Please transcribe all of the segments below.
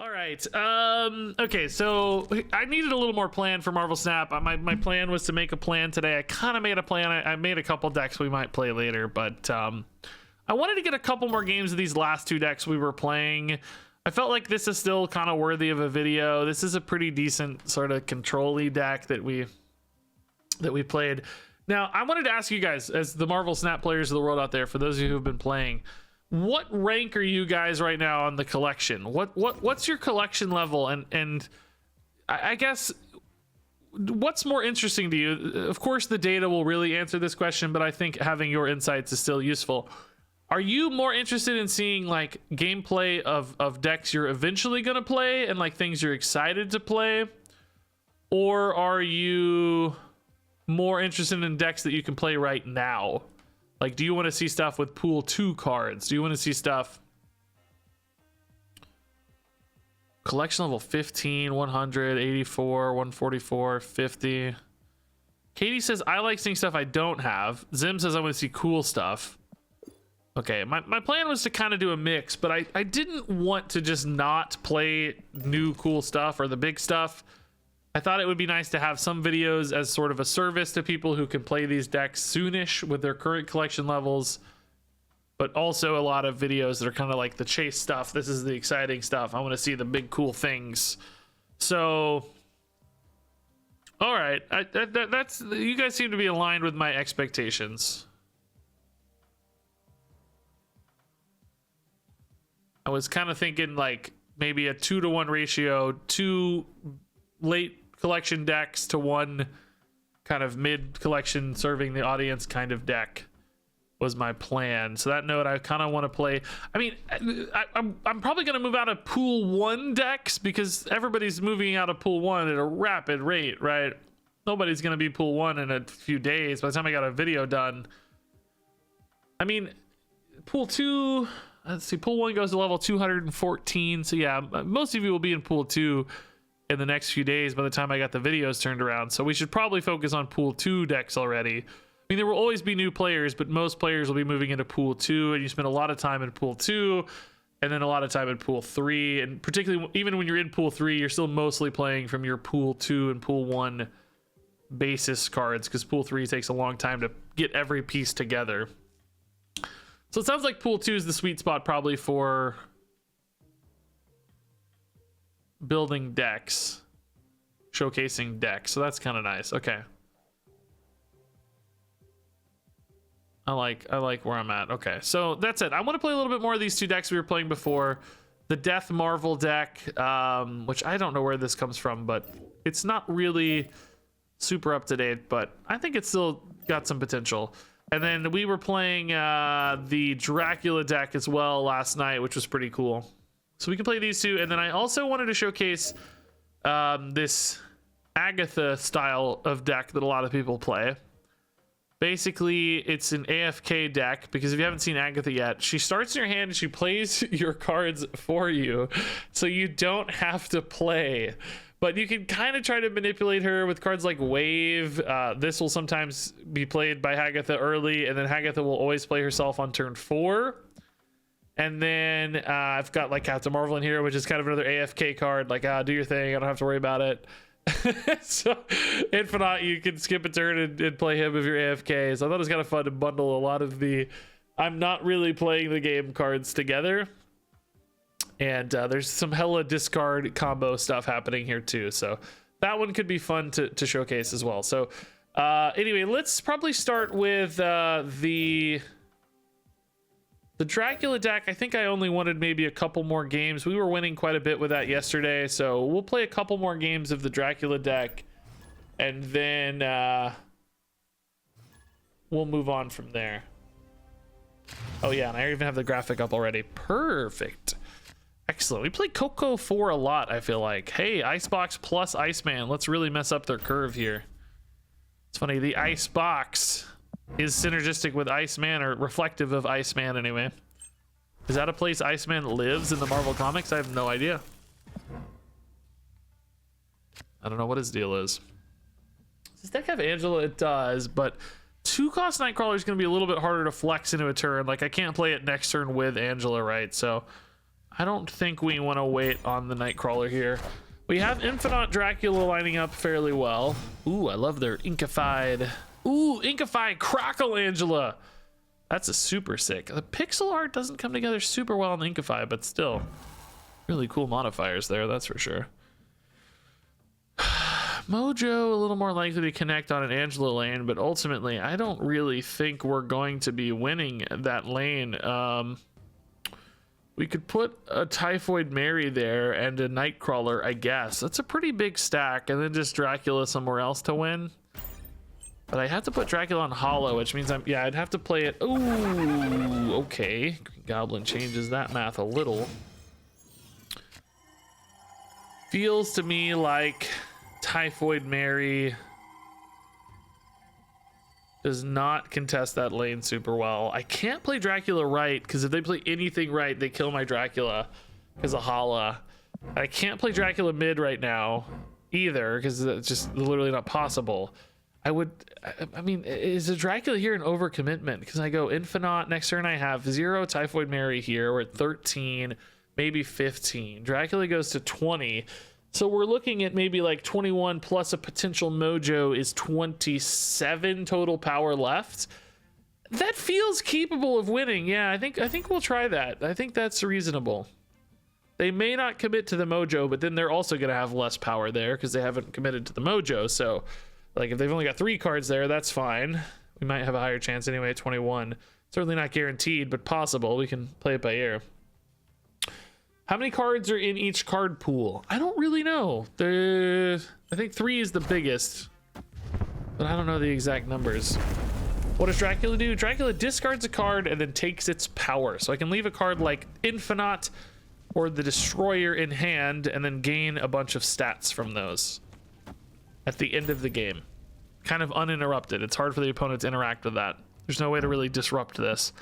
All right. Okay, so I needed a little more plan for Marvel Snap. My plan was to make a plan today. I kind of made a plan. I made a couple decks we might play later, but I wanted to get a couple more games of these last two decks we were playing. I felt like this is still kind of worthy of a video. This is a pretty decent sort of control-y deck that we played. Now, I wanted to ask you guys, as the Marvel Snap players of the world out there, for those of you who've been playing, what rank are you guys right now on the collection? What's your collection level? And I guess what's more interesting to you? Of course, the data will really answer this question, but I think having your insights is still useful. Are you more interested in seeing like gameplay of decks you're eventually going to play and like things you're excited to play? Or are you more interested in decks that you can play right now? Like, do you want to see stuff with pool 2 cards? Do you want to see stuff collection level 15, 100, 84, 144, 50? Katie says, I like seeing stuff I don't have. Zim says, I want to see cool stuff. Okay, my plan was to kind of do a mix, but I didn't want to just not play new cool stuff or the big stuff. I thought it would be nice to have some videos as sort of a service to people who can play these decks soonish with their current collection levels, but also a lot of videos that are kind of like the chase stuff. This is the exciting stuff. I want to see the big cool things. So, all right, that's, you guys seem to be aligned with my expectations. I was kind of thinking like maybe a 2-to-1 ratio, 2 late collection decks to 1 kind of mid collection serving the audience kind of deck was my plan. So that note, I kind of want to play. I mean, I'm probably going to move out of pool 1 decks because everybody's moving out of pool 1 at a rapid rate, right? Nobody's going to be pool 1 in a few days by the time I got a video done. I mean, pool 2, let's see, pool 1 goes to level 214. So yeah, most of you will be in pool 2 in the next few days by the time I got the videos turned around. So we should probably focus on pool 2 decks already. I mean, there will always be new players, but most players will be moving into pool 2, and you spend a lot of time in pool 2 and then a lot of time in pool 3. And particularly even when you're in pool 3, you're still mostly playing from your pool 2 and pool 1 basis cards, because pool 3 takes a long time to get every piece together. So it sounds like pool 2 is the sweet spot probably for building decks, showcasing decks. So that's kind of nice. Okay, I like where I'm at. Okay, so that's it. I want to play a little bit more of these 2 decks we were playing before. The Death Marvel deck, which I don't know where this comes from, but it's not really super up to date, but I think it's still got some potential. And then we were playing the Dracula deck as well last night, which was pretty cool. So we can play these 2. And then I also wanted to showcase this Agatha style of deck that a lot of people play. Basically, it's an AFK deck, because if you haven't seen Agatha yet, she starts in your hand and she plays your cards for you, so you don't have to play. But you can kind of try to manipulate her with cards like Wave. This will sometimes be played by Agatha early, and then Agatha will always play herself on turn 4. And then I've got like Captain Marvel in here, which is kind of another AFK card. Like, do your thing. I don't have to worry about it. So, Infinite, you can skip a turn and play him if you're AFK. So I thought it was kind of fun to bundle a lot of the I'm not really playing the game cards together. And there's some hella discard combo stuff happening here too. So that one could be fun to showcase as well. So anyway, let's probably start with the Dracula deck. I think I only wanted maybe a couple more games. We were winning quite a bit with that yesterday, so we'll play a couple more games of the Dracula deck, and then we'll move on from there. Oh yeah, and I even have the graphic up already. Perfect. Excellent. We play Coco 4 a lot, I feel like. Hey, Icebox plus Iceman. Let's really mess up their curve here. It's funny, the Icebox is synergistic with Iceman, or reflective of Iceman anyway. Is that a place Iceman lives in the Marvel comics? I have no idea. I don't know what his deal is. Does this deck have Angela? It does, but 2-cost Nightcrawler is going to be a little bit harder to flex into a turn. Like, I can't play it next turn with Angela, right? So I don't think we want to wait on the Nightcrawler here. We have Infinite Dracula lining up fairly well. Ooh, I love their Inkified. Ooh, Inkified Crackle Angela. That's a super sick. The pixel art doesn't come together super well on the Inkify, but still really cool modifiers there, that's for sure. Mojo a little more likely to connect on an Angela lane, but ultimately I don't really think we're going to be winning that lane. We could put a Typhoid Mary there and a Nightcrawler, I guess. That's a pretty big stack, and then just Dracula somewhere else to win. But I have to put Dracula on Hollow, which means I'd have to play it. Ooh, okay. Green Goblin changes that math a little. Feels to me like Typhoid Mary does not contest that lane super well. I can't play Dracula right, because if they play anything right, they kill my Dracula because of Hala. I can't play Dracula mid right now either, because it's just literally not possible. I mean, is a Dracula here an overcommitment? Because I go Infinite, next turn I have 0 Typhoid Mary here, we're at 13, maybe 15. Dracula goes to 20. So we're looking at maybe like 21 plus a potential Mojo is 27 total power left. That feels capable of winning. Yeah, I think we'll try that. I think that's reasonable. They may not commit to the Mojo, but then they're also going to have less power there because they haven't committed to the Mojo. So like if they've only got 3 cards there, that's fine. We might have a higher chance anyway at 21. Certainly not guaranteed, but possible. We can play it by ear. How many cards are in each card pool? I don't really know. I think 3 is the biggest, but I don't know the exact numbers. What does Dracula do? Dracula discards a card and then takes its power. So I can leave a card like Infinite or the Destroyer in hand and then gain a bunch of stats from those at the end of the game. Kind of uninterrupted. It's hard for the opponent to interact with that. There's no way to really disrupt this.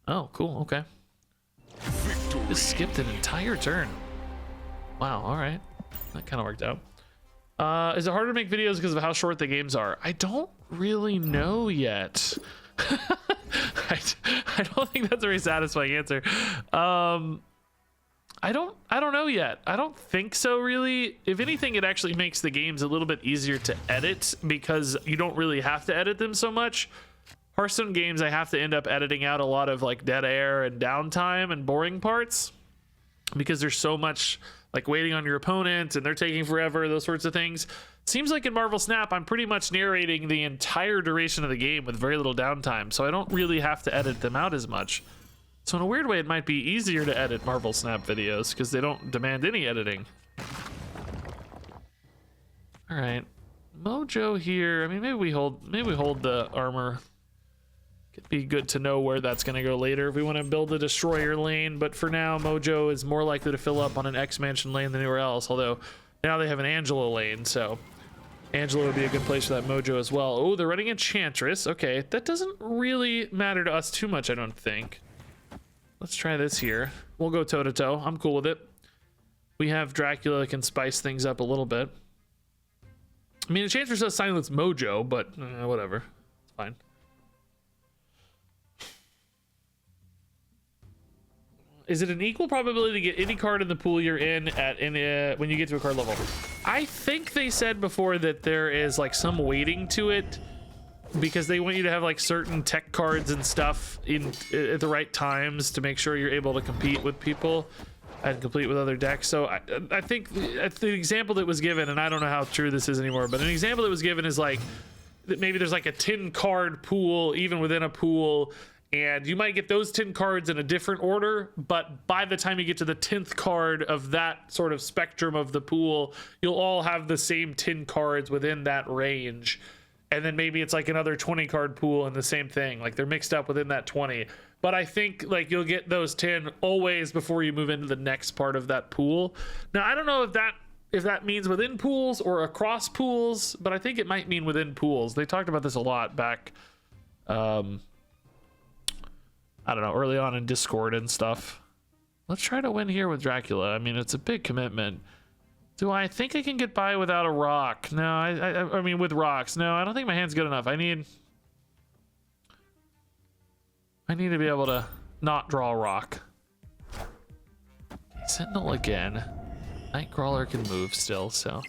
Oh, cool. Okay. Just skipped an entire turn. Wow, all right. That kind of worked out. Is it harder to make videos because of how short the games are? I don't really know yet. I don't think that's a very satisfying answer. I don't know yet. I don't think so, really. If anything, it actually makes the games a little bit easier to edit because you don't really have to edit them so much. Hearthstone games, I have to end up editing out a lot of like dead air and downtime and boring parts because there's so much like waiting on your opponent and they're taking forever, those sorts of things. Seems like in Marvel Snap, I'm pretty much narrating the entire duration of the game with very little downtime, so I don't really have to edit them out as much. So in a weird way, it might be easier to edit Marvel Snap videos because they don't demand any editing. All right, Mojo here. I mean, maybe we hold the armor. Could be good to know where that's going to go later if we want to build a Destroyer lane, but for now Mojo is more likely to fill up on an X-Mansion lane than anywhere else, although now they have an Angela lane, so Angela would be a good place for that Mojo as well. Oh, they're running Enchantress. Okay, that doesn't really matter to us too much, I don't think. Let's try this here. We'll go toe-to-toe. I'm cool with it. We have Dracula that can spice things up a little bit. I mean, Enchantress does silence Mojo, but whatever. It's fine. Is it an equal probability to get any card in the pool you're in when you get to a card level? I think they said before that there is like some weighting to it because they want you to have like certain tech cards and stuff at the right times to make sure you're able to compete with people and compete with other decks. So I think the example that was given, and I don't know how true this is anymore, but an example that was given is like that maybe there's like a 10 card pool even within a pool, and you might get those 10 cards in a different order, but by the time you get to the 10th card of that sort of spectrum of the pool, you'll all have the same 10 cards within that range. And then maybe it's like another 20 card pool and the same thing, like they're mixed up within that 20. But I think like you'll get those 10 always before you move into the next part of that pool. Now, I don't know if that means within pools or across pools, but I think it might mean within pools. They talked about this a lot back, I don't know, early on in Discord and stuff. Let's try to win here with Dracula. I mean, it's a big commitment. Do I think I can get by without a rock? No, I mean, with rocks. No, I don't think my hand's good enough. I need to be able to not draw a rock. Sentinel again. Nightcrawler can move still, so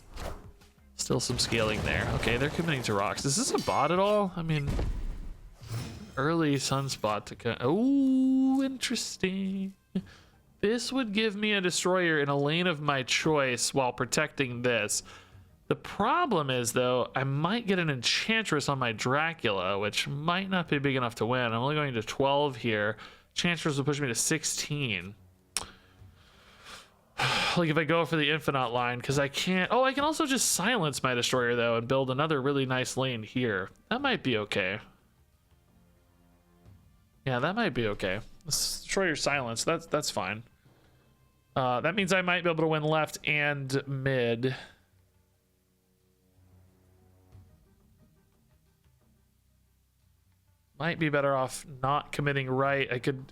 still some scaling there. Okay, they're committing to rocks. Is this a bot at all? I mean, early sunspot to cut. Oh, interesting. This would give me a destroyer in a lane of my choice while protecting this. The problem is, though, I might get an enchantress on my Dracula, which might not be big enough to win. I'm only going to 12 here. Enchantress will push me to 16. Like if I go for the infinite line, because I can't. Oh, I can also just silence my destroyer though and build another really nice lane here. That might be okay. Yeah, that might be okay. Destroyer silence. That's fine. That means I might be able to win left and mid. Might be better off not committing right. I could.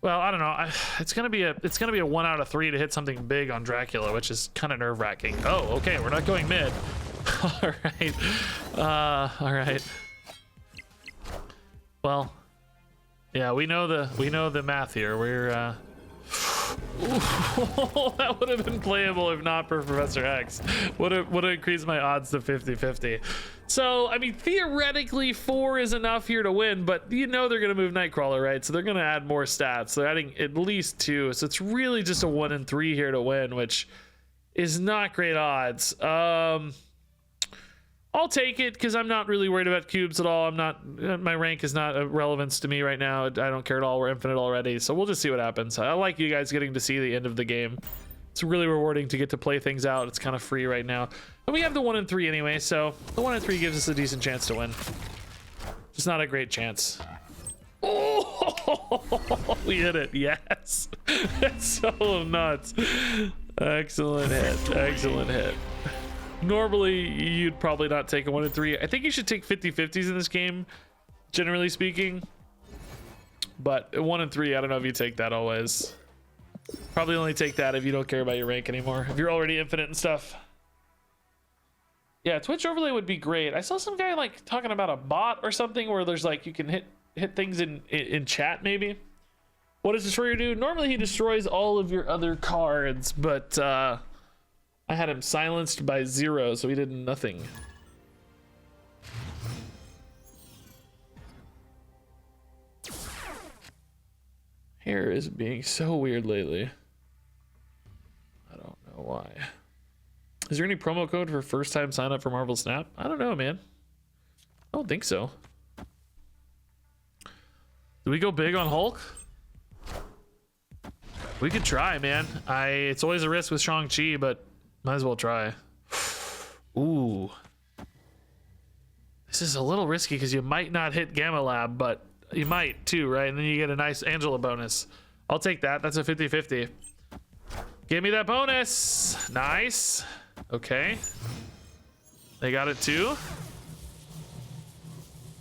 Well, I don't know. It's gonna be a 1 out of 3 to hit something big on Dracula, which is kind of nerve-wracking. Oh, okay, we're not going mid. All right, all right. Well, yeah, we know the math here. We're that would have been playable if not for Professor X. Would have increased my odds to 50-50. So, I mean, theoretically, 4 is enough here to win, but you know they're going to move Nightcrawler, right? So they're going to add more stats. They're adding at least 2. So it's really just a 1 and 3 here to win, which is not great odds. I'll take it because I'm not really worried about cubes at all. My rank is not of relevance to me right now. I don't care at all. We're infinite already. So we'll just see what happens. I like you guys getting to see the end of the game. It's really rewarding to get to play things out. It's kind of free right now. And we have the 1 and 3 anyway, so the 1 and 3 gives us a decent chance to win. Just not a great chance. Oh, we hit it. Yes. That's so nuts. Excellent hit. Excellent hit. Normally, you'd probably not take a 1 and 3. I think you should take 50-50s in this game, generally speaking. But 1 and 3, I don't know if you take that always. Probably only take that if you don't care about your rank anymore. If you're already infinite and stuff. Yeah, Twitch overlay would be great. I saw some guy like talking about a bot or something where there's like you can hit things in chat maybe. What does Destroyer do? Normally he destroys all of your other cards, but I had him silenced by 0, so he did nothing. Hair is being so weird lately. I don't know why. Is there any promo code for first time sign up for Marvel Snap? I don't know, man. I don't think so. Do we go big on Hulk? We could try, man. It's always a risk with Shang-Chi, but might as well try. Ooh. This is a little risky because you might not hit Gamma Lab, but you might too, right? And then you get a nice Angela bonus. I'll take that. That's a 50-50. Give me that bonus. Nice. Okay. They got it too.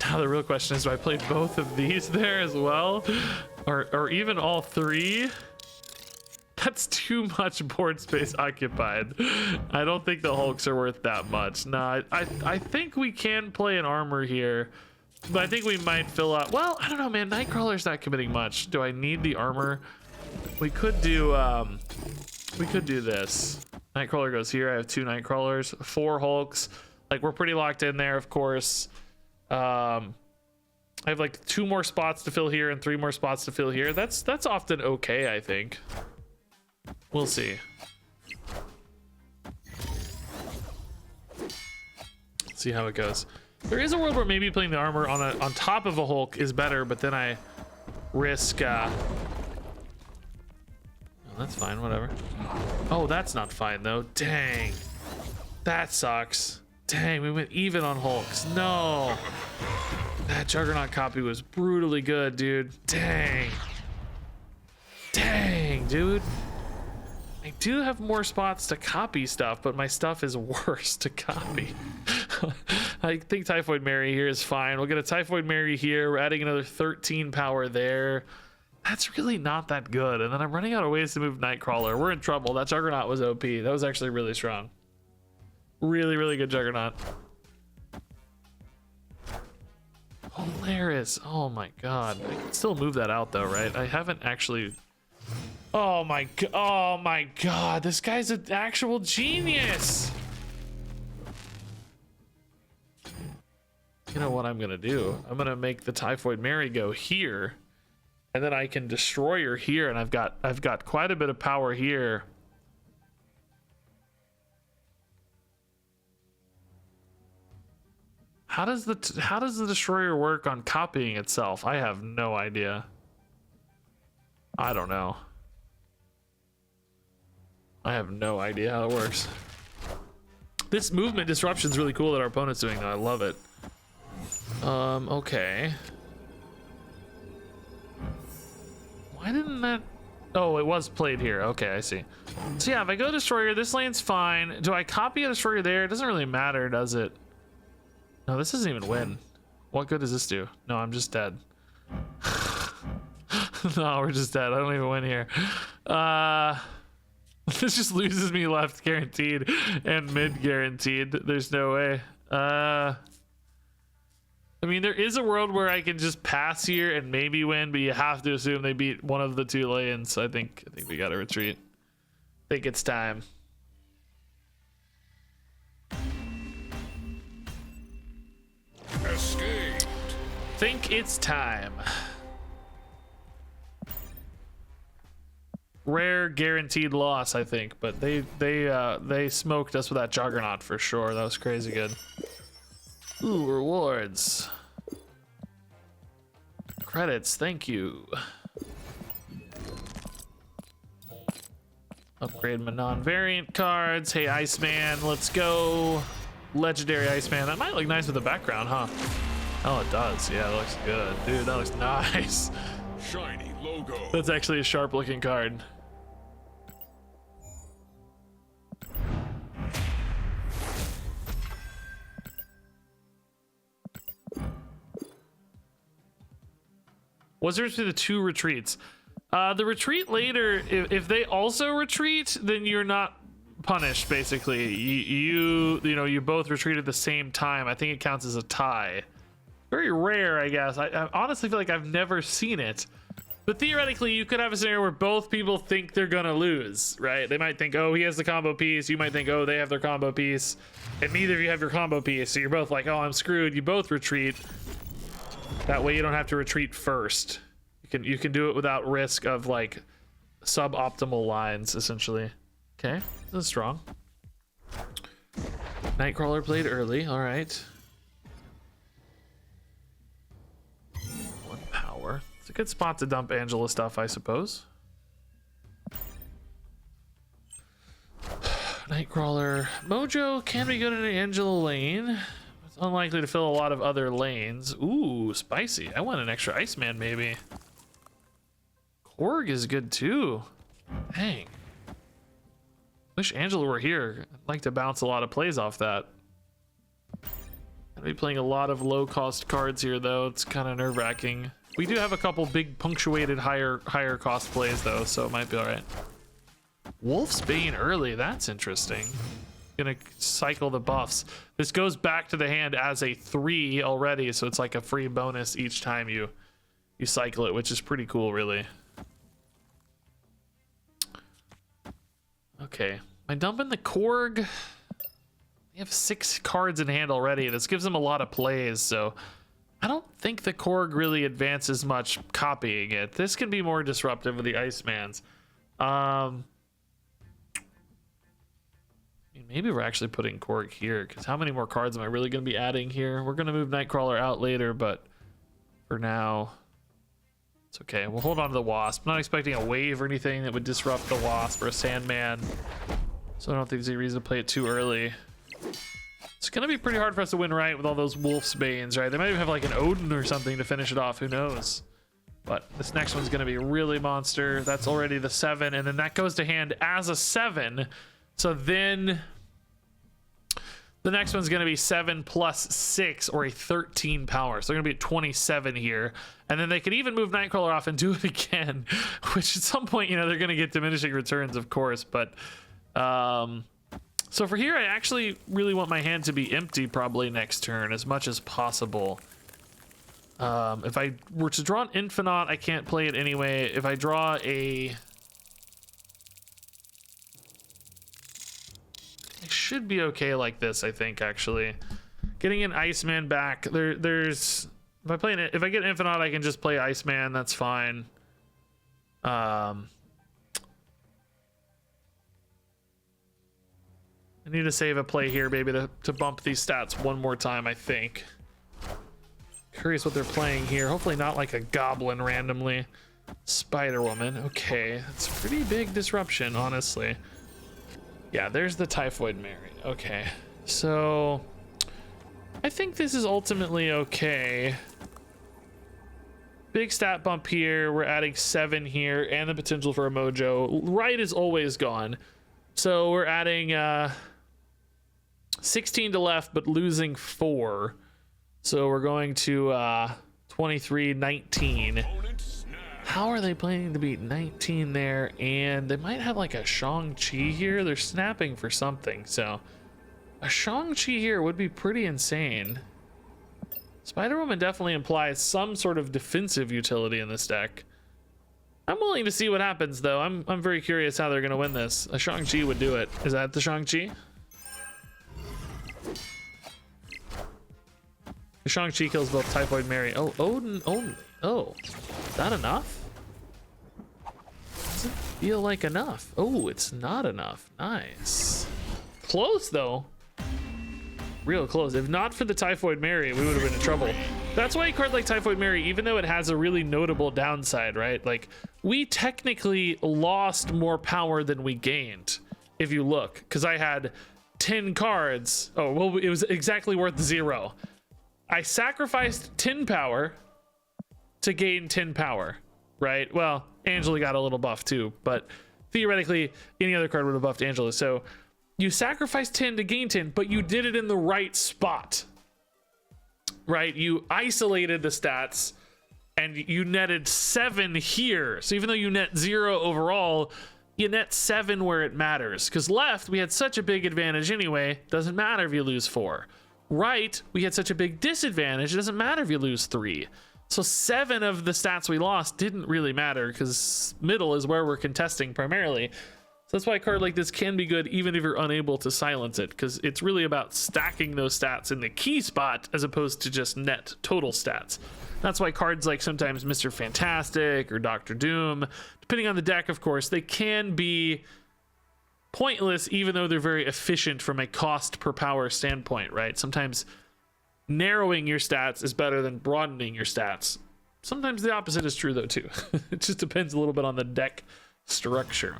Now the real question is, do I play both of these there as well? Or even all 3? That's too much board space occupied. I don't think the Hulks are worth that much. No, I think we can play an armor here. But I think we might fill up. Well, I don't know, man. Nightcrawler's not committing much. Do I need the armor? We could do this. Nightcrawler goes here. I have 2 Nightcrawlers, 4 Hulks. Like, we're pretty locked in there, of course. I have like 2 more spots to fill here and 3 more spots to fill here. That's often okay, I think. We'll see. See how it goes. There is a world where maybe playing the armor on top of a Hulk is better, but then I risk oh, that's fine, whatever. Oh, that's not fine though. Dang. That sucks. Dang, we went even on Hulks. No. That Juggernaut copy was brutally good, dude. Dang. Dang, dude. I do have more spots to copy stuff, but my stuff is worse to copy. I think Typhoid Mary here is fine. We'll get a Typhoid Mary here. We're adding another 13 power there. That's really not that good. And then I'm running out of ways to move Nightcrawler. We're in trouble. That Juggernaut was OP. That was actually really strong. Really, really good Juggernaut. Hilarious. Oh my god. I can still move that out though, right? I haven't actually... Oh my god, this guy's an actual genius. You know what I'm gonna do? I'm gonna make the Typhoid Mary go here, and then I can destroy her here, and I've got quite a bit of power here. How does the destroyer work on copying itself? I have no idea. I don't know. I have no idea how it works. This movement disruption is really cool that our opponent's doing though. I love it. Okay. Why didn't that... Oh, it was played here. Okay, I see. So yeah, if I go destroyer, this lane's fine. Do I copy a destroyer there? It doesn't really matter, does it? No, this doesn't even win. What good does this do? No, I'm just dead. No, we're just dead. I don't even win here. This just loses me left guaranteed and mid guaranteed. There's no way. I mean, there is a world where I can just pass here and maybe win, but you have to assume they beat one of the two lanes. So I think we gotta retreat. I think it's time. Escaped. Think it's time. Rare guaranteed loss, I think, but they smoked us with that Juggernaut for sure. That was crazy good. Ooh, rewards. Credits, thank you. Upgrade my non-variant cards. Hey, Iceman, let's go. Legendary Iceman. That might look nice with the background, huh? Oh, it does. Yeah, that looks good. Dude, that looks nice. Shiny logo. That's actually a sharp looking card. What's the difference between the two retreats? The retreat later, if they also retreat, then you're not punished. Basically, you both retreat at the same time. I think it counts as a tie. Very rare, I guess. I honestly feel like I've never seen it. But theoretically, you could have a scenario where both people think they're gonna lose, right? They might think, oh, he has the combo piece. You might think, oh, they have their combo piece, and neither of you have your combo piece. So you're both like, oh, I'm screwed. You both retreat. That way you don't have to retreat first. You can do it without risk of like suboptimal lines, essentially. Okay, this is strong. Nightcrawler played early. All right. 1 power. It's a good spot to dump Angela stuff, I suppose. Nightcrawler. Mojo can be good in an Angela lane. It's unlikely to fill a lot of other lanes. Ooh, spicy. I want an extra Iceman, maybe. Korg is good too. Dang. Wish Angela were here. I'd like to bounce a lot of plays off that. Gonna be playing a lot of low-cost cards here, though. It's kind of nerve-wracking. We do have a couple big punctuated higher cost plays, though, so it might be all right. Wolf's Bane early. That's interesting. Gonna cycle the buffs. This goes back to the hand as a 3 already, so it's like a free bonus each time you cycle it, which is pretty cool, really. Okay, I dump in the Korg. They have 6 cards in hand already. This gives them a lot of plays, so I don't think the Korg really advances much copying it. This can be more disruptive with the Icemans. Maybe we're actually putting Korg here, because how many more cards am I really going to be adding here? We're going to move Nightcrawler out later, but for now, it's okay. We'll hold on to the Wasp. I'm not expecting a wave or anything that would disrupt the Wasp or a Sandman, so I don't think there's any reason to play it too early. It's going to be pretty hard for us to win right with all those Wolf's Banes, right? They might even have like an Odin or something to finish it off. Who knows? But this next one's going to be really monster. That's already the 7, and then that goes to hand as a 7. So then the next one's going to be 7 plus 6 or a 13 power. So they're going to be at 27 here. And then they could even move Nightcrawler off and do it again, which at some point, they're going to get diminishing returns, of course. But so for here, I actually really want my hand to be empty probably next turn as much as possible. If I were to draw an Infinite, I can't play it anyway. If I draw a I should be okay like this, I think, actually. Getting an Iceman back, there's... If I get Infinite, I can just play Iceman, that's fine. I need to save a play here, maybe, to bump these stats one more time, I think. Curious what they're playing here. Hopefully not like a goblin randomly. Spider-Woman, okay. That's a pretty big disruption, honestly. Yeah, there's the Typhoid Mary. Okay, so I think this is ultimately okay. Big stat bump here. We're adding 7 here and the potential for a mojo. Right is always gone. So we're adding 16 to left, but losing 4. So we're going to 23, 19. How are they planning to beat 19 there? And they might have like a Shang-Chi here. They're snapping for something. So a Shang-Chi here would be pretty insane. Spider-Woman definitely implies some sort of defensive utility in this deck. I'm willing to see what happens, though. I'm very curious how they're going to win this. A Shang-Chi would do it. Is that the Shang-Chi? The Shang-Chi kills both Typhoid Mary. Oh, Odin only. Oh, is that enough? Doesn't feel like enough. Oh, it's not enough. Nice. Close, though. Real close. If not for the Typhoid Mary, we would have been in trouble. That's why a card like Typhoid Mary, even though it has a really notable downside, right? Like, we technically lost more power than we gained, if you look. Because I had 10 cards. Oh, well, it was exactly worth 0. I sacrificed 10 power to gain 10 power, right? Well, Angela got a little buff too, but theoretically, any other card would have buffed Angela. So you sacrificed 10 to gain 10, but you did it in the right spot, right? You isolated the stats and you netted 7 here. So even though you net 0 overall, you net 7 where it matters. Because left, we had such a big advantage anyway. Doesn't matter if you lose 4. Right, we had such a big disadvantage. It doesn't matter if you lose 3. So 7 of the stats we lost didn't really matter because middle is where we're contesting primarily. So that's why a card like this can be good even if you're unable to silence it, because it's really about stacking those stats in the key spot as opposed to just net total stats. That's why cards like sometimes Mr. Fantastic or Dr. Doom, depending on the deck, of course, they can be pointless even though they're very efficient from a cost per power standpoint, right? Sometimes narrowing your stats is better than broadening your stats. Sometimes the opposite is true though too. It just depends a little bit on the deck structure.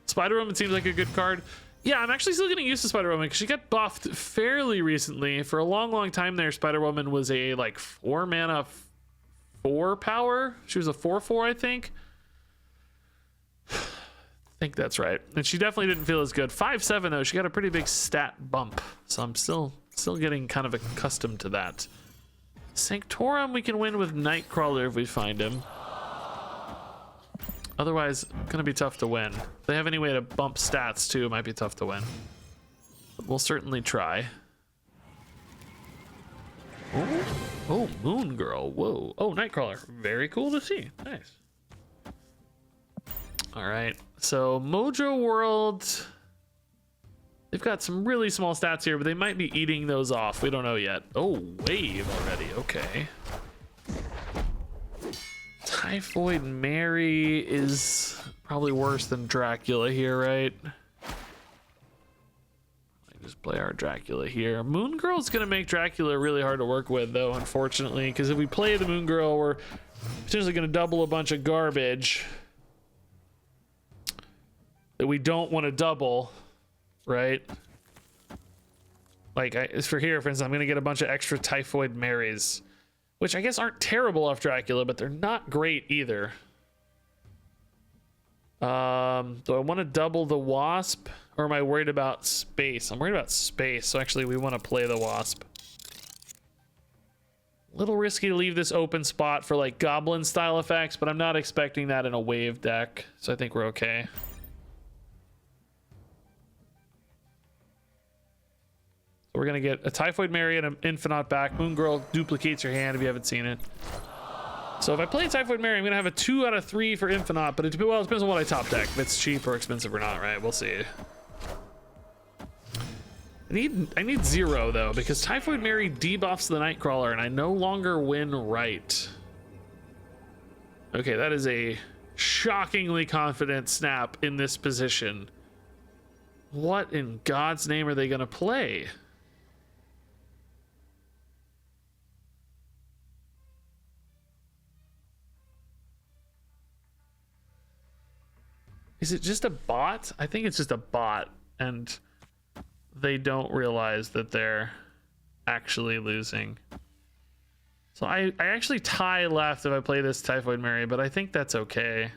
Spider-Woman seems like a good card. Yeah, I'm actually still getting used to Spider-Woman because she got buffed fairly recently. For a long time there, Spider-Woman was a like 4 mana 4 power. She was a 4/4, I think. I think that's right. And she definitely didn't feel as good. 5/7 though, she got a pretty big stat bump. So I'm still getting kind of accustomed to that. Sanctorum we can win with Nightcrawler if we find him. Otherwise, gonna be tough to win. If they have any way to bump stats too, it might be tough to win. But we'll certainly try. Oh, Moon Girl. Whoa. Oh, Nightcrawler. Very cool to see. Nice. All right. So Mojo World. They've got some really small stats here, but they might be eating those off. We don't know yet. Oh, wave already. Okay. Typhoid Mary is probably worse than Dracula here, right? I just play our Dracula here. Moon Girl's gonna make Dracula really hard to work with, though, unfortunately, because if we play the Moon Girl, we're potentially gonna double a bunch of garbage that we don't want to double, right? Like, for here, for instance, I'm gonna get a bunch of extra Typhoid Marys, which I guess aren't terrible off Dracula, but they're not great either. Do I want to double the Wasp, or am I worried about space? I'm worried about space, so actually we want to play the Wasp. Little risky to leave this open spot for like goblin style effects, but I'm not expecting that in a wave deck, so I think we're okay. We're gonna get a Typhoid Mary and an Infinite back. Moon Girl duplicates your hand if you haven't seen it. So if I play Typhoid Mary, I'm gonna have a 2 out of 3 for Infinite, but it depends on what I top deck. If it's cheap or expensive or not, right? We'll see. I need 0 though, because Typhoid Mary debuffs the Nightcrawler and I no longer win right. Okay, that is a shockingly confident snap in this position. What in God's name are they gonna play? Is it just a bot? I think it's just a bot, and they don't realize that they're actually losing. So I actually tie left if I play this Typhoid Mary, but I think that's okay.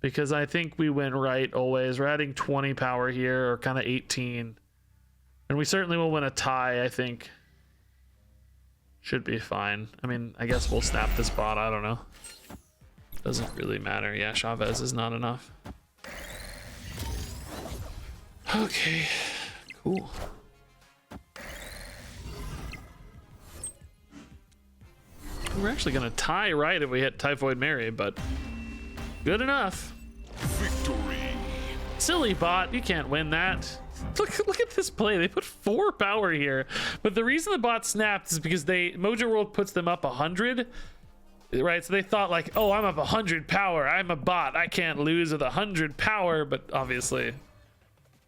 Because I think we win right always. We're adding 20 power here, or kind of 18. And we certainly will win a tie, I think. Should be fine. I mean, I guess we'll snap this bot, I don't know. Doesn't really matter. Yeah, Chavez is not enough. Okay, cool. We're actually gonna tie right if we hit Typhoid Mary, but good enough. Victory. Silly bot, you can't win that. Look at this play. They put 4 power here, but the reason the bot snapped is because Mojo World puts them up 100. Right, so they thought like, oh, I'm up 100 power. I'm a bot. I can't lose with 100 power, but obviously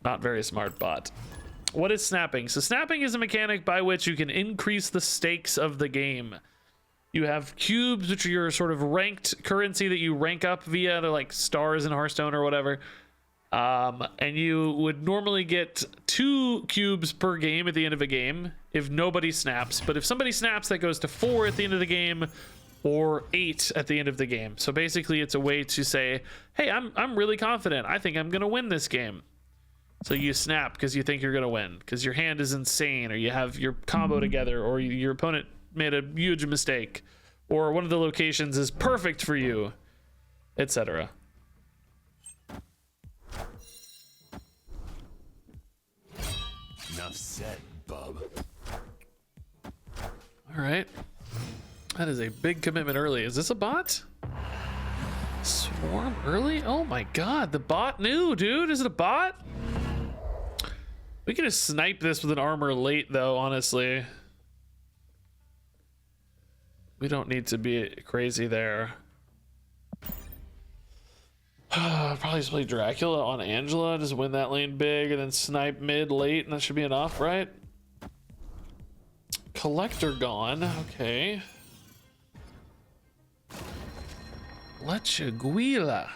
not very smart bot. What is snapping? So snapping is a mechanic by which you can increase the stakes of the game. You have cubes, which are your sort of ranked currency that you rank up via like stars in Hearthstone or whatever. And you would normally get 2 cubes per game at the end of a game if nobody snaps. But if somebody snaps, that goes to 4 at the end of the game, or 8 at the end of the game. So basically it's a way to say, hey, I'm really confident. I think I'm gonna win this game. So you snap because you think you're gonna win, because your hand is insane, or you have your combo together, or your opponent made a huge mistake, or one of the locations is perfect for you, etc. Enough said, bub. All right. That is a big commitment early. Is this a bot? Swarm early? Oh my god, the bot knew, dude. Is it a bot? We can just snipe this with an armor late, though, honestly. We don't need to be crazy there. Probably just play Dracula on Angela, just win that lane big, and then snipe mid late, and that should be enough, right? Collector gone, okay. Lechuguila.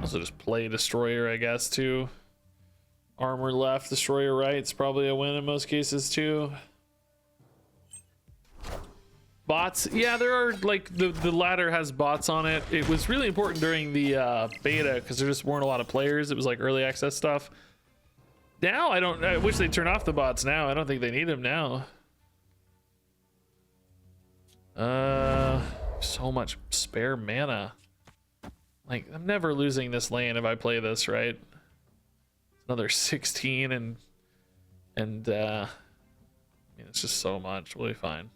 Also just play Destroyer, I guess, too. Armor left, Destroyer right. It's probably a win in most cases, too. Bots. Yeah, there are, like, the ladder has bots on it. It was really important during the beta because there just weren't a lot of players. It was, like, early access stuff. Now, I wish they'd turn off the bots now. I don't think they need them now. So much spare mana. Like, I'm never losing this lane if I play this, right? Another 16 and I mean, it's just so much. We'll be fine.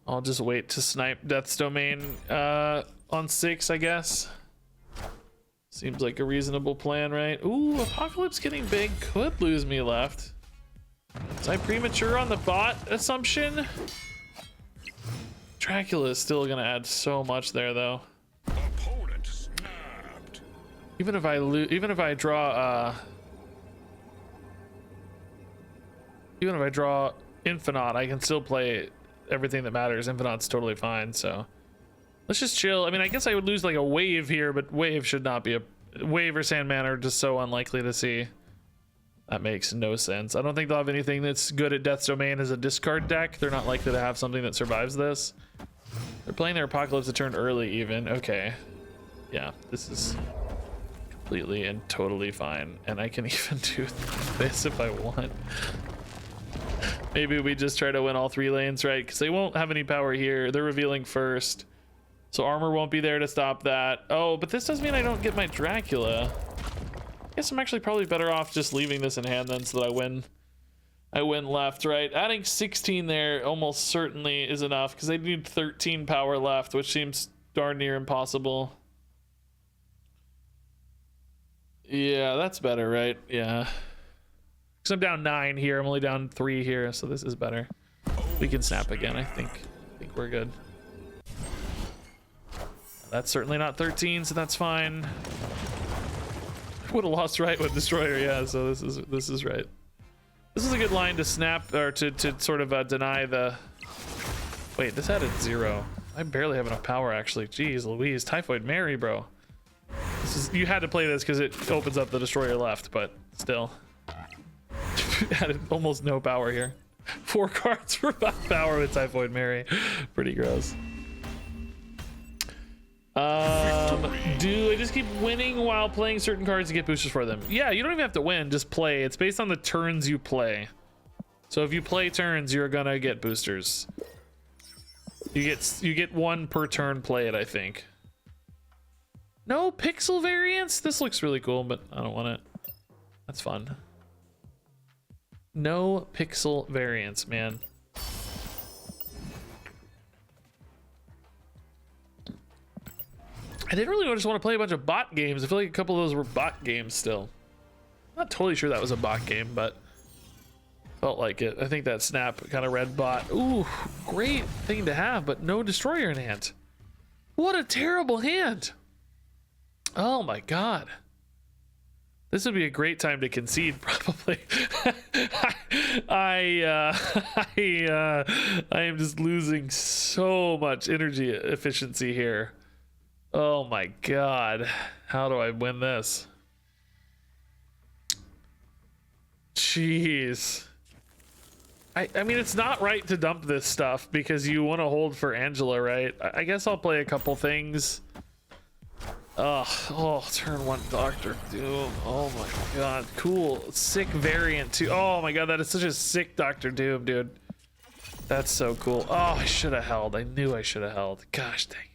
I'll just wait to snipe Death's Domain on 6, I guess. Seems like a reasonable plan, right? Ooh, Apocalypse getting big could lose me left. Was I premature on the bot assumption? Dracula is still gonna add so much there, though. Opponent snapped. Even if I draw Infinite, I can still play everything that matters. Infinite's totally fine, so let's just chill. I mean, I guess I would lose like a wave here, but wave should not be a wave, or Sandman are just so unlikely to see. That makes no sense. I don't think they'll have anything that's good at Death's Domain as a discard deck. They're not likely to have something that survives this. They're playing their Apocalypse a turn early even. Okay. Yeah, this is completely and totally fine. And I can even do this if I want. Maybe we just try to win all 3 lanes, right? Because they won't have any power here. They're revealing first. So armor won't be there to stop that. Oh, but this does mean I don't get my Dracula. I guess I'm actually probably better off just leaving this in hand then so that I win I win left, right? Adding 16 there almost certainly is enough because they need 13 power left, which seems darn near impossible. Yeah, that's better, right? Yeah. Because I'm down 9 here. I'm only down 3 here, so this is better. We can snap again, I think. I think we're good. That's certainly not 13, so that's fine. Would have lost right with Destroyer, yeah, so this is right. This is a good line to snap, or to sort of deny the... Wait, this added 0. I barely have enough power, actually. Jeez Louise, Typhoid Mary, bro. This is, you had to play this because it opens up the Destroyer left, but still. Added almost no power here. 4 cards for 5 power with Typhoid Mary. Pretty gross. Do I just keep winning while playing certain cards to get boosters for them? Yeah, you don't even have to win, just play. It's based on the turns you play. So if you play turns, you're gonna get boosters. You get 1 per turn played, I think. No pixel variants? This looks really cool, but I don't want it. That's fun. No pixel variants, man. I didn't really just want to play a bunch of bot games. I feel like a couple of those were bot games still. Not totally sure that was a bot game, but felt like it. I think that snap kind of read bot. Ooh, great thing to have, but no destroyer in hand. What a terrible hand. Oh my god. This would be a great time to concede, probably. I am just losing so much energy efficiency here. Oh my god. How do I win this? Jeez. I mean, it's not right to dump this stuff because you want to hold for Angela, right? I guess I'll play a couple things. Oh, turn 1 Doctor Doom. Oh my god. Cool. Sick variant too. Oh my god, that is such a sick Doctor Doom, dude. That's so cool. Oh, I should have held. I knew I should have held. Gosh dang it.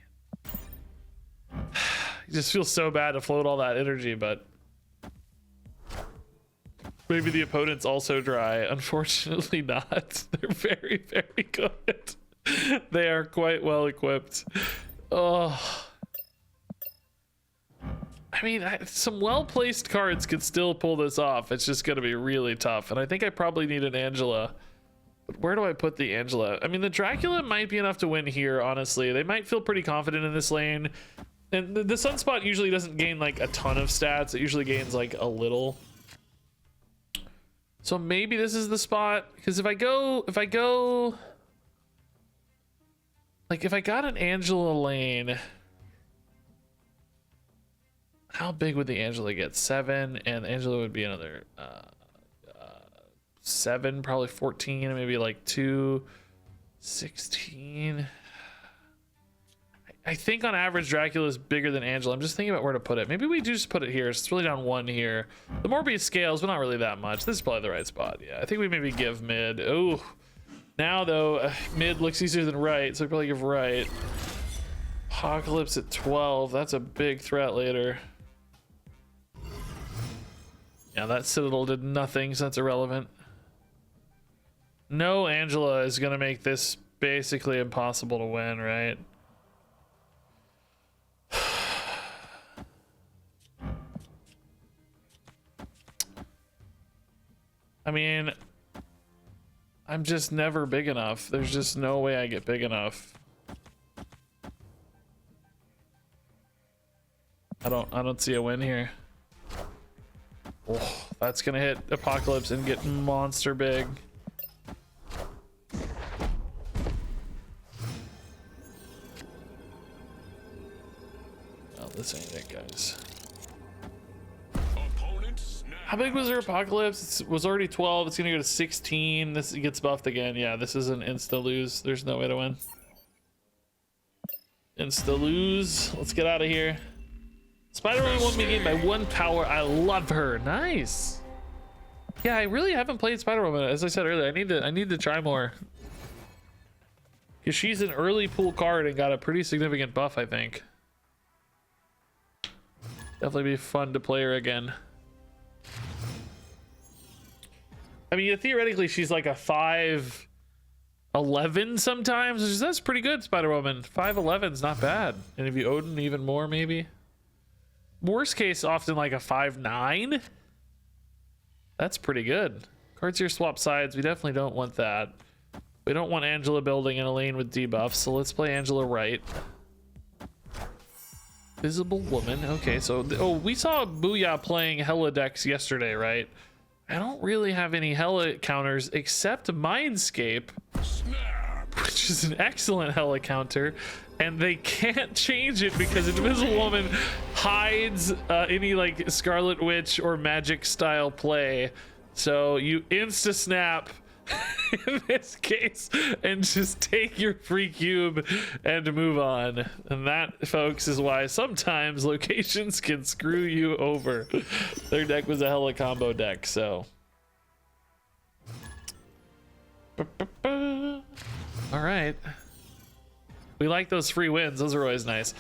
It just feels so bad to float all that energy, but maybe the opponent's also dry. Unfortunately not. They're very, very good. They are quite well equipped. Oh, I mean, some well-placed cards could still pull this off. It's just going to be really tough, and I think I probably need an Angela. But where do I put the Angela? I mean, the Dracula might be enough to win here, honestly. They might feel pretty confident in this lane. And the Sunspot usually doesn't gain like a ton of stats. It usually gains like a little. So maybe this is the spot. Because if I got an Angela lane, how big would the Angela get? 7, and Angela would be another 7, probably 14, maybe like 2, 16. I think on average Dracula is bigger than Angela. I'm just thinking about where to put it. Maybe we do just put it here. It's really down 1 here. The Morbius scales, but not really that much. This is probably the right spot. Yeah, I think we maybe give mid. Oh, now though, mid looks easier than right, so we probably give right. Apocalypse at 12. That's a big threat later. Yeah, that Citadel did nothing, so that's irrelevant. No Angela is gonna make this basically impossible to win, right? I mean, I'm just never big enough. There's just no way I get big enough. I don't see a win here. Oh, that's gonna hit Apocalypse and get monster big. Oh, this ain't it, guys. How big was their Apocalypse? It was already 12. It's gonna go to 16. This gets buffed again. Yeah, this is an insta lose. There's no way to win. Insta lose. Let's get out of here. Spider-Man won me game by 1 power. I love her. Nice. Yeah, I really haven't played Spider-Woman. As I said earlier, I need to try more. Because she's an early pool card and got a pretty significant buff, I think. Definitely be fun to play her again. I mean, theoretically, she's like a 5'11" sometimes, which is, that's pretty good, Spider-Woman. 5'11's not bad. And if you Odin, even more, maybe. Worst case, often like a 5'9". That's pretty good. Cards here swap sides. We definitely don't want that. We don't want Angela building in a lane with debuffs, so let's play Angela right. Visible Woman. Okay, so we saw Booyah playing Hella decks yesterday, right? I don't really have any Hella counters except Mindscape, which is an excellent Hella counter, and they can't change it because Invisible Woman hides any like Scarlet Witch or Magic style play. So you insta snap in this case and just take your free cube and move on. And that, folks, is why sometimes locations can screw you over. Their deck was a Hella combo deck, so. All right. We like those free wins. Those are always nice.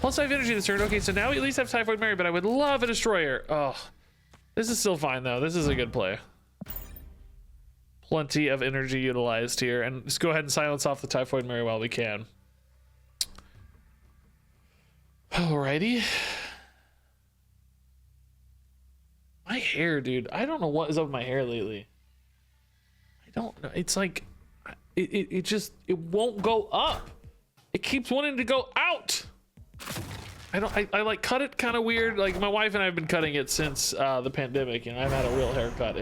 Plus 5 energy this turn. Okay, so now we at least have Typhoid Mary, but I would love a Destroyer. Oh, this is still fine, though. This is a good play. Plenty of energy utilized here, and just go ahead and silence off the Typhoid Mary while we can. Alrighty. My hair, dude. I don't know what is up with my hair lately. I don't know. It's like it just won't go up. It keeps wanting to go out. I like cut it kind of weird. Like my wife and I have been cutting it since the pandemic, and I've had a real haircut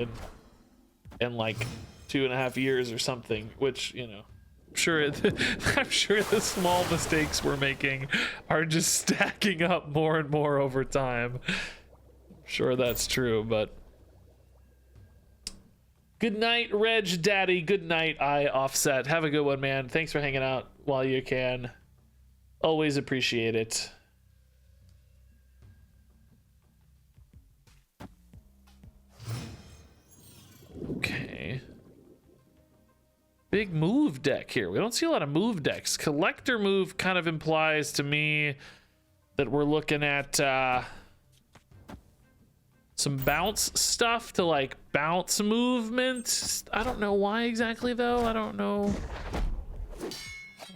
in like 2.5 years or something, which, you know, I'm sure the small mistakes we're making are just stacking up more and more over time. I'm sure that's true, but good night, Reg Daddy. Good night, I Offset. Have a good one, man. Thanks for hanging out while you can. Always appreciate it. Okay. Big move deck here. We don't see a lot of move decks. Collector move kind of implies to me that we're looking at some bounce stuff to like bounce movement. I don't know why exactly though. I don't know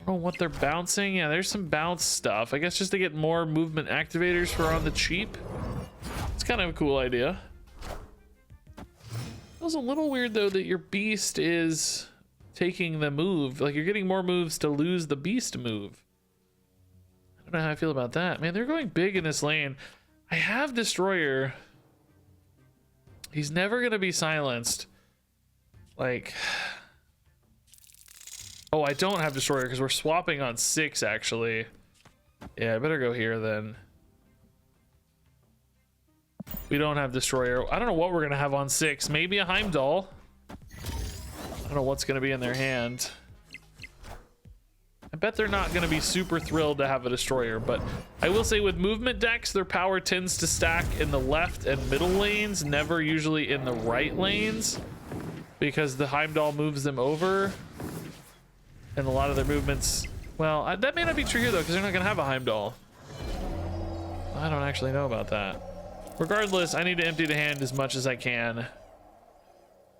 what they're bouncing. Yeah, there's some bounce stuff. I guess just to get more movement activators for on the cheap. It's kind of a cool idea. It was a little weird though that your beast is taking the move. Like you're getting more moves to lose the beast move. I don't know how I feel about that. Man, they're going big in this lane. I have Destroyer. He's never gonna be silenced. Like, oh, I don't have Destroyer because we're swapping on 6 actually. Yeah, I better go here then. We don't have Destroyer. I don't know what we're gonna have on 6. Maybe a Heimdall. I don't know what's gonna be in their hand. I bet they're not gonna be super thrilled to have a Destroyer, but I will say with movement decks, their power tends to stack in the left and middle lanes, never usually in the right lanes, because the Heimdall moves them over, and a lot of their movements, well, that may not be true here though, because they're not gonna have a Heimdall. I don't actually know about that. Regardless, I need to empty the hand as much as I can.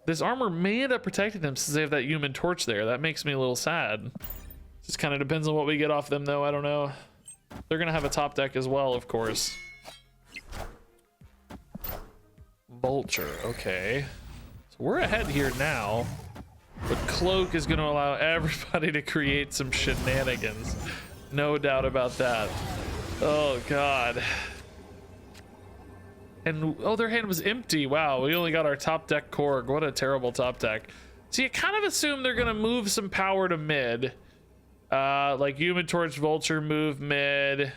This armor may end up protecting them since they have that Human Torch there. That makes me a little sad. Just kind of depends on what we get off them though. I don't know. They're gonna have a top deck as well, of course. Vulture, okay. So we're ahead here now. But Cloak is gonna allow everybody to create some shenanigans. No doubt about that. Oh God. And oh, their hand was empty. Wow, we only got our top deck Korg. What a terrible top deck. So you kind of assume they're gonna move some power to mid. Like Human Torch, Vulture move mid.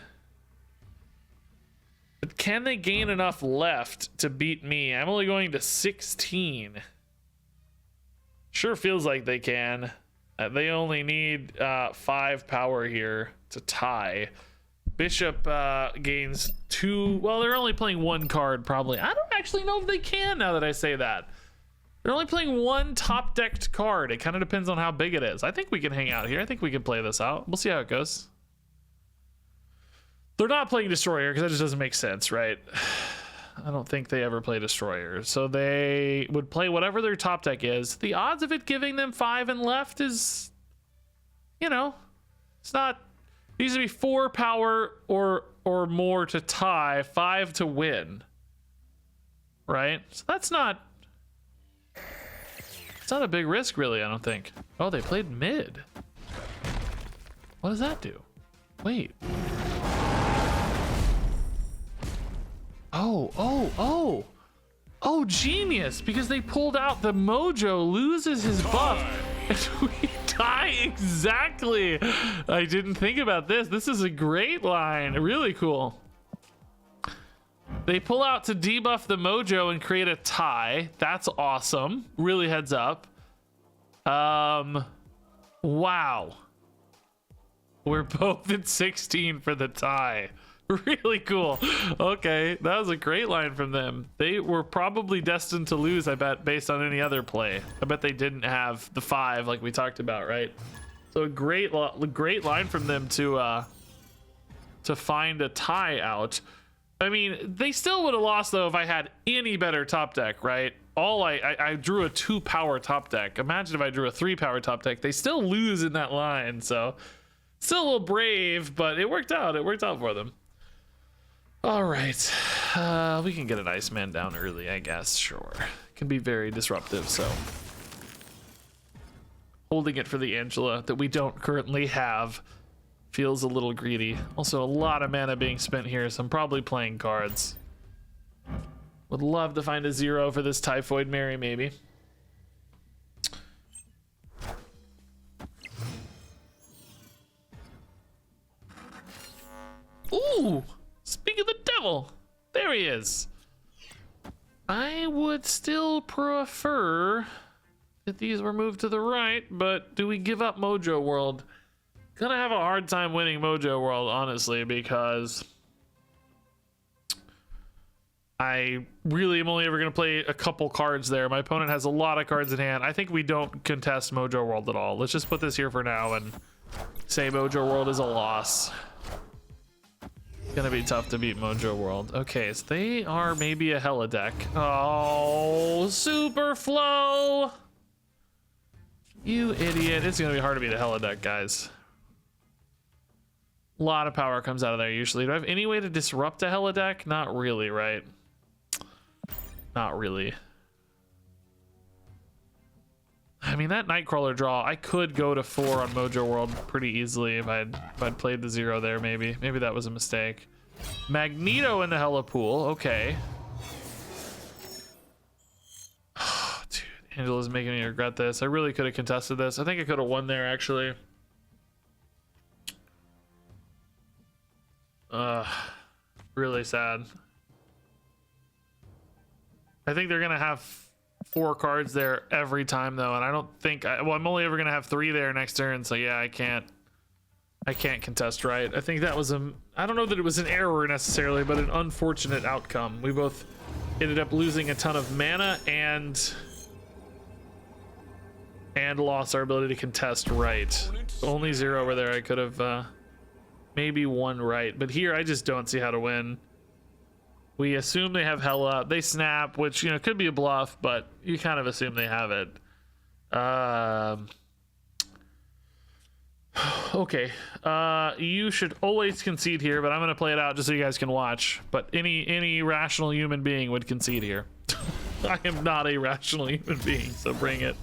But can they gain enough left to beat me? I'm only going to 16. Sure feels like they can. They only need 5 power here to tie. Bishop gains 2. Well, they're only playing 1 card probably. I don't actually know if they can now that I say that. They're only playing 1 top decked card. It kind of depends on how big it is. I think we can hang out here. I think we can play this out. We'll see how it goes. They're not playing Destroyer because that just doesn't make sense, right? I don't think they ever play Destroyer. So they would play whatever their top deck is. The odds of it giving them 5 and left is, you know, it's not. It needs to be 4 power or more to tie, 5 to win. Right? So that's not. It's not a big risk, really, I don't think. Oh, they played mid. What does that do? Wait. Oh, genius! Because they pulled out the Mojo loses his buff. And we die exactly. I didn't think about this. This is a great line. Really cool. They pull out to debuff the Mojo and create a tie. That's awesome. Really heads up. Wow. We're both at 16 for the tie. Really cool. Okay, that was a great line from them. They were probably destined to lose, I bet, based on any other play. I bet they didn't have the 5 like we talked about, right? So a great line from them to find a tie out. I mean, they still would have lost though if I had any better top deck, right? I drew a 2 power top deck. Imagine if I drew a 3 power top deck. They still lose in that line, so still a little brave, but it worked out. It worked out for them. All right, we can get an Iceman down early, I guess. Sure, can be very disruptive. So holding it for the Angela that we don't currently have feels a little greedy. Also, a lot of mana being spent here, so I'm probably playing cards. Would love to find a 0 for this Typhoid Mary, maybe. Ooh. Speak of the devil, there he is. I would still prefer that these were moved to the right, but do we give up Mojo World? Gonna have a hard time winning Mojo World, honestly, because I really am only ever gonna play a couple cards there. My opponent has a lot of cards in hand. I think we don't contest Mojo World at all. Let's just put this here for now and say Mojo World is a loss. Gonna be tough to beat Mojo World. Okay, so they are maybe a Hella deck. Oh, Super Flow! You idiot. It's gonna be hard to beat a Hella deck, guys. A lot of power comes out of there usually. Do I have any way to disrupt a Hella deck? Not really, right? Not really. I mean, that Nightcrawler draw, I could go to 4 on Mojo World pretty easily if I'd played the 0 there, maybe. Maybe that was a mistake. Magneto in the Hella pool, okay. Dude, Angela's making me regret this. I really could have contested this. I think I could have won there, actually. Really sad. I think they're gonna have 4 cards there every time though, and I don't think well, I'm only ever gonna have 3 there next turn, so yeah, I can't contest right. I think that was I don't know that it was an error necessarily, but an unfortunate outcome. We both ended up losing a ton of mana and lost our ability to contest right. Only 0 over there. I could have maybe won right, but here I just don't see how to win. We assume they have Hella. They snap, which, you know, could be a bluff, but you kind of assume they have it. Okay. You should always concede here, but I'm going to play it out just so you guys can watch. But any rational human being would concede here. I am not a rational human being, so bring it.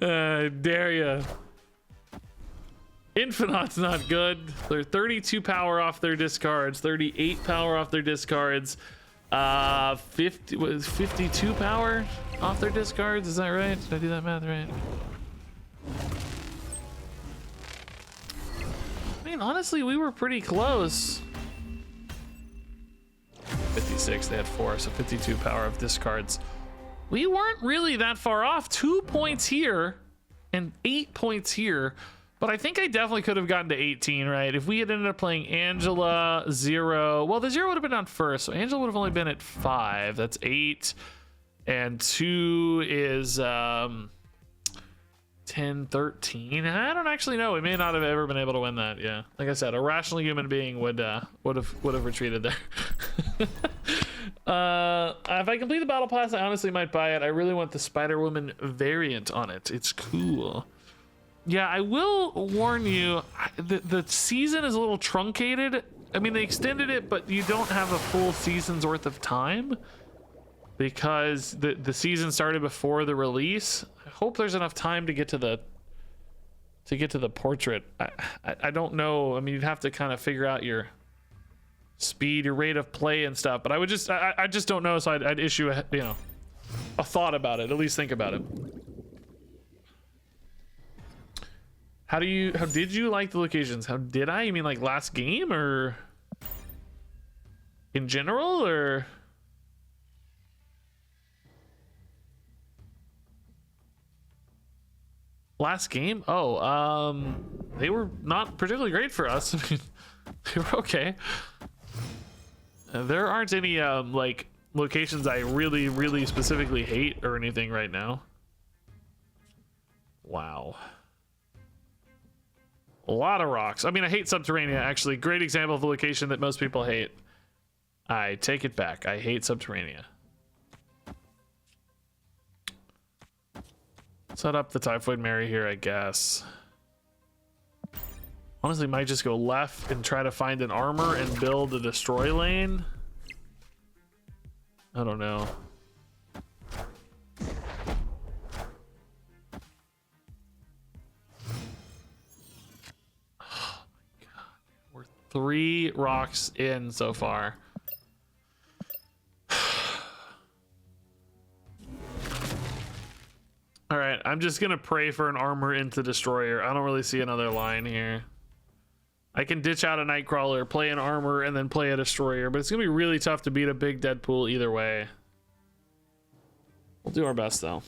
Dare ya. Infinite's not good. They're 32 power off their discards, 38 power off their discards, 52 power off their discards. Is that right? Did I do that math right? I mean, honestly, we were pretty close. 56, they had 4, so 52 power of discards. We weren't really that far off. 2 points here and 8 points here. But I think I definitely could have gotten to 18, right? If we had ended up playing Angela, 0. Well, the 0 would have been on first, so Angela would have only been at 5. That's 8. And 2 is 10, 13. I don't actually know. We may not have ever been able to win that. Yeah, like I said, a rational human being would have retreated there. If I complete the battle pass, I honestly might buy it. I really want the Spider-Woman variant on it. It's cool. Yeah, I will warn you, the season is a little truncated. I mean, they extended it, but you don't have a full season's worth of time because the season started before the release. I hope there's enough time to get to the portrait. I don't know. I mean, you'd have to kind of figure out your speed, your rate of play and stuff, but I just don't know, so I'd issue a thought about it. At least think about it. How did you like the locations? How did I? You mean like last game or in general or? Last game? Oh, they were not particularly great for us. I mean, they were okay. There aren't any like locations I really, really specifically hate or anything right now. Wow. A lot of rocks. I mean, I hate Subterranea, actually. Great example of a location that most people hate. I take it back. I hate Subterranea. Set up the Typhoid Mary here, I guess. Honestly, might just go left and try to find an armor and build a destroy lane. I don't know. Oh my god. We're 3 rocks in so far. All right, I'm just gonna pray for an armor into destroyer. I don't really see another line here. I can ditch out a Nightcrawler, play an armor, and then play a destroyer, but it's gonna be really tough to beat a big Deadpool either way. We'll do our best though.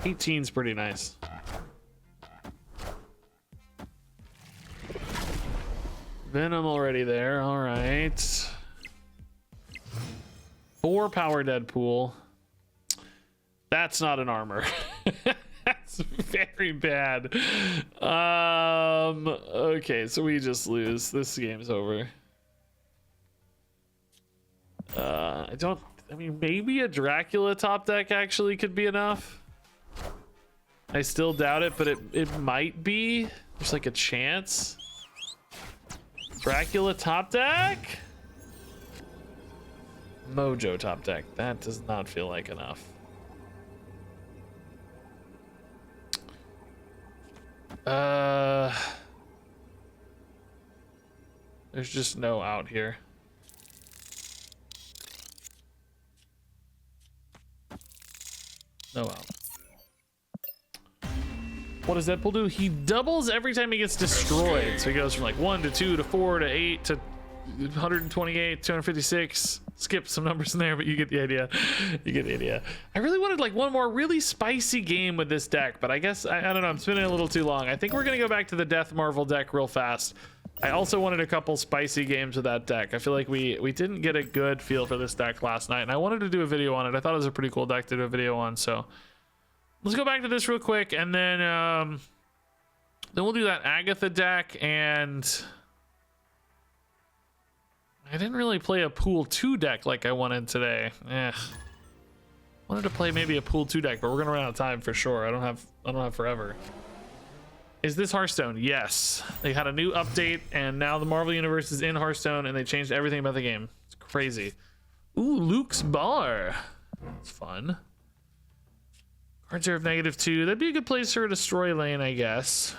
18's pretty nice. Venom already there. All right. 4 power Deadpool. That's not an armor. That's very bad. Okay, so we just lose. This game's over. I mean, maybe a Dracula top deck actually could be enough. I still doubt it, but it might be. There's like a chance. Dracula top deck? Mojo top deck. That does not feel like enough. There's just no out here. No out. What does Deadpool do? He doubles every time he gets destroyed. So he goes from like 1 to 2 to 4 to 8 to 128, 256. Skip some numbers in there, but you get the idea. You get the idea. I really wanted like one more really spicy game with this deck, but I guess I don't know. I'm spinning a little too long. I think we're gonna go back to the Death Marvel deck real fast. I also wanted a couple spicy games with that deck. I feel like we didn't get a good feel for this deck last night, and I wanted to do a video on it. I thought it was a pretty cool deck to do a video on. So let's go back to this real quick, and then we'll do that Agatha deck. And I didn't really play a pool 2 deck like I wanted today. Wanted to play maybe a pool 2 deck, but we're gonna run out of time for sure. I don't have forever. Is this Hearthstone? Yes. They had a new update, and now the Marvel Universe is in Hearthstone, and they changed everything about the game. It's crazy. Ooh, Luke's Bar. That's fun. Cards are of -2. That'd be a good place for a destroy lane, I guess.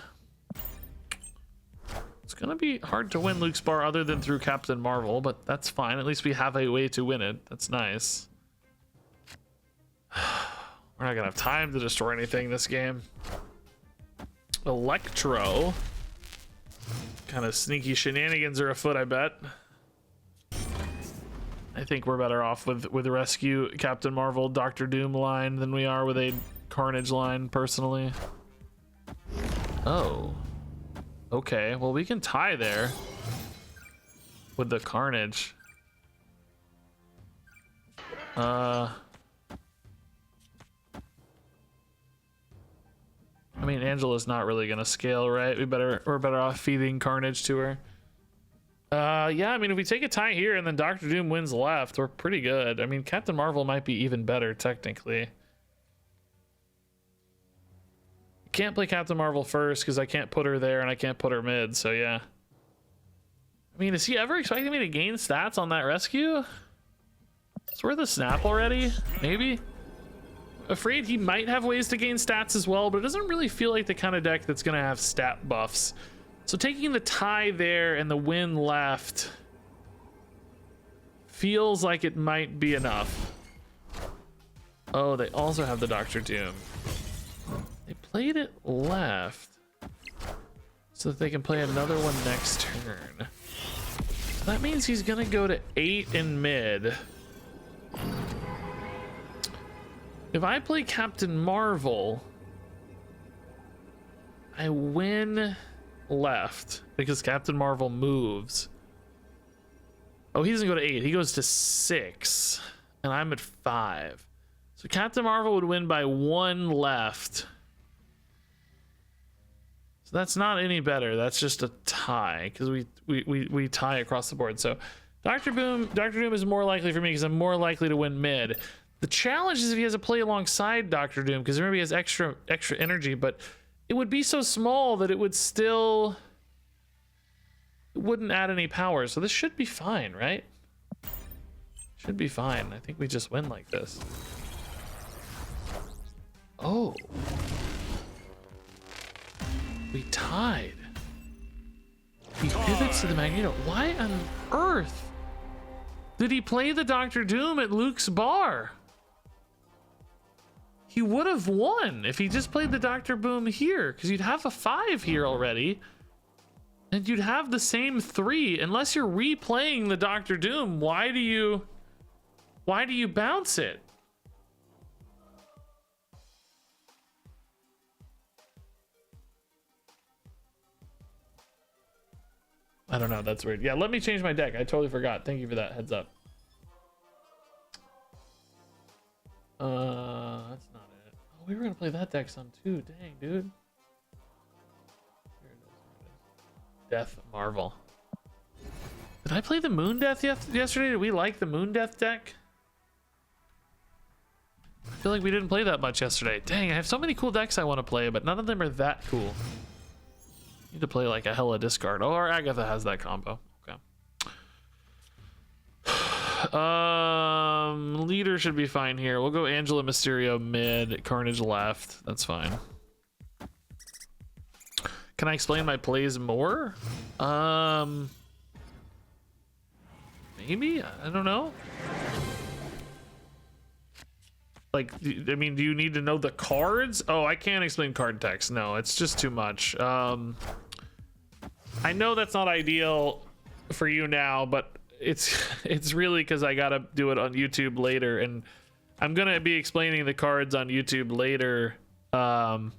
It's gonna be hard to win Luke's Bar other than through Captain Marvel, but that's fine. At least we have a way to win it. That's nice. We're not gonna have time to destroy anything this game. Electro. Kind of sneaky shenanigans are afoot, I bet. I think we're better off with rescue Captain Marvel Doctor Doom line than we are with a Carnage line, personally. Oh. Okay, well, we can tie there with the Carnage. I mean, Angela's not really gonna scale, right? We're better off feeding Carnage to her. Yeah, I mean, if we take a tie here and then Doctor Doom wins left, we're pretty good. I mean, Captain Marvel might be even better technically. Can't play Captain Marvel first because I can't put her there and I can't put her mid, so yeah. I mean, is he ever expecting me to gain stats on that rescue? It's worth a snap already, maybe? Afraid he might have ways to gain stats as well, but it doesn't really feel like the kind of deck that's gonna have stat buffs. So taking the tie there and the win left feels like it might be enough. Oh, they also have the Doctor Doom. They played it left so that they can play another one next turn. So that means he's gonna go to 8 in mid. If I play Captain Marvel, I win left because Captain Marvel moves. Oh, he doesn't go to 8, he goes to 6, and I'm at 5. So Captain Marvel would win by 1 left. So that's not any better. That's just a tie because we tie across the board. So Doctor Doom is more likely for me because I'm more likely to win mid. The challenge is if he has a play alongside Doctor Doom, because remember he has extra energy, but it would be so small that it wouldn't add any power. So this should be fine, right? Should be fine. I think we just win like this. Oh. We tied. He pivots to the Magneto. Why on earth did he play the Doctor Doom at Luke's bar? He would have won if he just played the Doctor Boom here, because you'd have a 5 here already. And you'd have the same 3. Unless you're replaying the Doctor Doom, why do you bounce it? I don't know, that's weird. Yeah, let me change my deck. I totally forgot. Thank you for that heads up. That's not it. Oh, we were gonna play that deck some too. Dang, dude. Here it is. Death Marvel. Did I play the Moon Death yesterday? Did we like the Moon Death deck? I feel like we didn't play that much yesterday. Dang, I have so many cool decks I want to play, but none of them are that cool. Need to play like a hella discard. Oh, or Agatha has that combo. Okay. Leader should be fine here. We'll go Angela Mysterio mid, Carnage left. That's fine. Can I explain my plays more? Maybe? I don't know. Like, I mean, do you need to know the cards? Oh, I can't explain card text. No, it's just too much. I know that's not ideal for you now, but it's really because I gotta do it on YouTube later, and I'm gonna be explaining the cards on YouTube later. So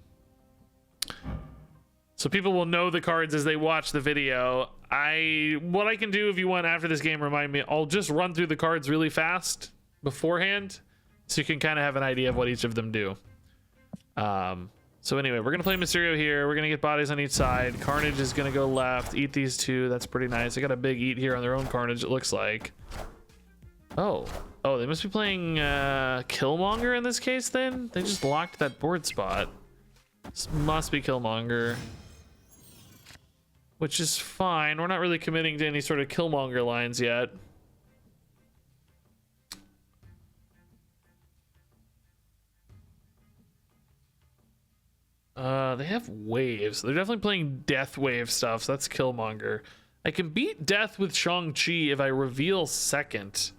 people will know the cards as they watch the video. What I can do if you want after this game, remind me, I'll just run through the cards really fast beforehand, so you can kind of have an idea of what each of them do. So anyway, we're gonna play Mysterio here. We're gonna get bodies on each side. Carnage is gonna go left, eat these two. That's pretty nice. They got a big eat here on their own Carnage, it looks like. Oh, they must be playing Killmonger in this case then? They just locked that board spot. This must be Killmonger. Which is fine. We're not really committing to any sort of Killmonger lines yet. They have waves. They're definitely playing Death Wave stuff, so that's Killmonger. I can beat Death with Shang-Chi if I reveal second.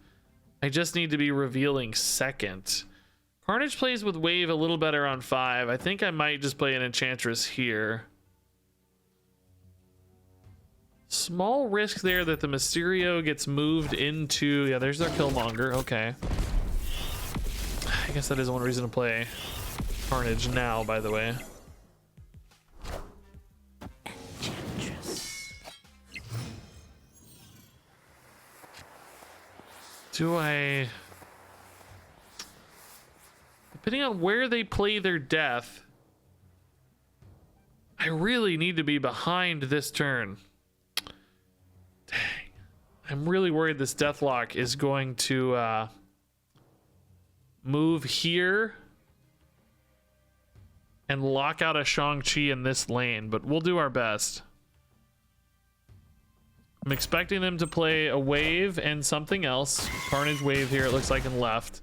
I just need to be revealing second. Carnage plays with Wave a little better on 5. I think I might just play an Enchantress here. Small risk there that the Mysterio gets moved into... Yeah, there's their Killmonger. Okay. I guess that is one reason to play Carnage now, by the way. Do I... Depending on where they play their death, I really need to be behind this turn. Dang. I'm really worried this Deathlock is going to move here and lock out a Shang-Chi in this lane, but we'll do our best. I'm expecting them to play a wave and something else. Carnage wave here, it looks like, in left.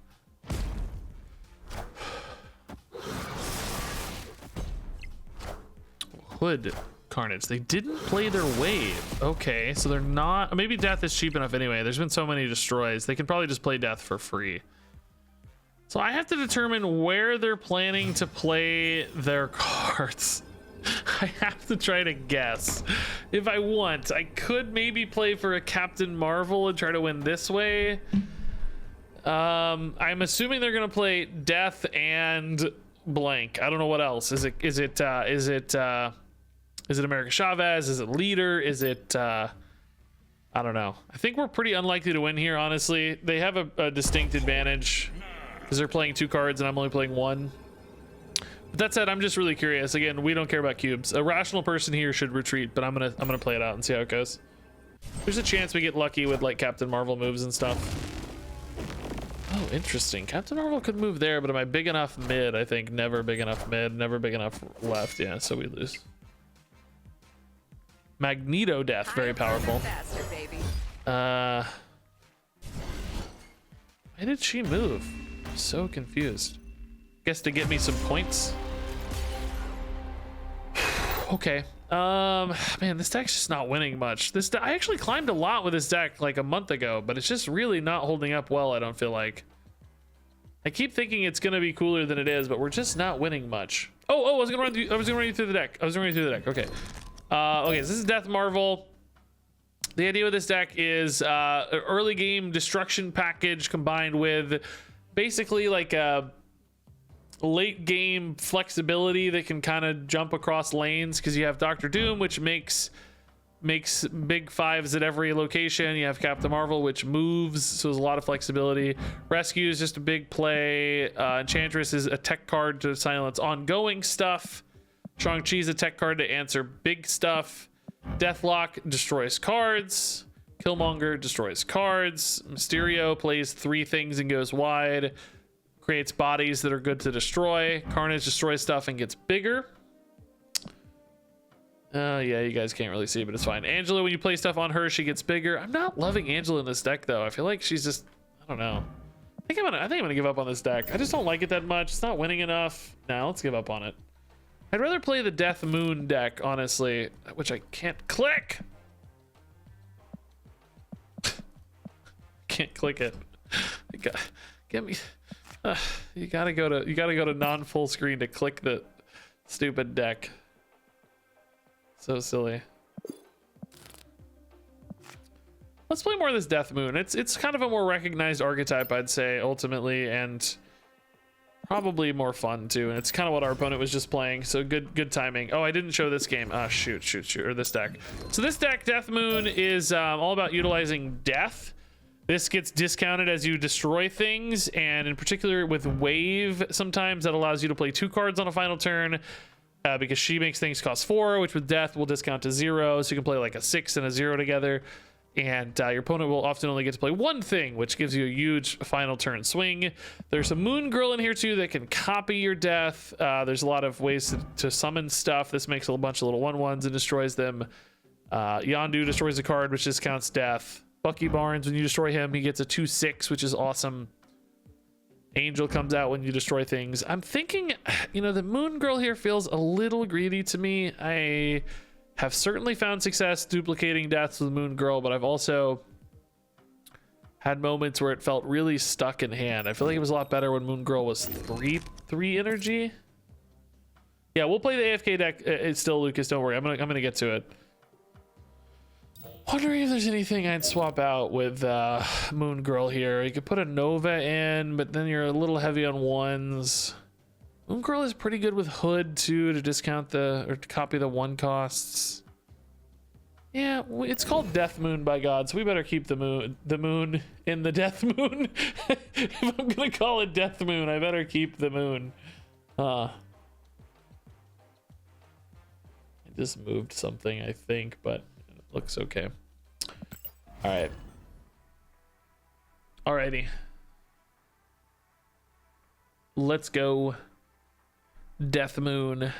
Hood Carnage. They didn't play their wave. Okay, so they're not... Maybe Death is cheap enough anyway. There's been so many destroys. They can probably just play Death for free. So I have to determine where they're planning to play their cards. I have to try to guess. If I want, I could maybe play for a Captain Marvel and try to win this way. I'm assuming they're gonna play Death and blank. I don't know what else. Is it America Chavez? Is it Leader? Is it I don't know. I think we're pretty unlikely to win here, honestly. They have a distinct advantage because they're playing 2 cards and I'm only playing 1. But that said, I'm just really curious. Again, we don't care about cubes. A rational person here should retreat, but I'm gonna play it out and see how it goes. There's a chance we get lucky with like Captain Marvel moves and stuff. Oh, interesting. Captain Marvel could move there, but am I big enough mid? I think never big enough mid, never big enough left. Yeah, so we lose. Magneto Death, very powerful. Faster, baby. Why did she move? I'm so confused. Guess to get me some points. Okay. Man, this deck's just not winning much. I actually climbed a lot with this deck like a month ago, but it's just really not holding up well, I don't feel like. I keep thinking it's gonna be cooler than it is, but we're just not winning much. Oh, I was gonna run you through the deck. Okay. Okay, so this is Death Marvel. The idea with this deck is early game destruction package combined with basically like a late game flexibility that can kind of jump across lanes because you have Doctor Doom, which makes big 5s at every location. You have Captain Marvel, which moves, so there's a lot of flexibility. Rescue is just a big play. Enchantress is a tech card to silence ongoing stuff. Shang-Chi is a tech card to answer big stuff. Deathlock destroys cards. Killmonger destroys cards. Mysterio plays 3 things and goes wide. Creates bodies that are good to destroy. Carnage destroys stuff and gets bigger. Yeah, you guys can't really see, but it's fine. Angela, when you play stuff on her, she gets bigger. I'm not loving Angela in this deck, though. I feel like she's just... I don't know. I think I'm gonna give up on this deck. I just don't like it that much. It's not winning enough. Now let's give up on it. I'd rather play the Death Moon deck, honestly, which I can't click. Can't click it. Get me. You gotta go to non-full screen to click the stupid deck. So silly. Let's play more of this Death Moon. It's kind of a more recognized archetype, I'd say, ultimately, and probably more fun too. And it's kind of what our opponent was just playing. So good timing. Oh, I didn't show this game. Shoot, or this deck. So this deck, Death Moon, is all about utilizing death. This gets discounted as you destroy things, and in particular with Wave, sometimes that allows you to play 2 cards on a final turn because she makes things cost 4, which with Death will discount to 0, so you can play like a 6 and a 0 together, and your opponent will often only get to play 1 thing, which gives you a huge final turn swing. There's a Moon Girl in here too that can copy your Death. There's a lot of ways to summon stuff. This makes a bunch of little 1/1s and destroys them. Yondu destroys a card, which discounts Death. Bucky Barnes, when you destroy him, he gets a 2/6, which is awesome. Angel comes out when you destroy things. I'm thinking, the Moon Girl here feels a little greedy to me. I have certainly found success duplicating deaths with Moon Girl, but I've also had moments where it felt really stuck in hand. I feel like it was a lot better when Moon Girl was 3 energy. Yeah, we'll play the AFK deck. It's still Lucas, don't worry. I'm gonna get to it. Wondering if there's anything I'd swap out with Moon Girl here. You could put a Nova in, but then you're a little heavy on 1s. Moon Girl is pretty good with Hood too, to discount or to copy the 1 costs. Yeah, it's called Death Moon, by God, so we better keep the moon in the Death Moon. If I'm gonna call it Death Moon, I better keep the moon. just moved something, I think, but it looks okay. All right. Alrighty. Let's go. Death Moon.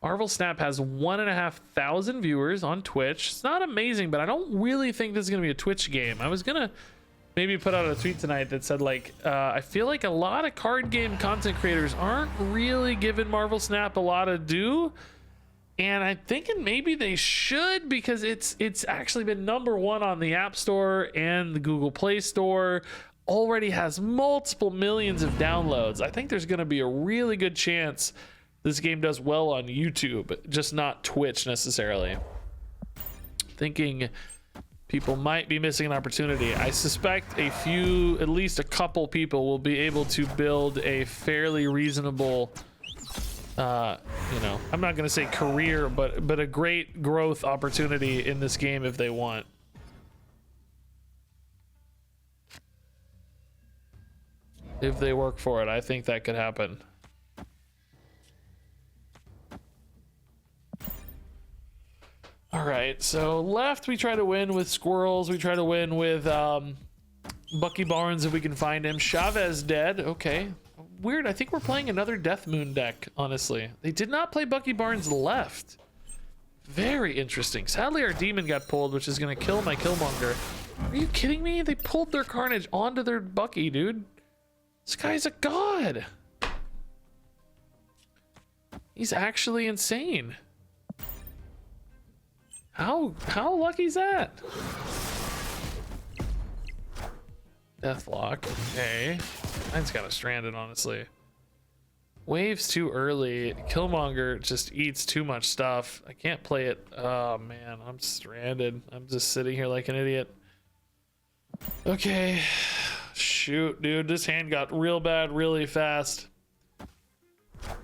Marvel Snap has 1,500 viewers on Twitch. It's not amazing, but I don't really think this is gonna be a Twitch game. I was gonna maybe put out a tweet tonight that said like, I feel like a lot of card game content creators aren't really giving Marvel Snap a lot of due. And I'm thinking maybe they should, because it's actually been #1 on the App Store and the Google Play Store. Already has multiple millions of downloads. I think there's going to be a really good chance this game does well on YouTube, just not Twitch necessarily. Thinking people might be missing an opportunity. I suspect a few, at least a couple people will be able to build a fairly reasonable, you know, I'm not going to say career, but a great growth opportunity in this game if they want. If they work for it, I think that could happen. All right, so left we try to win with squirrels. We try to win with Bucky Barnes if we can find him. Chavez dead. Okay. Weird. I think we're playing another Death Moon deck, honestly. They did not play Bucky Barnes left. Very interesting. Sadly, our demon got pulled, which is going to kill my Killmonger. Are you kidding me? They pulled their Carnage onto their Bucky, dude. This guy's a god. He's actually insane. How lucky is that? Deathlock. Okay. Mine's kind of stranded, honestly. Wave's too early. Killmonger just eats too much stuff. I can't play it. Oh man, I'm stranded. I'm just sitting here like an idiot. Okay. Shoot, dude. This hand got real bad really fast.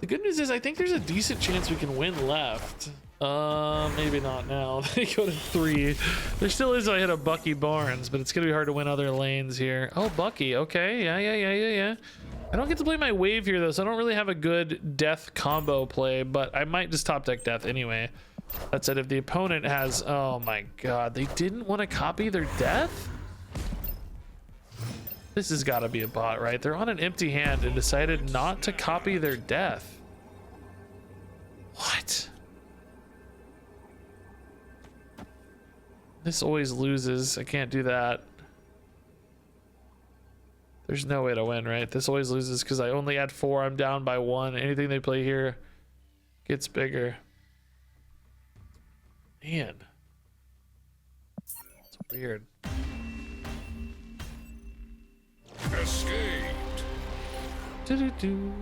The good news is I think there's a decent chance we can win left. Maybe not now. They go to 3. There still is, I hit a Bucky Barnes, but it's gonna be hard to win other lanes here. Oh, Bucky. Okay. Yeah. I don't get to play my wave here though, so I don't really have a good death combo play, but I might just top deck death anyway. That said, if the opponent has, oh my god, they didn't want to copy their death? This has got to be a bot, right? They're on an empty hand and decided not to copy their death. What? This always loses. I can't do that. There's no way to win, right? This always loses because I only had 4. I'm down by 1. Anything they play here gets bigger. Man. It's weird. Escaped. Do-do-do.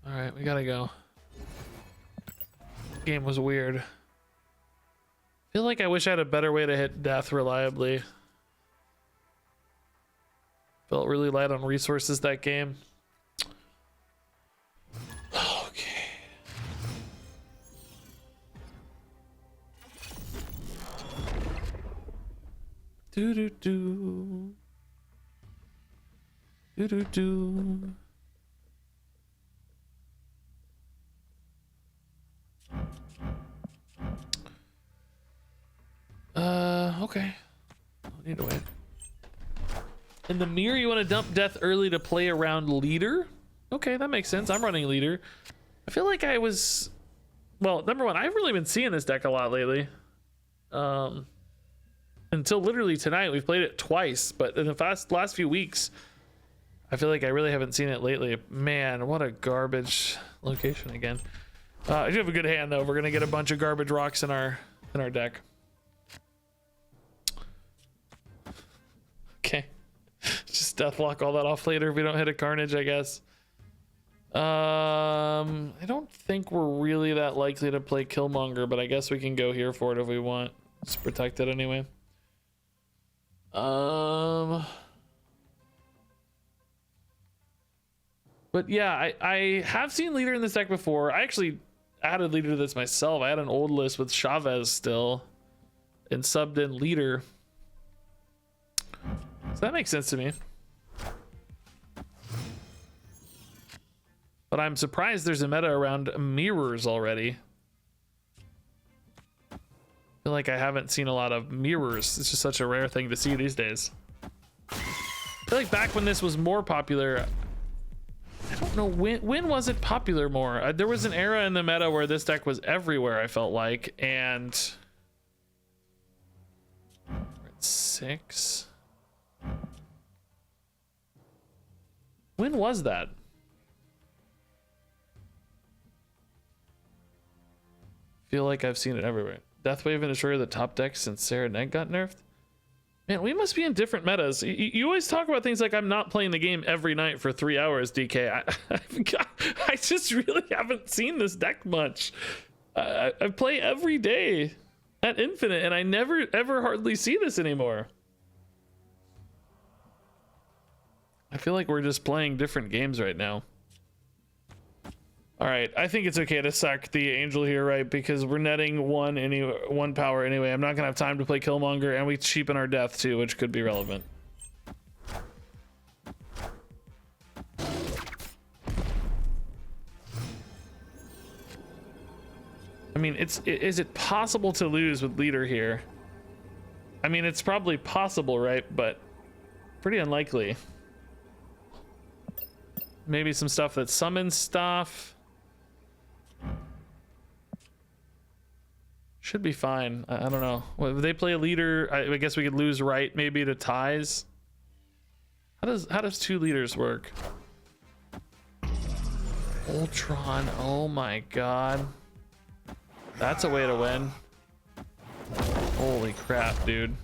All right, we gotta go. Game was weird. Feel like I wish I had a better way to hit death reliably. Felt really light on resources that game. Okay. Do do do. Do do do. Okay. I need to wait. In the mirror, you want to dump death early to play around leader? Okay, that makes sense. I'm running leader. I feel like I was, well, number one, I've really been seeing this deck a lot lately. Until literally tonight, we've played it twice, but in the last few weeks, I feel like I really haven't seen it lately. Man, what a garbage location again. I do have a good hand though. We're gonna get a bunch of garbage rocks in our deck. Okay. Just deathlock all that off later if we don't hit a Carnage, I guess. I don't think we're really that likely to play Killmonger, but I guess we can go here for it if we want. Just protect it anyway. But yeah, I have seen leader in this deck before. I actually added leader to this myself. I had an old list with Chavez still and subbed in leader. So that makes sense to me. But I'm surprised there's a meta around mirrors already. I feel like I haven't seen a lot of mirrors. It's just such a rare thing to see these days. I feel like back when this was more popular, I don't know when was it popular more. There was an era in the meta where this deck was everywhere, I felt like, and we're at 6. When was that? Feel like I've seen it everywhere. Deathwave and Destroyer, the top deck since Sarah Neg got nerfed. Man, we must be in different metas. You always talk about things like I'm not playing the game every night for 3 hours, DK. I just really haven't seen this deck much. I play every day at Infinite, and I never ever hardly see this anymore. I feel like we're just playing different games right now. All right, I think it's okay to sack the Angel here, right? Because we're netting one power anyway. I'm not gonna have time to play Killmonger, and we cheapen our death too, which could be relevant. I mean, is it possible to lose with leader here? I mean, it's probably possible, right? But pretty unlikely. Maybe some stuff that summons stuff. Should be fine. I don't know. Well, if they play a leader, I guess we could lose right maybe to ties. How does 2 leaders work? Ultron. Oh my god. That's a way to win. Holy crap, dude.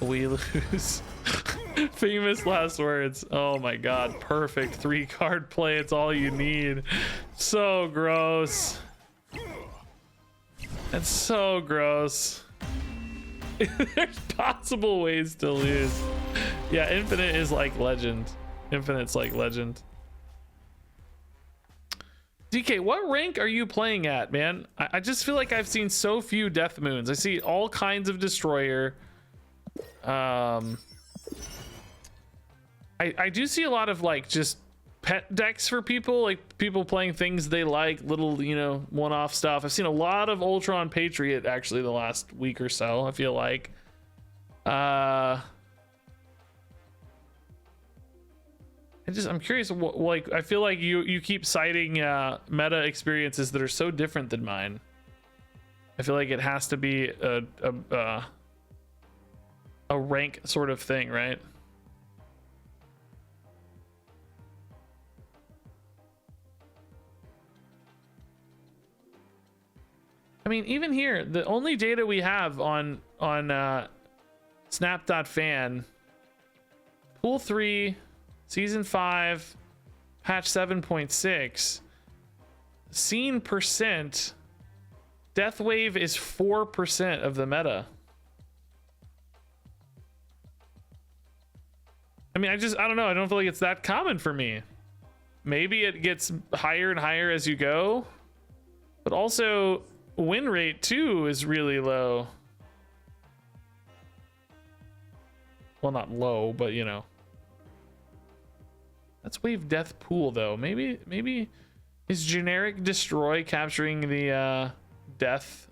We lose. Famous last words. Oh my god. Perfect 3-card play. It's all you need. So gross. That's so gross. There's possible ways to lose. Yeah, Infinite is like legend. Infinite's like legend. DK, what rank are you playing at, man? I just feel like I've seen so few Death Moons. I see all kinds of Destroyer. I do see a lot of like just pet decks for people, like people playing things they like, little, you know, one-off stuff. I've seen a lot of Ultron Patriot actually the last week or so, I feel like. I'm curious, like, I feel like you keep citing meta experiences that are so different than mine. I feel like it has to be a rank sort of thing, right? I mean, even here, the only data we have on snap.fan, pool 3, season 5, patch 7.6, scene percent, death wave is 4% of the meta. I mean, I don't know. I don't feel like it's that common for me. Maybe it gets higher and higher as you go, but also win rate too is really low. Well, not low, but you know. Let's wave death pool though. Maybe is generic destroy capturing the death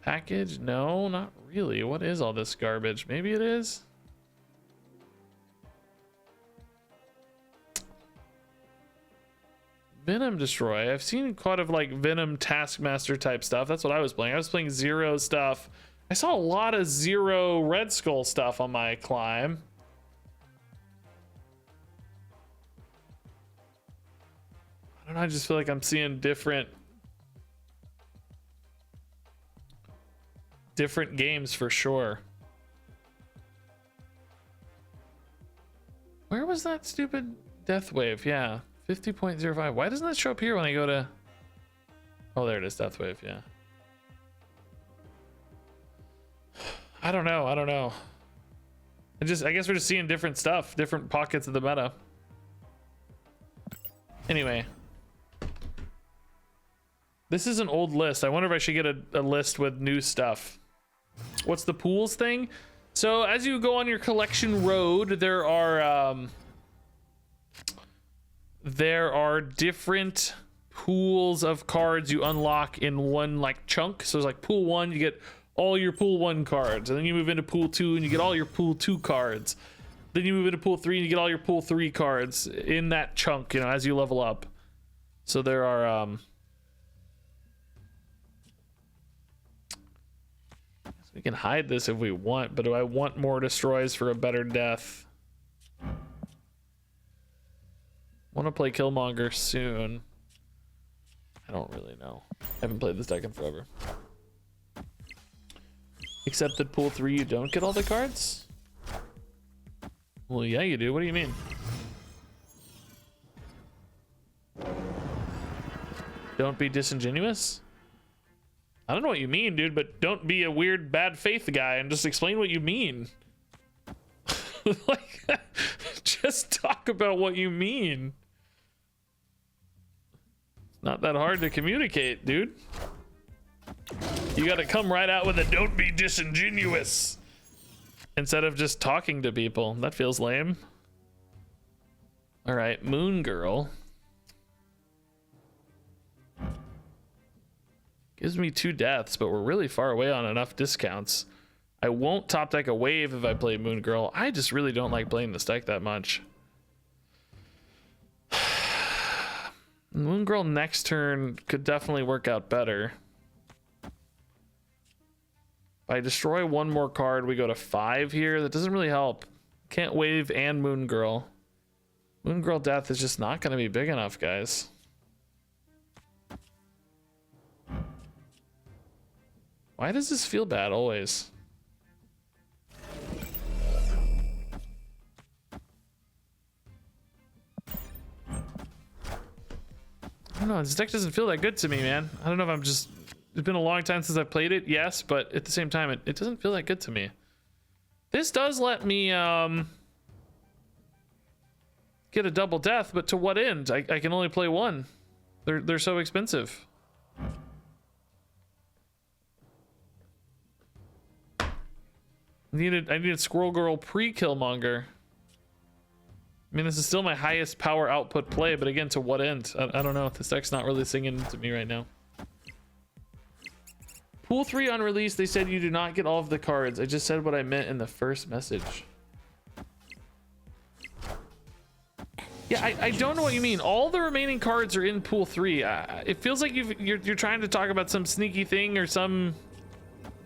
package? No, not really. What is all this garbage? Maybe it is. Venom destroy. I've seen quite of like Venom Taskmaster type stuff. That's what I was playing. I was playing Zero stuff. I saw a lot of Zero Red Skull stuff on my climb. I don't know. I just feel like I'm seeing different games for sure. Where was that stupid death wave? Yeah. 50.05. Why doesn't that show up here when I go to... Oh, there it is. Death wave. Yeah. I don't know. I guess we're just seeing different stuff, different pockets of the meta. Anyway. This is an old list. I wonder if I should get a list with new stuff. What's the pools thing? So as you go on your collection road, there are there are different pools of cards you unlock in one like chunk. So it's like pool 1, you get all your pool 1 cards, and then you move into pool 2 and you get all your pool 2 cards. Then you move into pool 3 and you get all your pool 3 cards in that chunk, you know, as you level up. So there are we can hide this if we want, but do I want more destroys for a better death? Want to play Killmonger soon. I don't really know. I haven't played this deck in forever. Except that pool 3 you don't get all the cards? Well, yeah, you do. What do you mean? Don't be disingenuous? I don't know what you mean, dude, but don't be a weird bad faith guy and just explain what you mean. Like, just talk about what you mean. It's not that hard to communicate, dude. You gotta come right out with a don't be disingenuous instead of just talking to people. That feels lame. All right, Moon Girl. Gives me 2 deaths, but we're really far away on enough discounts. I won't top deck a wave if I play Moon Girl. I just really don't like playing this deck that much. Moon Girl next turn could definitely work out better. If I destroy 1 more card, we go to 5 here. That doesn't really help. Can't wave and Moon Girl. Moon Girl death is just not going to be big enough, guys. Why does this feel bad always? I don't know, this deck doesn't feel that good to me, man. I don't know if I'm just... It's been a long time since I played it, yes, but at the same time, it doesn't feel that good to me. This does let me, get a double death, but to what end? I can only play 1. They're so expensive. I needed Squirrel Girl pre-Killmonger. I mean, this is still my highest power output play, but again, to what end? I don't know. This deck's not really singing to me right now. Pool 3 unreleased, they said you do not get all of the cards. I just said what I meant in the first message. Yeah, I don't know what you mean. All the remaining cards are in Pool 3. It feels like you're trying to talk about some sneaky thing or some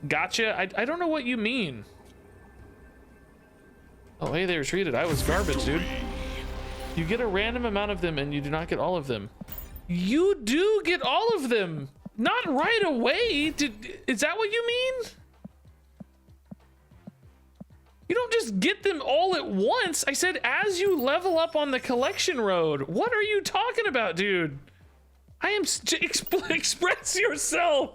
gotcha. I don't know what you mean. Oh, hey, they retreated. I was garbage, dude. You get a random amount of them and you do not get all of them. You do get all of them. Not right away. Is that what you mean? You don't just get them all at once. I said as you level up on the collection road. What are you talking about, dude? I am... Express yourself.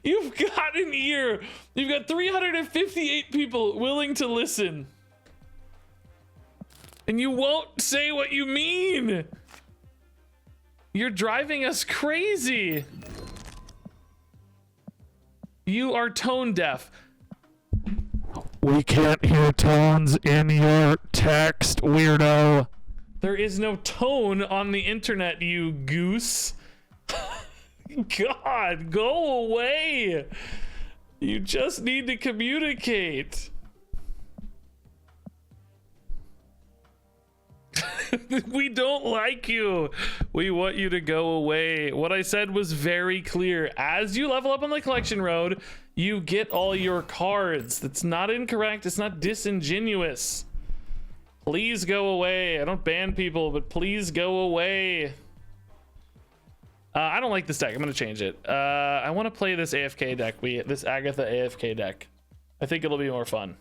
You've got an ear. You've got 358 people willing to listen. And you won't say what you mean. You're driving us crazy. You are tone deaf. We can't hear tones in your text, weirdo. There is no tone on the internet, you goose. God, go away. You just need to communicate. We don't like you. We want you to go away. What I said was very clear. As you level up on the collection road, you get all your cards. That's not incorrect. It's not disingenuous. Please go away. I don't ban people, but please go away. I don't like this deck. I'm going to change it. I want to play this AFK deck. This Agatha AFK deck. I think it'll be more fun.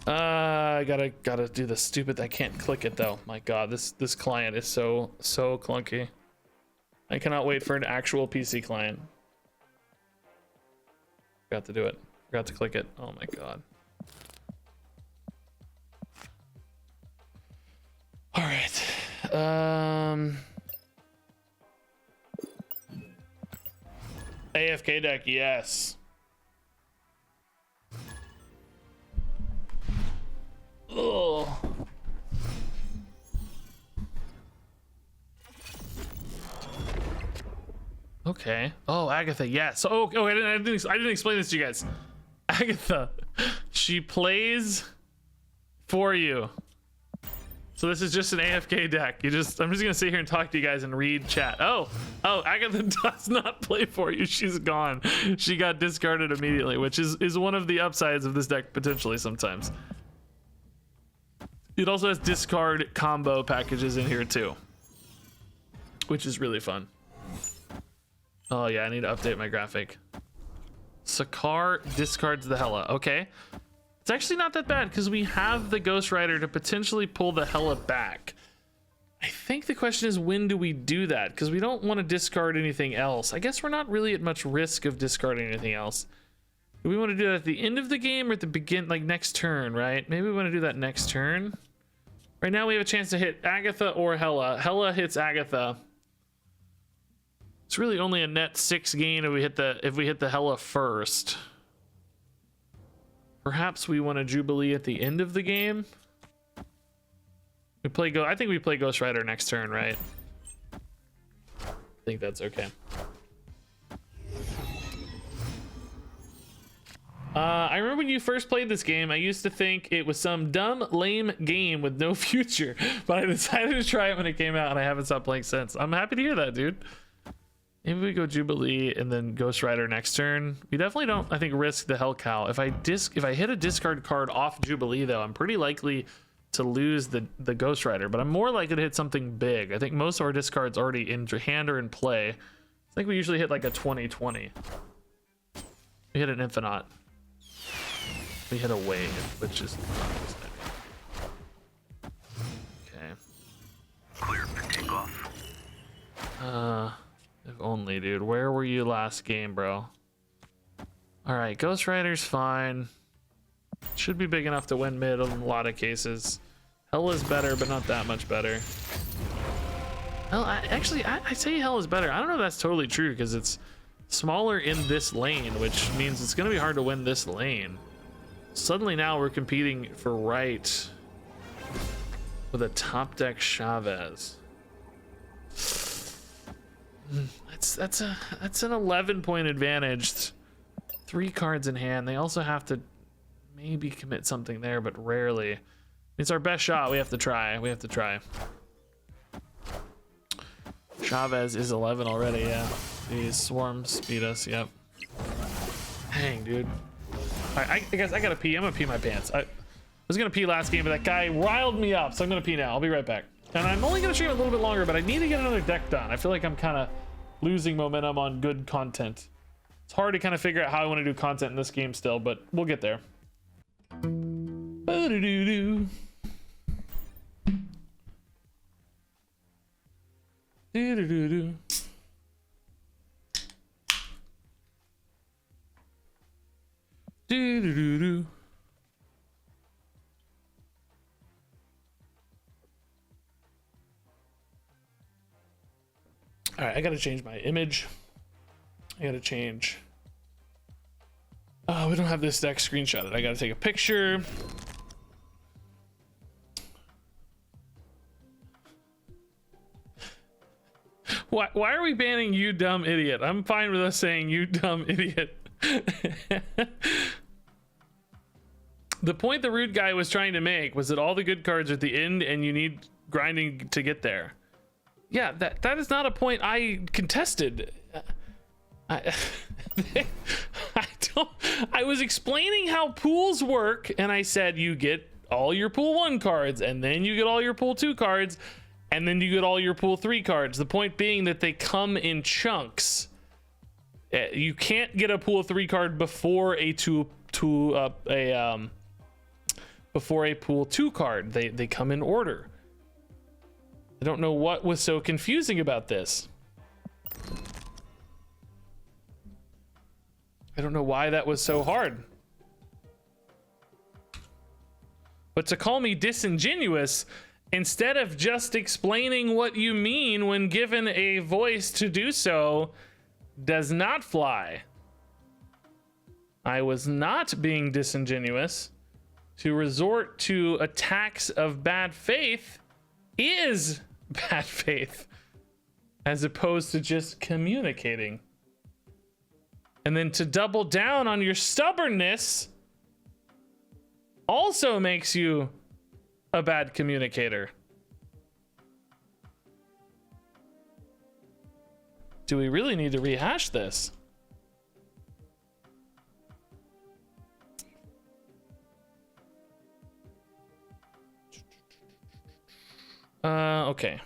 I gotta do the stupid. I can't click it though. My God, this client is so clunky. I cannot wait for an actual PC client. Forgot to do it. Forgot to click it. Oh my God. All right. AFK deck, yes. Okay. Oh, Agatha, yes. Oh, I didn't explain this to you guys. Agatha, she plays for you. So this is just an AFK deck. I'm just gonna sit here and talk to you guys and read chat. Oh, Agatha does not play for you. She's gone. She got discarded immediately, which is one of the upsides of this deck potentially sometimes. It also has discard combo packages in here too, which is really fun. Oh yeah, I need to update my graphic. Sakar discards the Hela. Okay. It's actually not that bad because we have the Ghost Rider to potentially pull the Hela back. I think the question is, when do we do that? Because we don't want to discard anything else. I guess we're not really at much risk of discarding anything else. Do we want to do that at the end of the game or at the begin, like next turn, right? Maybe we want to do that next turn. Right now we have a chance to hit Agatha or Hela. Hela hits Agatha. It's really only a net 6 gain if we hit the Hela first. Perhaps we want a Jubilee at the end of the game. I think we play Ghost Rider next turn, right? I think that's okay. I remember when you first played this game, I used to think it was some dumb, lame game with no future, but I decided to try it when it came out, and I haven't stopped playing since. I'm happy to hear that, dude. Maybe we go Jubilee and then Ghost Rider next turn. We definitely don't, I think, risk the Hell Cow. If I hit a discard card off Jubilee, though, I'm pretty likely to lose the Ghost Rider, but I'm more likely to hit something big. I think most of our discards already in hand or in play. I think we usually hit like a 20-20. We hit an Infinite. We hit a Wave, which is okay. Clear for takeoff. If only, dude. Where were you last game, bro? All right, Ghost Rider's fine. Should be big enough to win mid in a lot of cases. Hell is better, but not that much better. Hell, I say Hell is better. I don't know if that's totally true because it's smaller in this lane, which means it's gonna be hard to win this lane. Suddenly now we're competing for right with a top deck Chavez. That's an 11-point advantage. 3 cards in hand. They also have to maybe commit something there, but rarely. It's our best shot. We have to try. Chavez is 11 already. Yeah, these swarms beat us. Yep. Dang, dude. All right, I guess I gotta pee. I'm gonna pee my pants. I was gonna pee last game, but that guy riled me up, so I'm gonna pee now. I'll be right back. And I'm only gonna stream a little bit longer, but I need to get another deck done. I feel like I'm kind of losing momentum on good content. It's hard to kind of figure out how I want to do content in this game still, but we'll get there. Ba-do-do-do. Do-do-do-do. Do-do-do-do. All right, I gotta change my image. I gotta change. Oh, we don't have this deck screenshotted. I gotta take a picture. Why are we banning you dumb idiot? I'm fine with us saying you dumb idiot. The point the rude guy was trying to make was that all the good cards are at the end and you need grinding to get there. Yeah, that is not a point I contested. I was explaining how pools work, and I said you get all your pool 1 cards, and then you get all your pool 2 cards, and then you get all your pool 3 cards. The point being that they come in chunks. You can't get a pool 3 card before a before a pool 2 card. They come in order. I don't know what was so confusing about this. I don't know why that was so hard. But to call me disingenuous instead of just explaining what you mean when given a voice to do so does not fly. I was not being disingenuous. To resort to attacks of bad faith is bad faith, as opposed to just communicating And then to double down on your stubbornness also makes you a bad communicator. Do we really need to rehash this? Okay.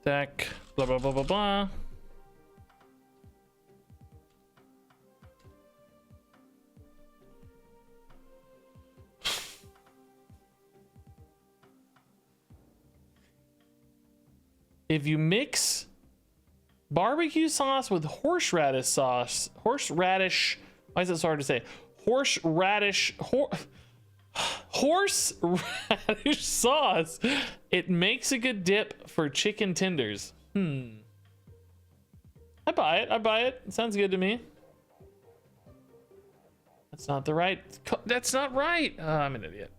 Deck, blah, blah, blah, blah, blah. If you mix barbecue sauce with horseradish sauce, horseradish, why is it so hard to say? Horseradish sauce, it makes a good dip for chicken tenders. I buy it. It sounds good to me. That's not the right. That's not right. Oh, I'm an idiot.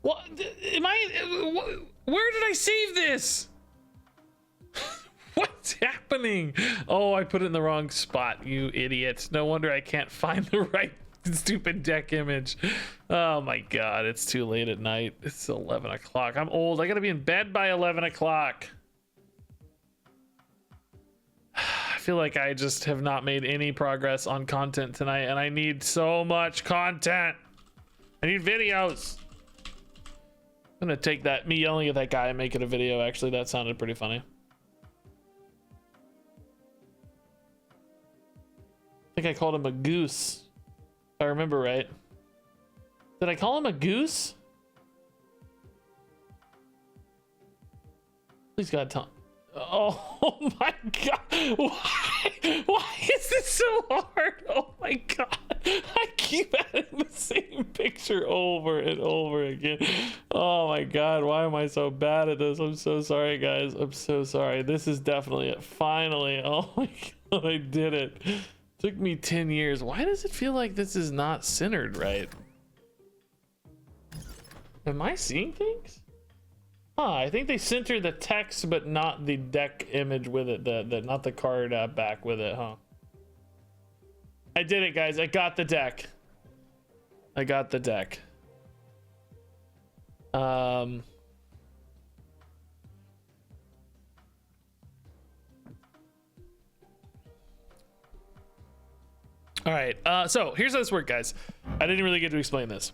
What am I? Where did I save this? What's happening? Oh, I put it in the wrong spot, you idiot. No wonder I can't find the right stupid deck image. Oh my god, it's too late at night. It's 11 o'clock. I'm old. I gotta be in bed by 11 o'clock. I feel like I just have not made any progress on content tonight, and I need so much content. I need videos. I'm gonna take that, me yelling at that guy, and make it a video. Actually, that sounded pretty funny. I think I called him a goose, if I remember right. Did I call him a goose? Please God, Tom. Oh my god. Why is this so hard? Oh my god. I keep adding the same picture over and over again. Oh my god. Why am I so bad at this? I'm so sorry, guys. I'm so sorry. This is definitely it. Finally. Oh my god. I did it. Took me 10 years. Why does it feel like this is not centered right? Am I seeing things? I think they center the text, but not the deck image with it. Not the card back with it, huh? I did it, guys. I got the deck. I got the deck. All right, so here's how this works, guys. I didn't really get to explain this.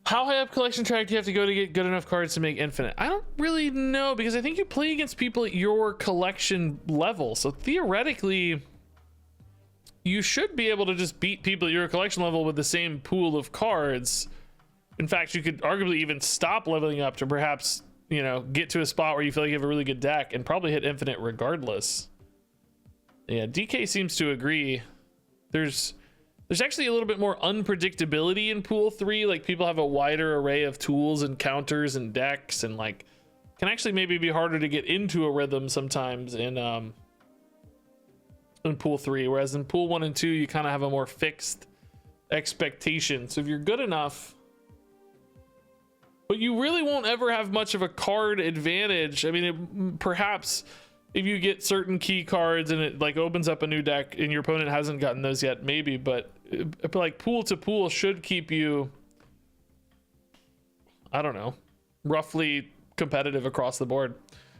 How high up collection track do you have to go to get good enough cards to make infinite? I don't really know, because I think you play against people at your collection level. So theoretically, you should be able to just beat people at your collection level with the same pool of cards. In fact, you could arguably even stop leveling up to perhaps, you know, get to a spot where you feel like you have a really good deck and probably hit infinite regardless. Yeah, DK seems to agree. There's actually a little bit more unpredictability in pool 3. Like, people have a wider array of tools and counters and decks, and like can actually maybe be harder to get into a rhythm sometimes in pool 3, whereas in pool 1 and 2 you kind of have a more fixed expectation. So if you're good enough, but you really won't ever have much of a card advantage. I mean, perhaps if you get certain key cards and it like opens up a new deck and your opponent hasn't gotten those yet, maybe, but like pool to pool should keep you, I don't know, roughly competitive across the board.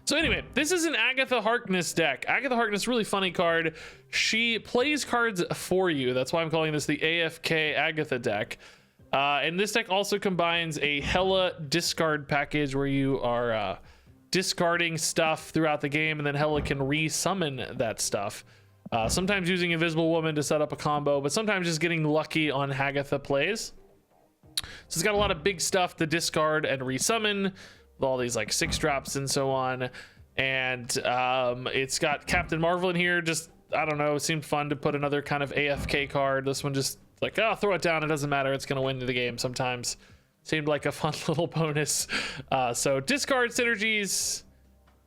So anyway, this is an Agatha Harkness deck. Agatha Harkness, really funny card. She plays cards for you. That's why I'm calling this the AFK Agatha deck. And this deck also combines a Hela discard package where you are discarding stuff throughout the game, and then Hela can re-summon that stuff. Sometimes using Invisible Woman to set up a combo, but sometimes just getting lucky on Agatha plays. So it's got a lot of big stuff to discard and re-summon with all these like 6-drops and so on. And it's got Captain Marvel in here. Just, I don't know, it seemed fun to put another kind of AFK card. This one just like, oh, throw it down, it doesn't matter, it's gonna win the game sometimes. Seemed like a fun little bonus. So discard synergies,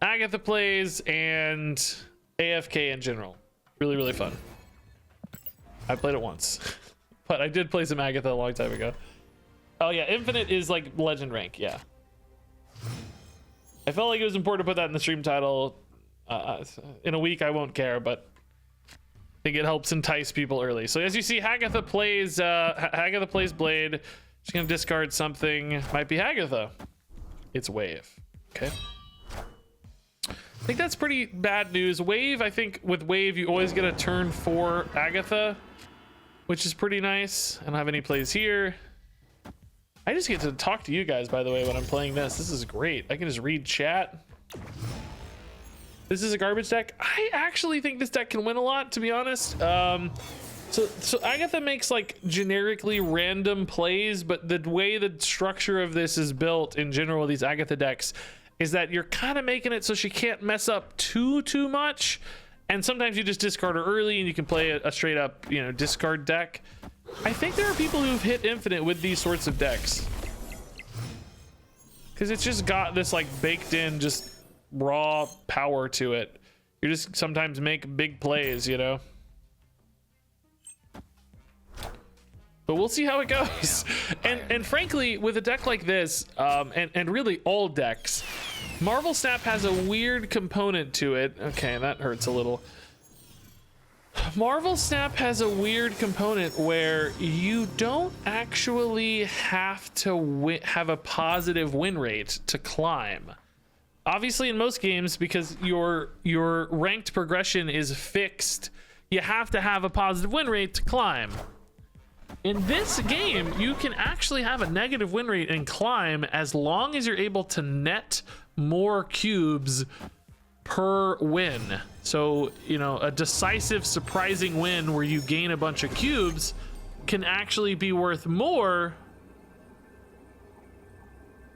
Agatha plays, and AFK in general. Really, really fun. I played it once, but I did play some Agatha a long time ago. Oh yeah, Infinite is like legend rank, yeah. I felt like it was important to put that in the stream title. In a week, I won't care, but I think it helps entice people early. So as you see, Agatha plays Blade. She's gonna discard something. Might be Agatha. It's Wave. Okay. I think that's pretty bad news. Wave, I think with Wave, you always get a turn for Agatha, which is pretty nice. I don't have any plays here. I just get to talk to you guys, by the way, when I'm playing this. This is great. I can just read chat. This is a garbage deck. I actually think this deck can win a lot, to be honest. So Agatha makes like generically random plays, but the way the structure of this is built in general, these Agatha decks, is that you're kind of making it so she can't mess up too much. And sometimes you just discard her early and you can play a straight up, you know, discard deck. I think there are people who've hit Infinite with these sorts of decks. Because it's just got this like baked in, just raw power to it. You just sometimes make big plays, you know? But we'll see how it goes. And frankly, with a deck like this, and really all decks, Marvel Snap has a weird component to it. Okay, that hurts a little. Marvel Snap has a weird component where you don't actually have to have a positive win rate to climb. Obviously, in most games, because your ranked progression is fixed, you have to have a positive win rate to climb. In this game, you can actually have a negative win rate and climb as long as you're able to net more cubes per win. So, you know, a decisive, surprising win where you gain a bunch of cubes can actually be worth more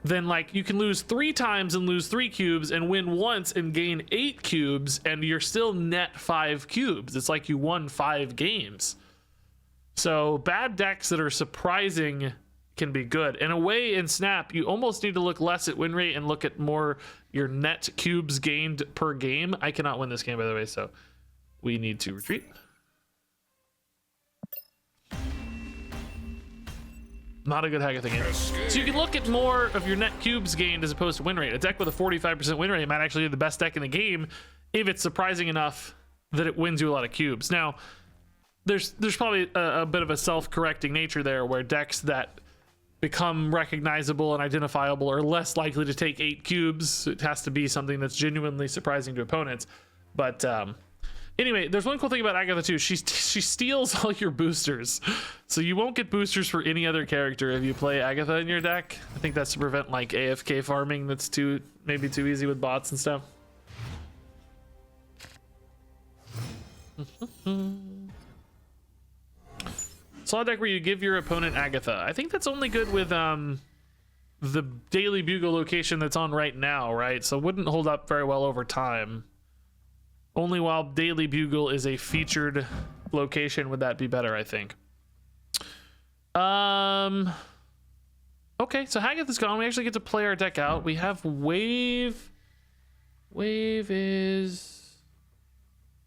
than, like, you can lose 3 times and lose 3 cubes and win once and gain 8 cubes and you're still net 5 cubes. It's like you won 5 games. So bad decks that are surprising can be good. In a way, in Snap, you almost need to look less at win rate and look at more your net cubes gained per game. I cannot win this game, by the way, so we need to retreat. Not a good Agatha game. So you can look at more of your net cubes gained as opposed to win rate. A deck with a 45% win rate might actually be the best deck in the game if it's surprising enough that it wins you a lot of cubes. Now, there's probably a bit of a self-correcting nature there where decks that become recognizable and identifiable are less likely to take 8 cubes. It has to be something that's genuinely surprising to opponents. But anyway, there's one cool thing about Agatha too. She steals all your boosters, so you won't get boosters for any other character if you play Agatha in your deck. I think that's to prevent like AFK farming that's maybe too easy with bots and stuff. Slot deck where you give your opponent Agatha. I think that's only good with the Daily Bugle location that's on right now, right? So it wouldn't hold up very well over time. Only while Daily Bugle is a featured location would that be better, I think. Okay, so Agatha's gone. We actually get to play our deck out. We have Wave. Wave is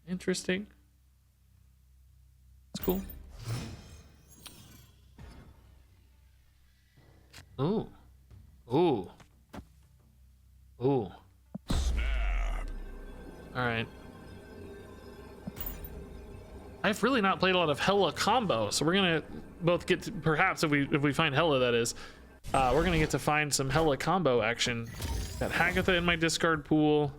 interesting. It's cool. Ooh. Ooh. Ooh. Snap. All right. I've really not played a lot of Hella combo, so we're gonna both get to, perhaps if we find Hella, that is, we're gonna get to find some Hella combo action. Got Agatha in my discard pool.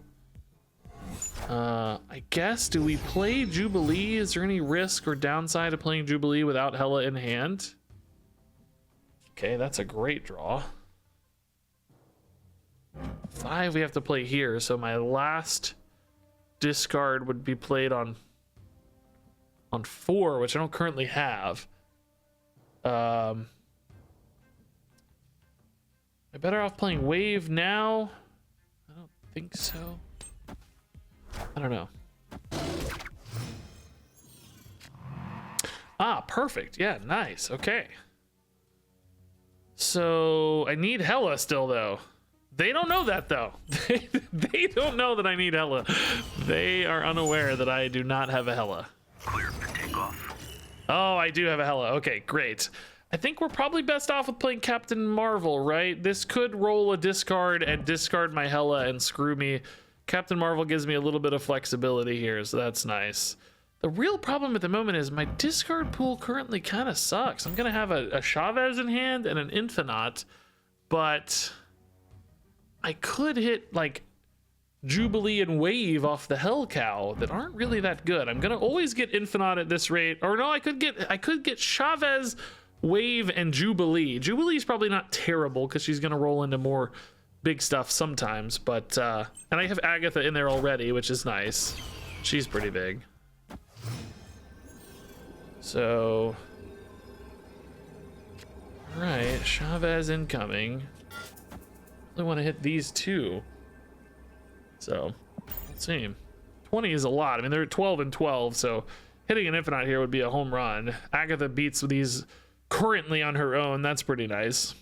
I guess, do we play Jubilee? Is there any risk or downside of playing Jubilee without Hella in hand? Okay, that's a great draw. 5 we have to play here, so my last discard would be played on 4, which I don't currently have. I'm better off playing Wave now? I don't think so. I don't know. Ah, perfect. Yeah, nice. Okay. So I need Hella still, though. They don't know that, though. They don't know that I need Hella. They are unaware that I do not have a Hella. Clear for takeoff. Oh, I do have a Hella. Okay, great. I think we're probably best off with playing Captain Marvel, right? This could roll a discard and discard my Hella and screw me. Captain Marvel gives me a little bit of flexibility here, so that's nice. The real problem at the moment is my discard pool currently kind of sucks. I'm going to have a Chavez in hand and an Infinite, but I could hit like Jubilee and Wave off the Hell Cow that aren't really that good. I'm going to always get Infinite at this rate. Or no, I could get Chavez, Wave, and Jubilee. Jubilee's probably not terrible because she's going to roll into more big stuff sometimes, but and I have Agatha in there already, which is nice. She's pretty big. So, all right, Chavez incoming. I want to hit these two. So, let's see. 20 is a lot. I mean, they're at 12 and 12, so hitting an Infinite here would be a home run. Agatha beats these currently on her own. That's pretty nice.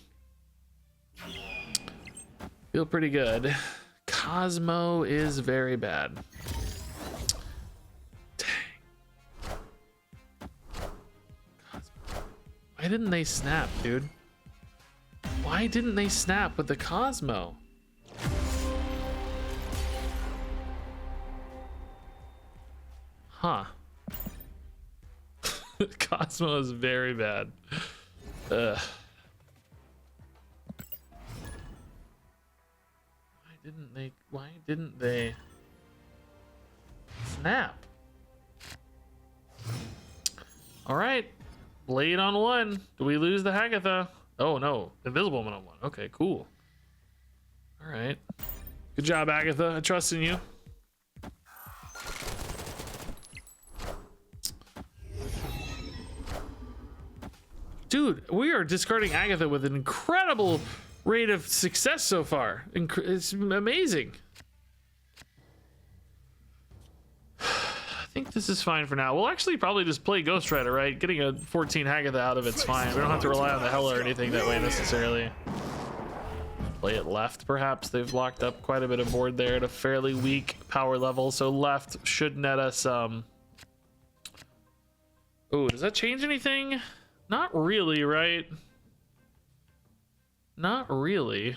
Feel pretty good. Cosmo is very bad. Why didn't they snap, dude? Why didn't they snap with the Cosmo? Huh. Cosmo is very bad. Ugh. Why didn't they snap? All right. Blade on one. Do we lose the Agatha? Oh no, Invisible Woman on one. Okay, cool. All right. Good job, Agatha. I trust in you. Dude, we are discarding Agatha with an incredible rate of success so far. It's amazing. I think this is fine for now. We'll actually probably just play Ghost Rider, right? Getting a 14 Agatha out of it's fine. We don't have to rely on the Hella or anything that way necessarily. Play it left, perhaps. They've locked up quite a bit of board there at a fairly weak power level, so left should net us. Oh, does that change anything? Not really, right? Not really.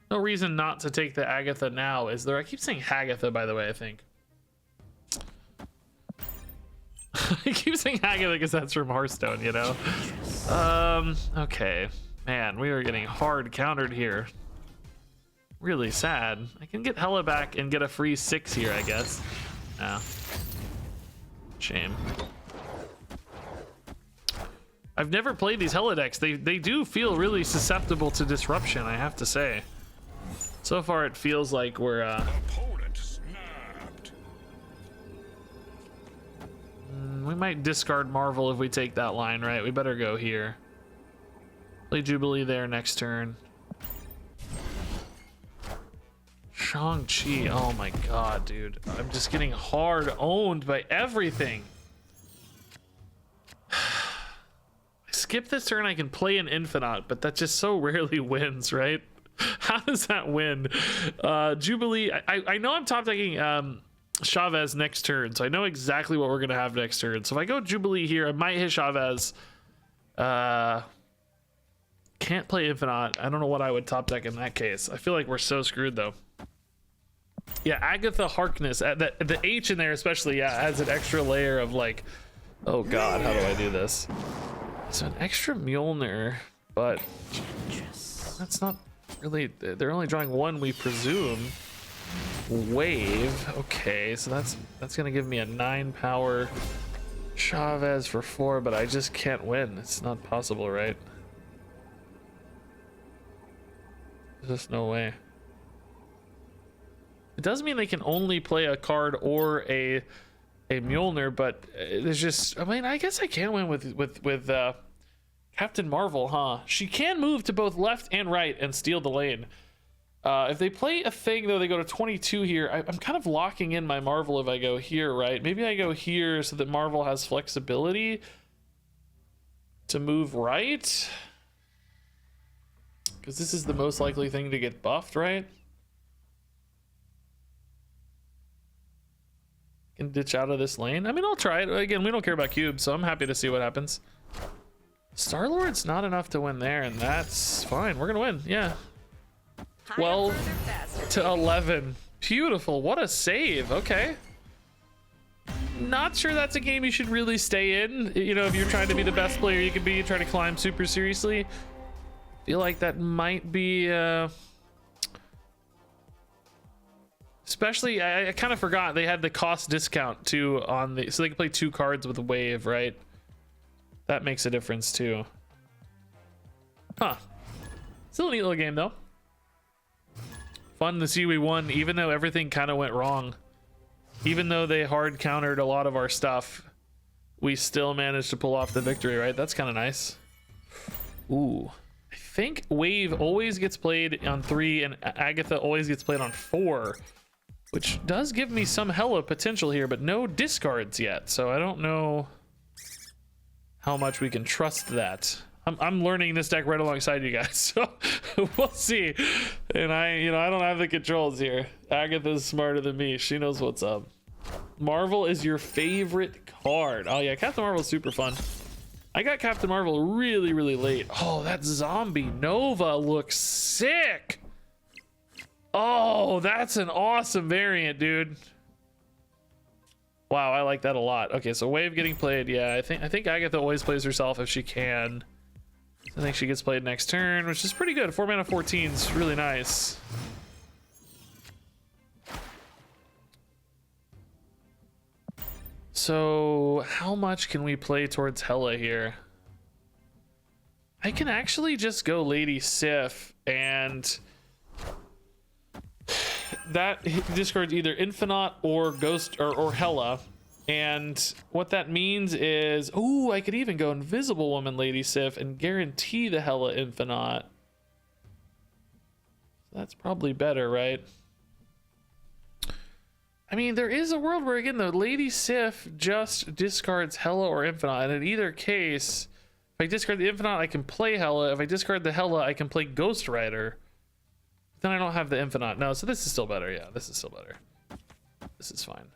No reason not to take the Agatha now, is there? I keep saying Agatha, by the way, I think. I keep saying Agatha because that's from Hearthstone, you know? Okay. Man, we are getting hard countered here. Really sad. I can get Hella back and get a free 6 here, I guess. Yeah. Shame. I've never played these Hella decks. They do feel really susceptible to disruption, I have to say. So far, it feels like we're Opponent snapped. we might discard Marvel if we take that line, right? We better go here. Play Jubilee there next turn. Shang-Chi. Oh my god, dude. I'm just getting hard owned by everything. Skip this turn, I can play an Infinite, but that just so rarely wins, right? How does that win? Jubilee, I know I'm top decking Chavez next turn, so I know exactly what we're gonna have next turn. So if I go Jubilee here, I might hit Chavez. Can't play Infinite. I don't know what I would top deck in that case. I feel like we're so screwed though. Yeah, Agatha Harkness, the H in there especially, yeah, adds an extra layer of like, oh god, how do I do this? So an extra Mjolnir, but that's not really, they're only drawing one, we presume. Wave, okay, so that's gonna give me a 9 power Chavez for 4, but I just can't win. It's not possible, right? There's just no way. It does mean they can only play a card or a Mjolnir, but there's just, I mean, I guess I can win with Captain Marvel, huh? She can move to both left and right and steal the lane. If they play a thing, though, they go to 22 here. I'm kind of locking in my Marvel if I go here, right? Maybe I go here so that Marvel has flexibility to move right, because this is the most likely thing to get buffed, right? Can ditch out of this lane. I mean, I'll try it. Again, we don't care about cubes, so I'm happy to see what happens. Star-Lord's not enough to win there, and that's fine. We're gonna win, yeah. 12 to 11. Beautiful. What a save. Okay. Not sure that's a game you should really stay in. You know, if you're trying to be the best player you can be, try to climb super seriously. Feel like that might be especially I kind of forgot they had the cost discount too on the, so they can play 2 cards with wave, right? That makes a difference too. Huh. Still a neat little game though. Fun to see we won, even though everything kind of went wrong. Even though they hard countered a lot of our stuff, we still managed to pull off the victory, right? That's kind of nice. Ooh. I think wave always gets played on 3 and Agatha always gets played on 4, which does give me some hella potential here, but no discards yet. So I don't know how much we can trust that. I'm learning this deck right alongside you guys, so we'll see. And I don't have the controls here. Agatha's smarter than me. She knows what's up. Marvel is your favorite card. Oh yeah, Captain Marvel's super fun. I got Captain Marvel really, really late. Oh, that zombie Nova looks sick. Oh, that's an awesome variant, dude. Wow, I like that a lot. Okay, so wave getting played. Yeah, I think Agatha always plays herself if she can. I think she gets played next turn, which is pretty good. 4 mana 14 is really nice. So how much can we play towards Hela here? I can actually just go Lady Sif, and that discards either Infinite or Ghost or Hela. And what that means is, ooh, I could even go Invisible Woman Lady Sif and guarantee the Hela Infinite. That's probably better, right? I mean, there is a world where, again, the Lady Sif just discards Hela or Infinite. And in either case, if I discard the Infinite, I can play Hela. If I discard the Hela, I can play Ghost Rider. Then I don't have the Infinite. No, so this is still better. Yeah, this is still better. This is fine.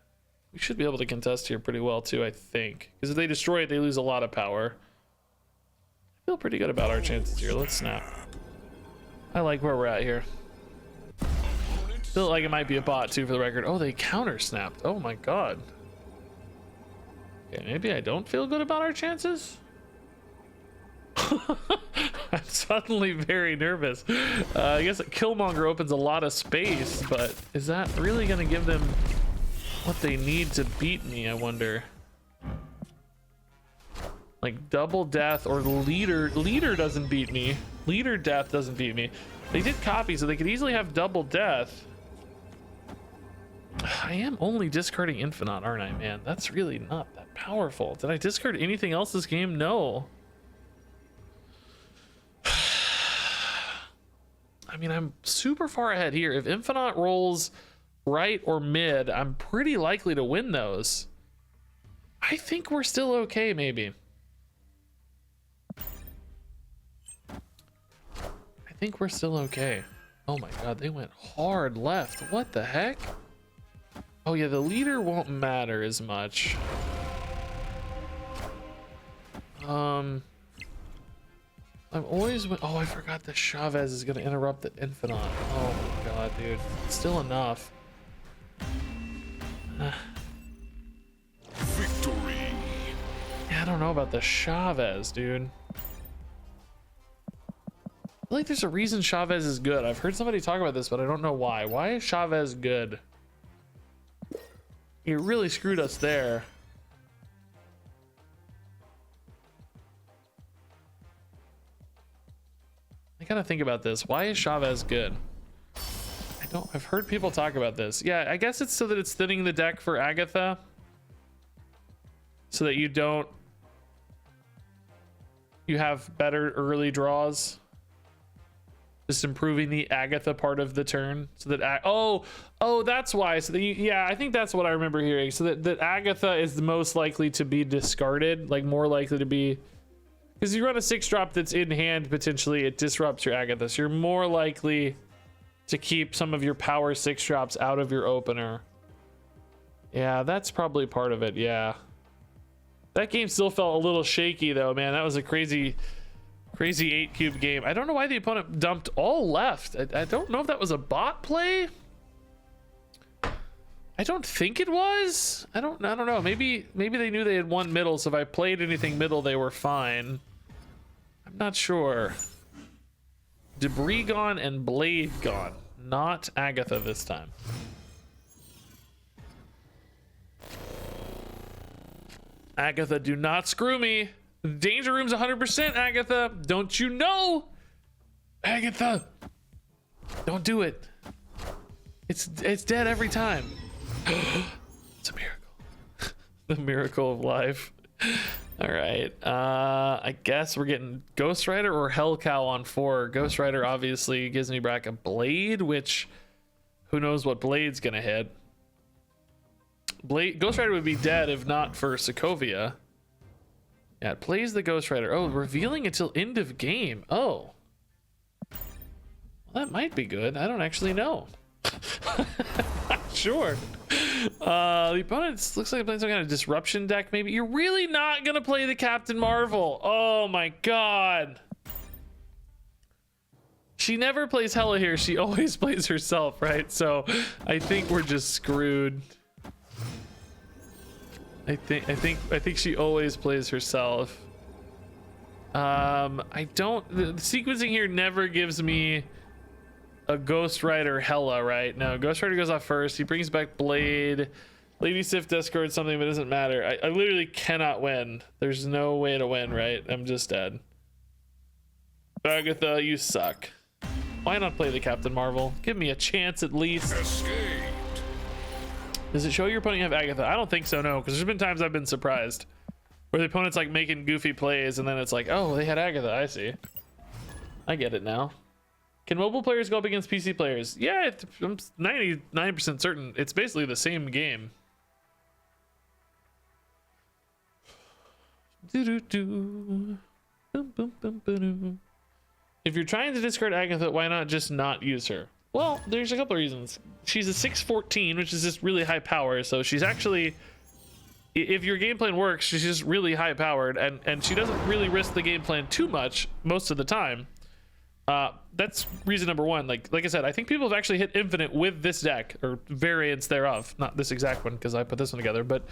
We should be able to contest here pretty well too, I think. Because if they destroy it, they lose a lot of power. I feel pretty good about our chances here. Let's snap. I like where we're at here. Feel like it might be a bot too, for the record. Oh, they counter snapped. Oh my god. Okay, maybe I don't feel good about our chances. I'm suddenly very nervous. I guess Killmonger opens a lot of space, but is that really going to give them what they need to beat me, I wonder? Like double death or leader doesn't beat me. Leader death doesn't beat me. They did copy, so they could easily have double death. I am only discarding Infinite, aren't I, man? That's really not that powerful. Did I discard anything else this game? No. I mean, I'm super far ahead here. If Infinite rolls right or mid, I'm pretty likely to win those. I think we're still okay, maybe. I think we're still okay. Oh my god, they went hard left. What the heck? Oh yeah, the leader won't matter as much. I'm always, oh, I forgot the Chavez is gonna interrupt the Infinite. Oh my god, dude. Still enough. Victory. Yeah, I don't know about the Chavez, dude. I feel like there's a reason Chavez is good. I've heard somebody talk about this, but I don't know why. Why is Chavez good? He really screwed us there. I gotta think about this. Why is Chavez good? I've heard people talk about this. Yeah, I guess it's so that it's thinning the deck for Agatha. So that you have better early draws. Just improving the Agatha part of the turn. So that, oh, that's why. So that yeah, I think that's what I remember hearing. So that Agatha is the most likely to be discarded, like more likely to be Because you run a 6-drop that's in hand, potentially it disrupts your Agatha. So you're more likely to keep some of your power 6-drops out of your opener. Yeah, that's probably part of it. Yeah. That game still felt a little shaky though, man. That was a crazy 8-cube game. I don't know why the opponent dumped all left. I don't know if that was a bot play. I don't think it was. I don't know. Maybe they knew they had won middle, so if I played anything middle, they were fine. I'm not sure. Debris gone and blade gone. Not Agatha this time. Agatha, do not screw me. Danger room's 100%, Agatha. Don't you know? Agatha, don't do it. It's dead every time. It's a miracle. The miracle of life. All right. I guess we're getting Ghost Rider or Hell Cow on 4. Ghost Rider obviously gives me back a blade, which who knows what blade's gonna hit. Ghost Rider would be dead if not for Sokovia. Yeah, it plays the Ghost Rider. Oh, revealing until end of game. Oh. Well, that might be good. I don't actually know. Not sure. The opponent looks like playing some kind of disruption deck, maybe. You're really not gonna play the Captain Marvel. Oh my god. She never plays Hela here. She always plays herself, right? So I think we're just screwed. I think she always plays herself. I don't. The sequencing here never gives me a Ghost Rider Hela, right? No, Ghost Rider goes off first. He brings back Blade. Lady Sif discards something, but it doesn't matter. I literally cannot win. There's no way to win, right? I'm just dead. Agatha, you suck. Why not play the Captain Marvel? Give me a chance at least. Escaped. Does it show your opponent you have Agatha? I don't think so, no, because there's been times I've been surprised where the opponent's like making goofy plays and then it's like, oh, they had Agatha. I see. I get it now. Can mobile players go up against PC players? Yeah, I'm 99% certain it's basically the same game. If you're trying to discard Agatha, why not just not use her? Well, there's a couple of reasons. She's a 614, which is just really high power. So she's actually, if your game plan works, she's just really high powered, and she doesn't really risk the game plan too much most of the time. That's reason number one. Like I said, I think people have actually hit infinite with this deck or variants thereof. Not this exact one because I put this one together, but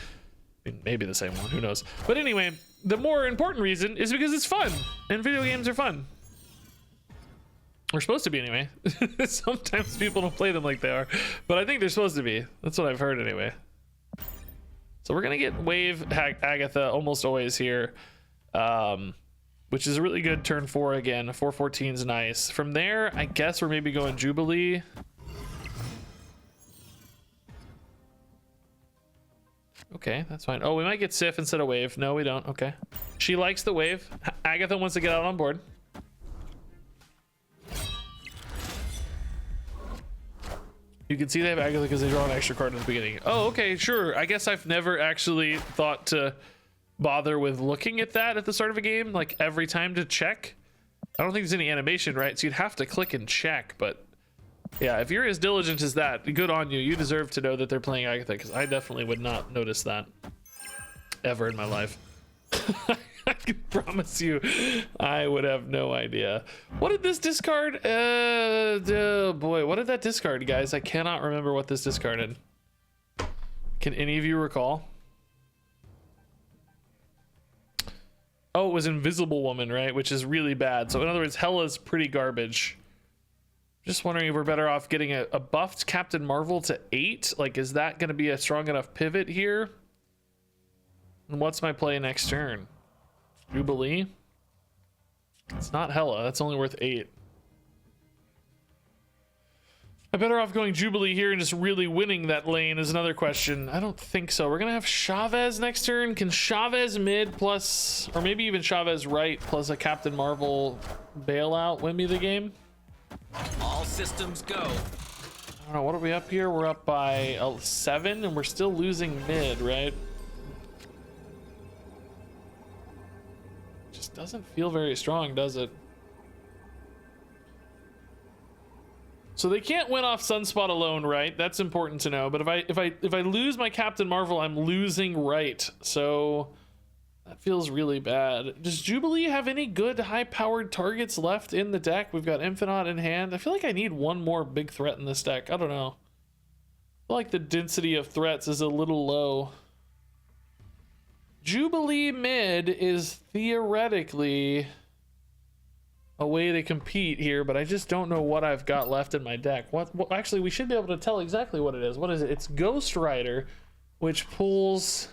maybe the same one. Who knows? But anyway, the more important reason is because it's fun, and video games are fun. We're supposed to be anyway. Sometimes people don't play them like they are, but I think they're supposed to be. That's what I've heard anyway. So we're gonna get Wave Agatha almost always here, which is a really good turn 4 again. 414 is nice. From there, I guess we're maybe going Jubilee. Okay, that's fine. Oh, we might get Sif instead of Wave. No, we don't. Okay. She likes the Wave. Agatha wants to get out on board. You can see they have Agatha because they draw an extra card at the beginning. Oh, okay, sure. I guess I've never actually thought to bother with looking at that at the start of a game, like every time to check. I don't think there's any animation, right? So you'd have to click and check, but yeah, if you're as diligent as that, good on you. You deserve to know that they're playing Agatha, because I definitely would not notice that ever in my life. I can promise you I would have no idea. What did this discard? Boy, what did that discard, guys? I cannot remember what this discarded. Can any of you recall? Oh, it was Invisible Woman, right? Which is really bad. So in other words, Hela's pretty garbage. Just wondering if we're better off getting a buffed Captain Marvel to 8. Like, is that going to be a strong enough pivot here? And what's my play next turn? Jubilee? It's not Hela. That's only worth 8. I'm better off going Jubilee here and just really winning that lane is another question. I don't think so. We're going to have Chavez next turn. Can Chavez mid plus, or maybe even Chavez right plus a Captain Marvel bailout win me the game? All systems go. I don't know. What are we up here? We're up by 7 and we're still losing mid, right? just doesn't feel very strong, does it? So they can't win off Sunspot alone, right? That's important to know. But if I lose my Captain Marvel, I'm losing right. So that feels really bad. Does Jubilee have any good high-powered targets left in the deck? We've got Infinite in hand. I feel like I need one more big threat in this deck. I don't know. I feel like the density of threats is a little low. Jubilee mid is theoretically a way to compete here, but I just don't know what I've got left in my deck. What actually, we should be able to tell exactly what it is. What is it? It's Ghost Rider, which pulls...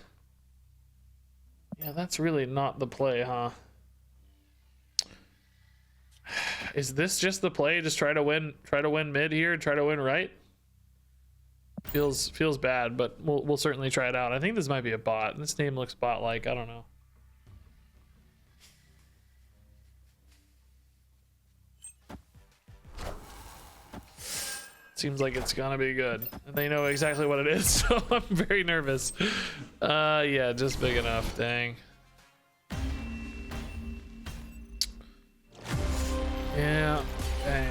Yeah, that's really not the play, huh? Is this just the play? Just try to win mid here, try to win right? Feels bad, but we'll certainly try it out. I think this might be a bot. This name looks bot-like. I don't know. Seems like it's gonna be good. And they know exactly what it is, so I'm very nervous. Yeah, just big enough. Dang. Yeah, dang.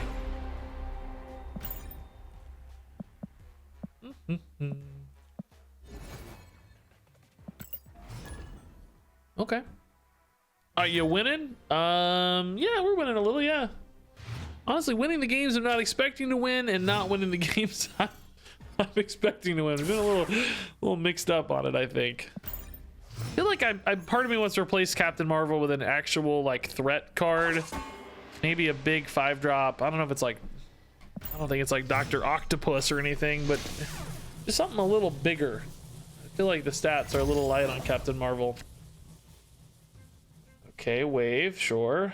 Okay. Are you winning? Yeah, we're winning a little, yeah. Honestly, winning the games I'm not expecting to win, and not winning the games I'm expecting to win. We've been a little mixed up on it, I think. I feel like part of me wants to replace Captain Marvel with an actual like threat card. Maybe a big 5-drop. I don't know if it's like, I don't think it's like Dr. Octopus or anything, but just something a little bigger. I feel like the stats are a little light on Captain Marvel. Okay, Wave, sure.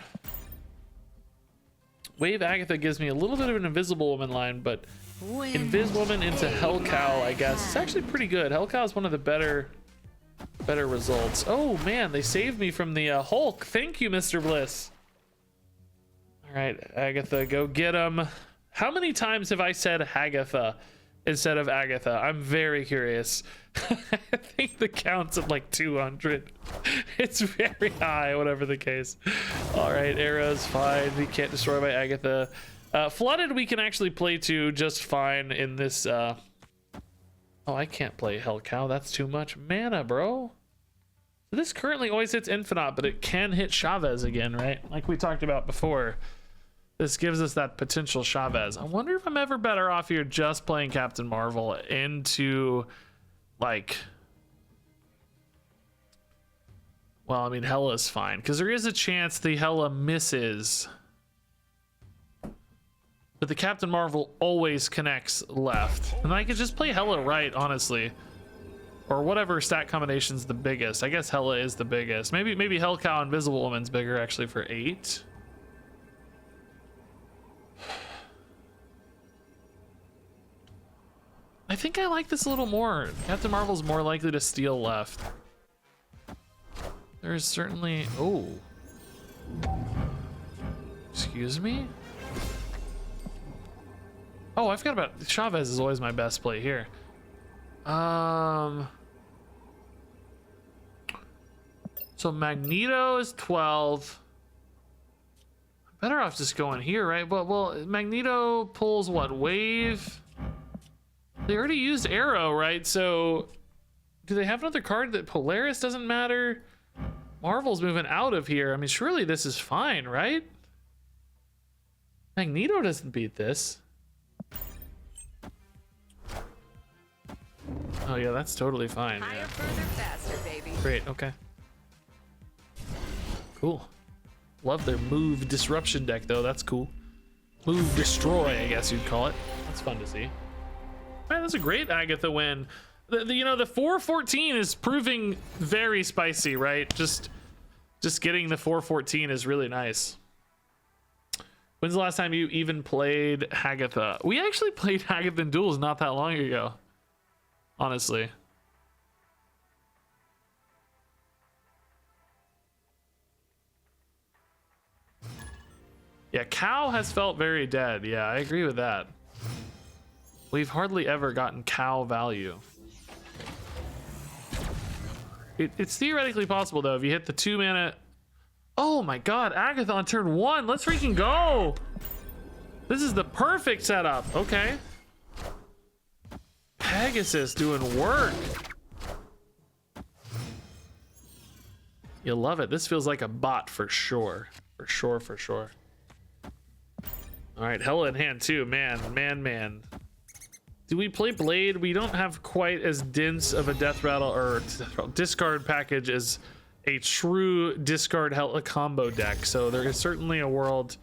Wave Agatha gives me a little bit of an Invisible Woman line, but Invis Woman into Hellcow, I guess, it's actually pretty good. Hellcow is one of the better results. Oh man, they saved me from the Hulk. Thank you, Mr. Bliss. All right, Agatha, go get him. How many times have I said Agatha instead of Agatha? I'm very curious. I think the count's at like 200. It's very high, whatever the case. All right, arrows fine. We can't destroy by Agatha. Flooded we can actually play to just fine in this. Oh, I can't play Hellcow. That's too much mana, bro. This currently always hits Infinite, but it can hit Chavez again, right? Like we talked about before. This gives us that potential Chavez. I wonder if I'm ever better off here just playing Captain Marvel into, like... Well, I mean, Hella's fine, because there is a chance the Hella misses. But the Captain Marvel always connects left. And I could just play Hella right, honestly. Or whatever stat combination's the biggest. I guess Hella is the biggest. Maybe Hellcow Invisible Woman's bigger, actually, for 8. I think I like this a little more. Captain Marvel's more likely to steal left. There's certainly... Oh. Excuse me? Oh, I forgot about... Chavez is always my best play here. So Magneto is 12. I'm better off just going here, right? Well, Magneto pulls what? Wave? They already used Arrow, right? So do they have another card that Polaris doesn't matter? Marvel's moving out of here. I mean, surely this is fine, right? Magneto doesn't beat this. Oh yeah, that's totally fine. Higher, Yeah. further, faster, baby. Great, okay. Cool. Love their move disruption deck though, that's cool. Move destroy, I guess you'd call it. That's fun to see. Man, that's a great Agatha win. You know, the 414 is proving very spicy, right? Just getting the 414 is really nice. When's the last time you even played Agatha? We actually played Agatha in duels not that long ago. Honestly. Yeah, Cow has felt very dead. Yeah, I agree with that. We've hardly ever gotten Cow value. It's theoretically possible though. If you hit the 2 mana Oh my god, Agatha on turn 1. Let's freaking go. This is the perfect setup. Okay. Pegasus doing work. You'll love it. This feels like a bot for sure. For sure, for sure. All right, Hella in hand too. Man. Do we play Blade? We don't have quite as dense of a death rattle or discard package as a true discard Hella combo deck. So there is certainly a world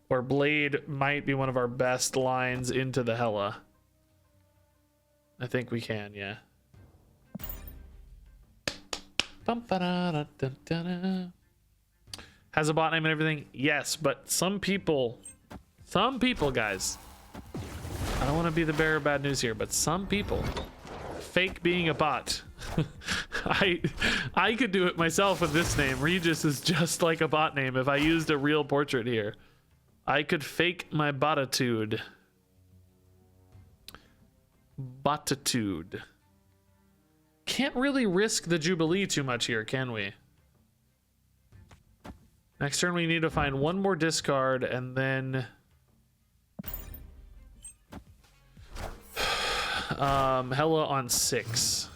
where Blade might be one of our best lines into the Hella. I think we can, yeah. Has a bot name and everything? Yes, but some people, guys, I don't want to be the bearer of bad news here, but some people fake being a bot. I could do it myself with this name. Regis is just like a bot name. If I used a real portrait here, I could fake my botitude. Botitude. Can't really risk the Jubilee too much here, can we? Next turn we need to find one more discard and then Hella on 6.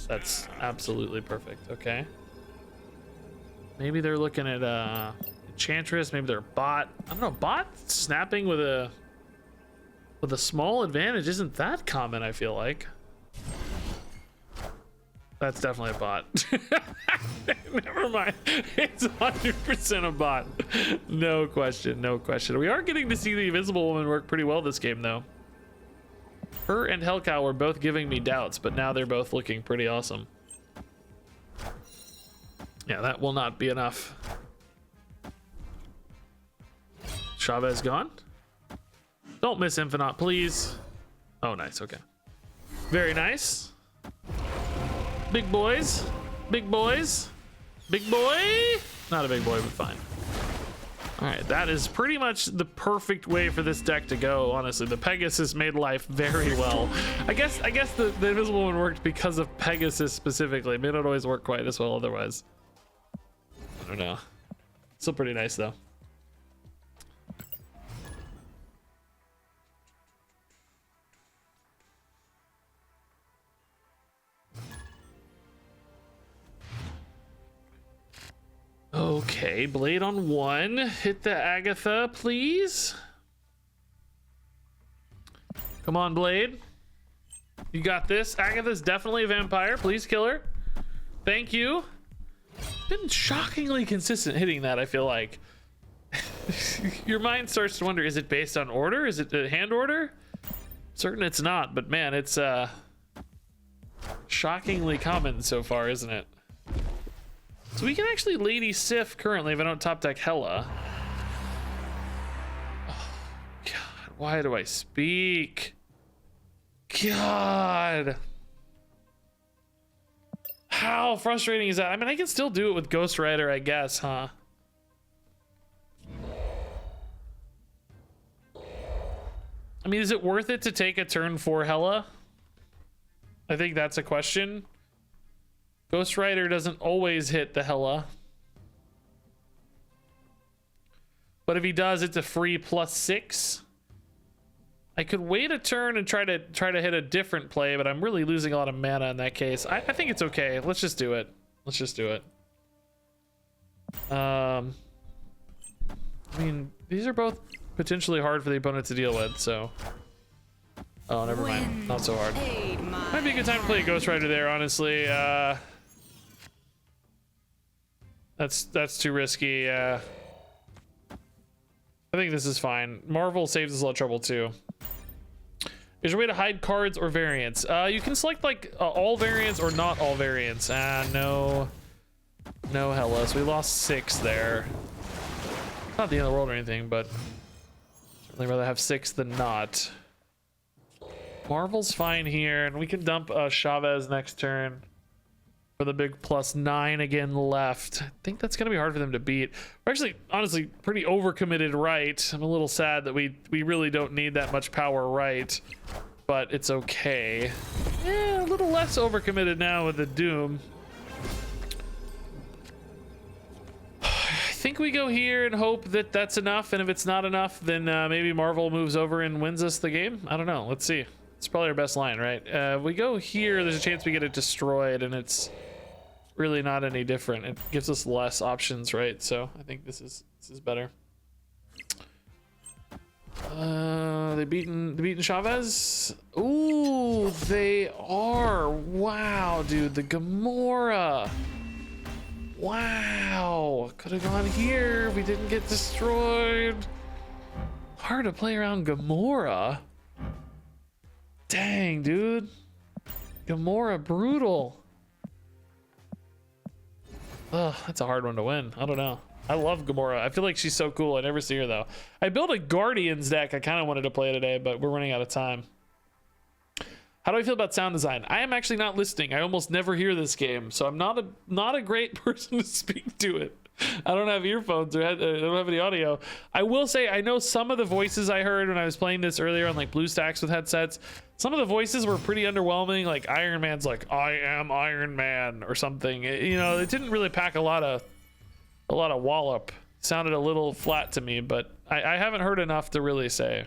That's absolutely perfect. Okay. Maybe they're looking at Enchantress, maybe they're bot. I don't know, bot snapping with a small advantage isn't that common, I feel like. That's definitely a bot. Never mind. It's 100% a bot. No question, no question. We are getting to see the Invisible Woman work pretty well this game, though. Her and Hellcow were both giving me doubts, but now they're both looking pretty awesome. Yeah, that will not be enough. Chavez gone? Don't miss Infinite, please. Oh, nice, okay. Very nice. Big boys. Big boys. Big boy. Not a big boy, but fine. All right, that is pretty much the perfect way for this deck to go, honestly. The Pegasus made life very well. I guess the Invisible One worked because of Pegasus specifically. It may not always work quite as well otherwise. I don't know. Still pretty nice, though. Okay, Blade on 1. Hit the Agatha, please. Come on, Blade. You got this. Agatha's definitely a vampire. Please kill her. Thank you. Been shockingly consistent hitting that, I feel like. Your mind starts to wonder, is it based on order? Is it a hand order? Certain it's not, but man, it's shockingly common so far, isn't it? So we can actually Lady Sif currently if I don't top deck Hella. Oh, God, why do I speak? God. How frustrating is that? I mean, I can still do it with Ghost Rider, I guess, huh? I mean, is it worth it to take a turn for Hella? I think that's a question. Ghost Rider doesn't always hit the Hella. But if he does, it's a free +6. I could wait a turn and try to hit a different play, but I'm really losing a lot of mana in that case. I think it's okay. Let's just do it. Let's just do it. I mean, these are both potentially hard for the opponent to deal with, so. Oh, never mind. Not so hard. Might be a good time to play a Ghost Rider there, honestly. That's too risky. I think this is fine. Marvel saves us a lot of trouble too. Is there a way to hide cards or variants? You can select like all variants or not all variants. No Hella. So we lost 6 there. Not the end of the world or anything, but certainly rather have 6 than not. Marvel's fine here, and we can dump Chavez next turn. For the big +9 again left. I think that's gonna be hard for them to beat. We're actually, honestly, pretty overcommitted right. I'm a little sad that we really don't need that much power right, but it's okay. Yeah, a little less overcommitted now with the Doom. think we go here and hope that that's enough, and if it's not enough, then maybe Marvel moves over and wins us the game. I don't know. Let's see. It's probably our best line, right? We go here, there's a chance we get it destroyed, and it's really not any different. It gives us less options, right? So I think this is better. They beaten Chavez. Ooh, they are. Wow, dude, the Gamora. Wow, could have gone here if we didn't get destroyed. Hard to play around Gamora. Dang, dude. Gamora brutal. Ugh, that's a hard one to win. I don't know. I love Gamora. I feel like she's so cool. I never see her though. I built a Guardians deck I kind of wanted to play today, but we're running out of time. How do I feel about sound design? I am actually not listening. I almost never hear this game, so I'm not a great person to speak to it. I don't have earphones or I don't have any audio. I will say I know some of the voices I heard when I was playing this earlier on like BlueStacks with headsets. Some of the voices were pretty underwhelming. Like Iron Man's like, "I am Iron Man" or something. You know, it didn't really pack a lot of wallop. Sounded a little flat to me, but I haven't heard enough to really say.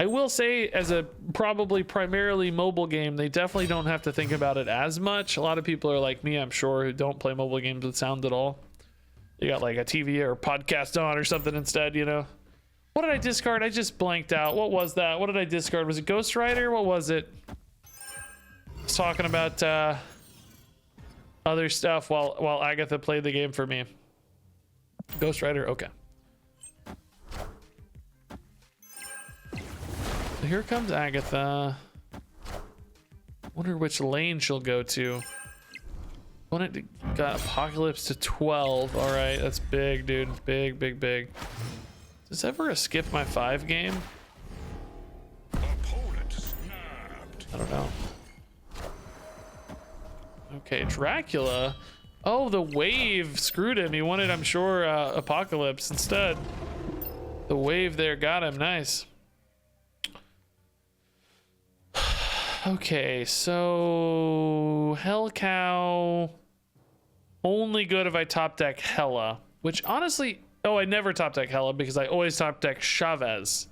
I will say, as a probably primarily mobile game, they definitely don't have to think about it as much. A lot of people are like me, I'm sure, who don't play mobile games with sound at all. You got like a TV or podcast on or something instead, you know. What did I discard? I just blanked out. What was that? What did I discard? Was it Ghost Rider? What was it? I was talking about other stuff while Agatha played the game for me. Ghost Rider? Okay. So here comes Agatha. Wonder which lane she'll go to. Opponent got Apocalypse to 12. All right, that's big, dude. Big, big, big. Is this ever a skip my 5 game? Opponent snapped. I don't know. Okay, Dracula. Oh, the wave screwed him. He wanted, I'm sure, Apocalypse instead. The wave there got him. Nice. Okay, so Hell Cow. Only good if I top deck Hela, which honestly, oh, I never top deck Hela because I always top deck Chavez.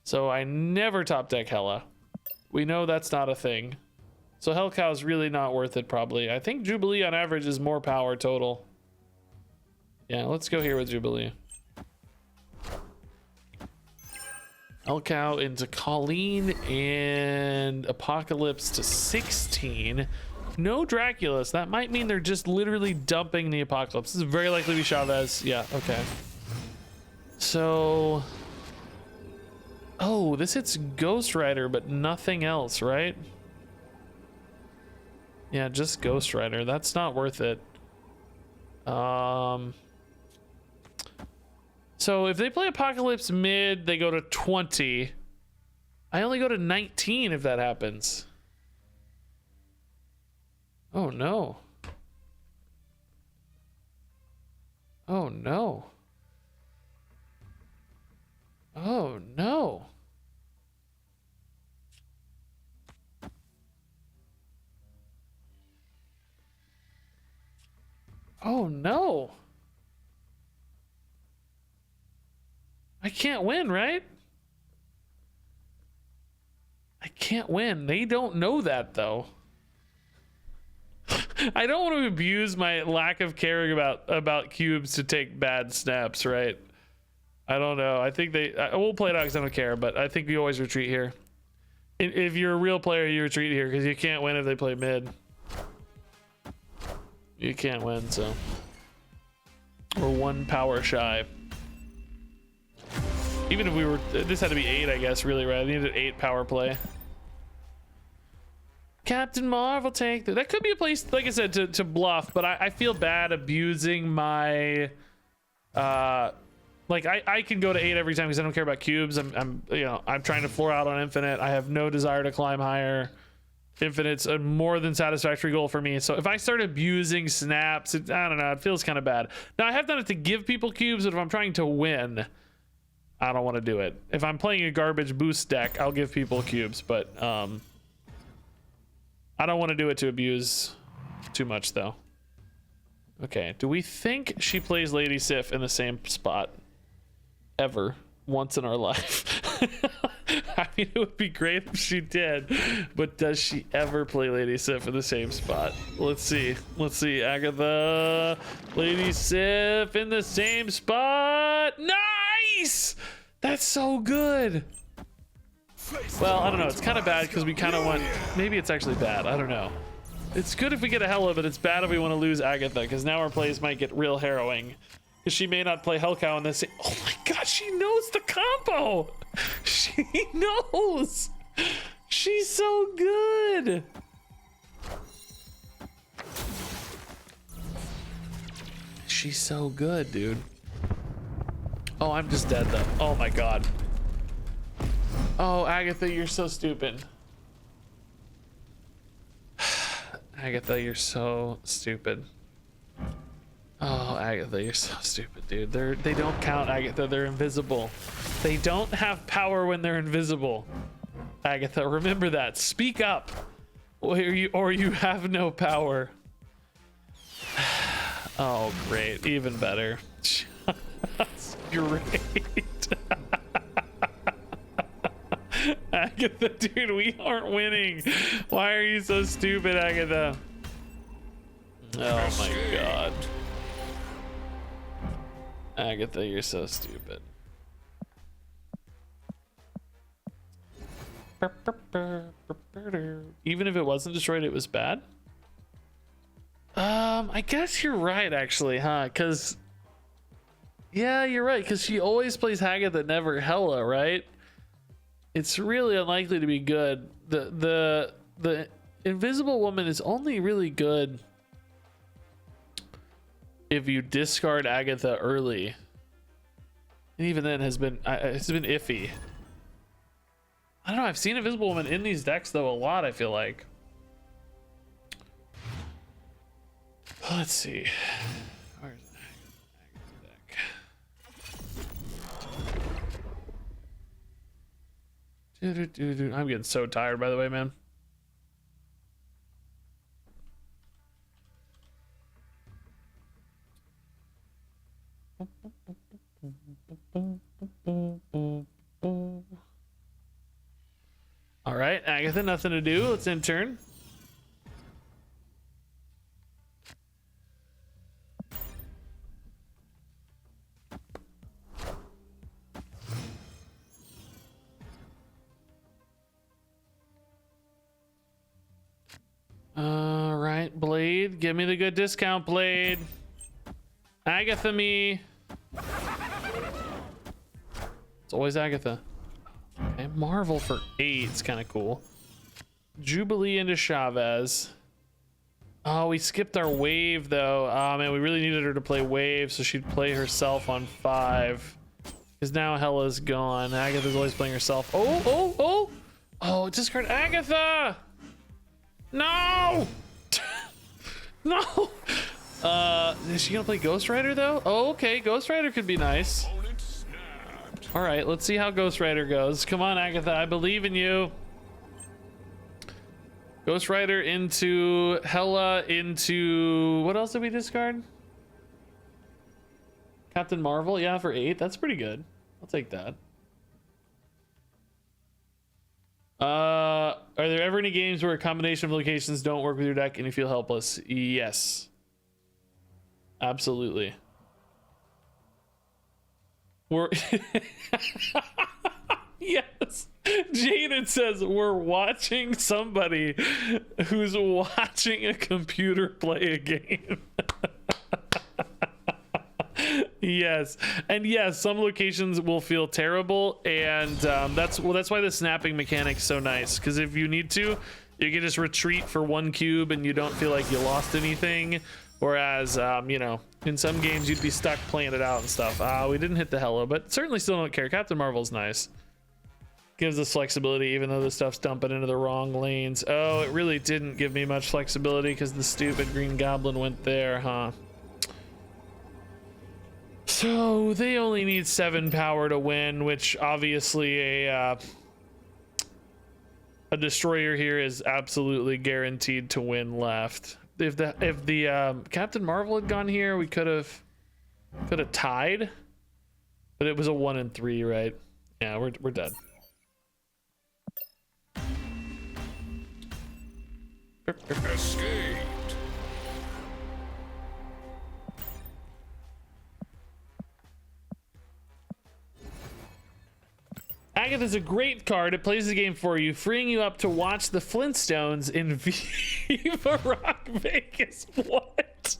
So I never top deck Hela. We know that's not a thing. So Hell Cow is really not worth it, probably. I think Jubilee on average is more power total. Yeah, let's go here with Jubilee. Hell Cow into Colleen and Apocalypse to 16. No Draculas. That might mean they're just literally dumping the Apocalypse. This is very likely to be Chavez. Yeah, okay. So... oh, this hits Ghost Rider, but nothing else, right? Yeah, just Ghost Rider. That's not worth it. So if they play Apocalypse mid, they go to 20. I only go to 19 if that happens. Oh no. Oh no. Oh no. Oh no. I can't win, right? I can't win. They don't know that though. I don't want to abuse my lack of caring about cubes to take bad snaps, right? I don't know. I think I will play it out because I don't care, but I think we always retreat here. If you're a real player, you retreat here because you can't win if they play mid. You can't win, so. We're 1 power shy. Even if we were, this had to be 8, I guess, really, right? I needed 8 power play. Captain Marvel tank. That could be a place, like I said, to bluff, but I feel bad abusing my, like I can go to 8 every time because I don't care about cubes. I'm trying to floor out on infinite. I have no desire to climb higher. Infinite's a more than satisfactory goal for me. So if I start abusing snaps, I don't know, it feels kind of bad. Now I have done it to give people cubes, but if I'm trying to win, I don't want to do it. If I'm playing a garbage boost deck, I'll give people cubes, but I don't want to do it to abuse too much though. Okay, do we think she plays Lady Sif in the same spot ever once in our life? I mean, it would be great if she did, but does she ever play Lady Sif in the same spot? Let's see. Let's see. Agatha, Lady Sif in the same spot. Nice! That's so good. Well, I don't know. It's kind of bad because we kind of want... Maybe it's actually bad. I don't know. It's good if we get a Hella, but it's bad if we want to lose Agatha because now our plays might get real harrowing. Because she may not play Hellcow in this. Oh my god, she knows the combo! She knows! She's so good! She's so good, dude. Oh, I'm just dead though. Oh my god. Oh, Agatha, you're so stupid. Agatha, you're so stupid. Oh, Agatha, you're so stupid, dude. They don't count, Agatha. They're invisible. They don't have power when they're invisible. Agatha, remember that. Speak up, or you have no power. Oh, great. Even better. That's great. Agatha, dude, we aren't winning. Why are you so stupid, Agatha? Oh my god. Agatha, you're so stupid. Even if it wasn't destroyed, it was bad? I guess you're right, actually, huh? Because... Yeah, you're right, because she always plays Agatha, never Hella, right? It's really unlikely to be good. The Invisible Woman is only really good if you discard Agatha early, and even then has been iffy. I don't know. I've seen Invisible Woman in these decks though a lot. I feel like. Let's see. Where's Agatha deck? I'm getting so tired, by the way, man. All right, Agatha, nothing to do. Let's intern. All right, Blade, give me the good discount, Blade. Agatha me. It's always Agatha. Okay, Marvel for 8 is kind of cool. Jubilee into Chavez. Oh, we skipped our wave though. Oh man, we really needed her to play wave so she'd play herself on 5. Because now Hella's gone. Agatha's always playing herself. Oh, discard Agatha! No! No! Is she gonna play Ghost Rider though? Oh, okay, Ghost Rider could be nice. All right, let's see how Ghost Rider goes. Come on, Agatha, I believe in you. Ghost Rider into Hella into... What else did we discard? Captain Marvel, yeah, for 8. That's pretty good. I'll take that. Are there ever any games where a combination of locations don't work with your deck and you feel helpless? Yes. Absolutely. We're yes. Jaden says we're watching somebody who's watching a computer play a game. Yes, and yes, some locations will feel terrible, and that's why the snapping mechanic's so nice, because if you need to, you can just retreat for 1 cube and you don't feel like you lost anything. Whereas, you know, in some games you'd be stuck playing it out and stuff. We didn't hit the Hello, but certainly still don't care. Captain Marvel's nice. Gives us flexibility even though the stuff's dumping into the wrong lanes. Oh, it really didn't give me much flexibility because the stupid Green Goblin went there, huh? So they only need 7 power to win, which obviously a destroyer here is absolutely guaranteed to win left. the Captain Marvel had gone here, we could have tied, but it was a 1 and 3, right? Yeah, we're dead. Escaped. Agatha's a great card. It plays the game for you, freeing you up to watch the Flintstones in Viva Rock Vegas. What?